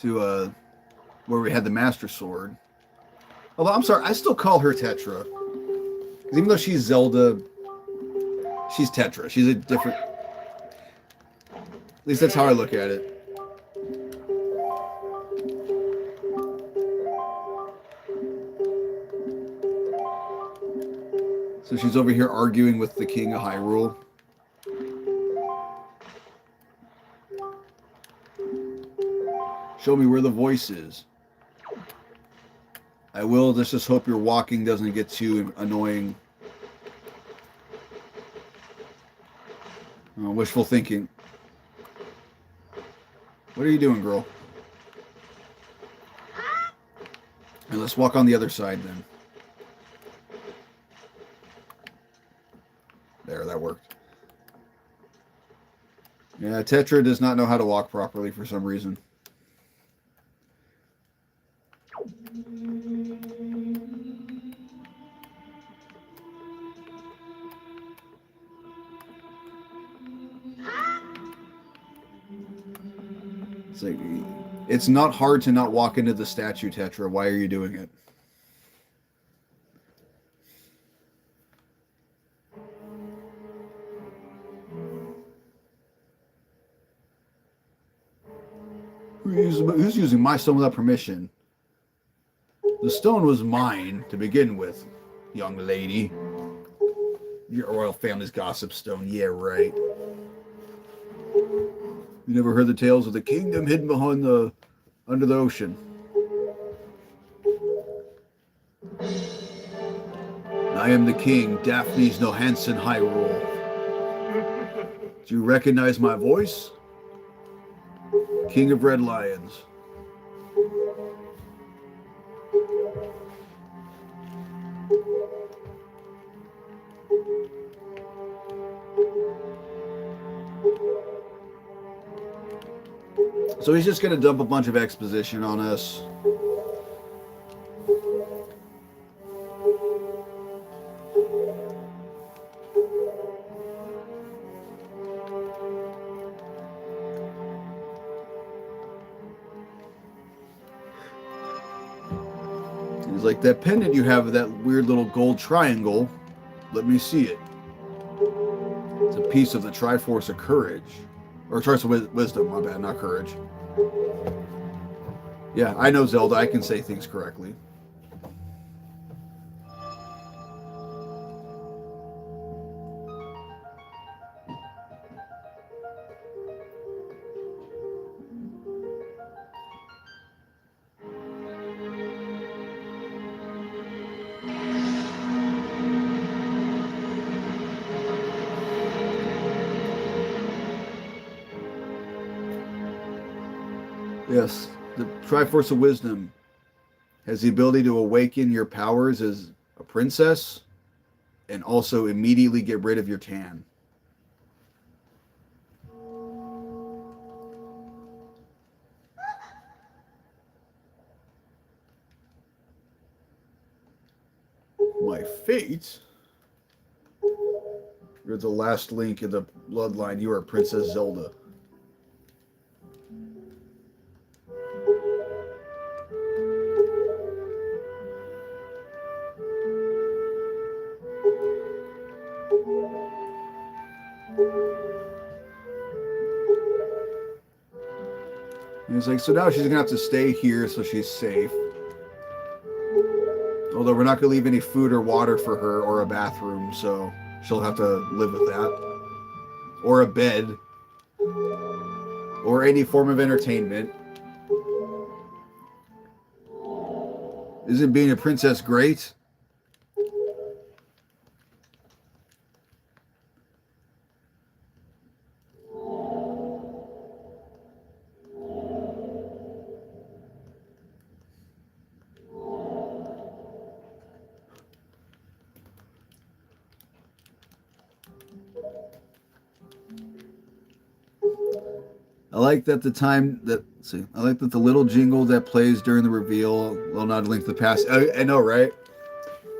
where we had the Master Sword. Although, I'm sorry, I still call her Tetra. Because even though she's Zelda, she's Tetra. She's a different... At least that's how I look at it. So she's over here arguing with the King of Hyrule. Show me where the voice is. I will. Just hope your walking doesn't get too annoying. Wishful thinking. What are you doing, girl? And let's walk on the other side then. There, that worked. Yeah, Tetra does not know how to walk properly for some reason. It's like, it's not hard to not walk into the statue, Tetra. Why are you doing it? Who's using my stone without permission? The stone was mine to begin with, young lady. Your royal family's gossip stone. Yeah, right. You never heard the tales of the kingdom hidden behind the under the ocean. I am the king, Daphne's Nohansen Hyrule. Do you recognize my voice? King of Red Lions. So he's just going to dump a bunch of exposition on us. He's like, that pendant you have of that weird little gold triangle, let me see it. It's a piece of the Triforce of Courage. Or Triforce of Wisdom, my bad, not Courage. Yeah, I know Zelda, I can say things correctly. Yes, the Triforce of Wisdom has the ability to awaken your powers as a princess and also immediately get rid of your tan. My fate? You're the last link in the bloodline. You are Princess Zelda. And he's like, so now she's gonna have to stay here so she's safe. Although we're not gonna leave any food or water for her or a bathroom, so she'll have to live with that. Or a bed. Or any form of entertainment. Isn't being a princess great? I like that I like that the little jingle that plays during the reveal will not link to the past. I know, right?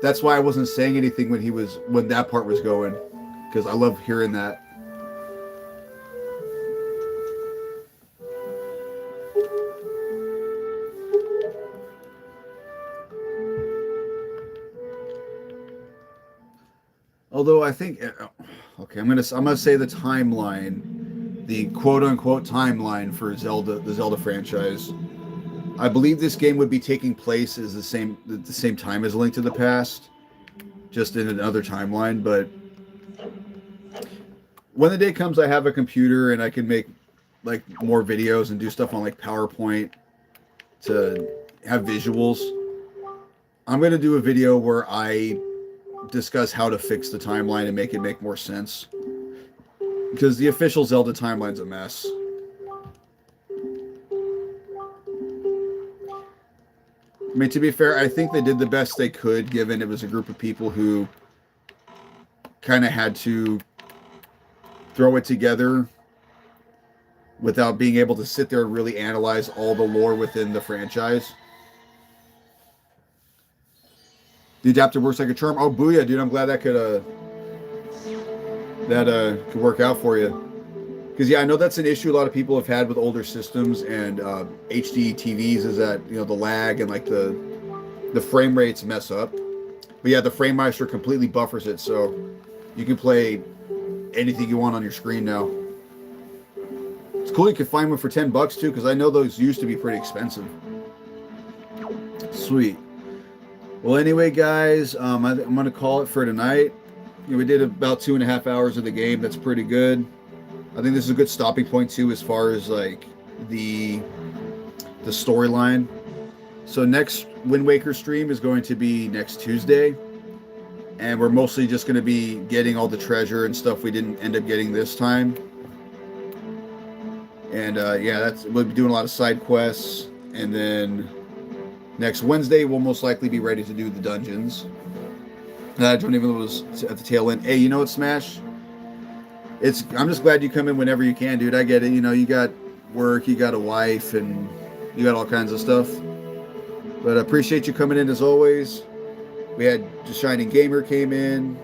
That's why I wasn't saying anything when that part was going, because I love hearing that. Although I think, okay, I'm gonna say the timeline, the quote unquote timeline for the Zelda franchise. I believe this game would be taking place at the same time as Link to the Past, just in another timeline. But when the day comes, I have a computer and I can make like more videos and do stuff on like PowerPoint to have visuals. I'm gonna do a video where I discuss how to fix the timeline and make it make more sense. because the official Zelda timeline's a mess. I mean, to be fair, I think they did the best they could, given it was a group of people who kind of had to throw it together without being able to sit there and really analyze all the lore within the franchise. The adapter works like a charm. Oh, booyah, dude! I'm glad that could work out for you. Because yeah, I know that's an issue a lot of people have had with older systems and HD TVs is that, you know, the lag and like the frame rates mess up. But yeah, the FrameMeister completely buffers it, so you can play anything you want on your screen now. It's cool you can find one for $10 too, because I know those used to be pretty expensive. Sweet. Well, anyway, guys, I'm gonna call it for tonight. You know, we did about 2.5 hours of the game. That's pretty good. I think this is a good stopping point too, as far as like the storyline. So next Wind Waker stream is going to be next Tuesday, and we're mostly just going to be getting all the treasure and stuff we didn't end up getting this time. And yeah, we'll be doing a lot of side quests, and then next Wednesday we'll most likely be ready to do the dungeons. I don't even know it was at the tail end. Hey, you know what, Smash? I'm just glad you come in whenever you can, dude. I get it. You know, you got work, you got a wife, and you got all kinds of stuff. But I appreciate you coming in as always. We had The Shining Gamer came in.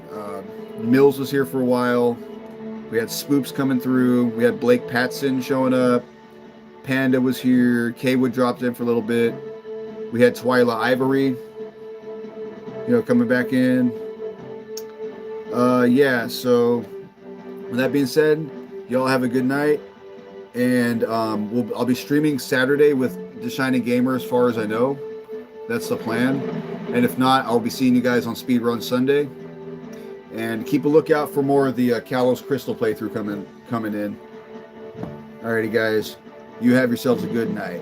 Mills was here for a while. We had Spoops coming through. We had Blake Patson showing up. Panda was here. Kaywood dropped in for a little bit. We had Twyla Ivory, you know, coming back in. Yeah, so with that being said, y'all have a good night. And I'll be streaming Saturday with The Shining Gamer as far as I know. That's the plan. And if not, I'll be seeing you guys on Speedrun Sunday. And keep a lookout for more of the Kalos Crystal playthrough coming in. Alrighty, guys. You have yourselves a good night.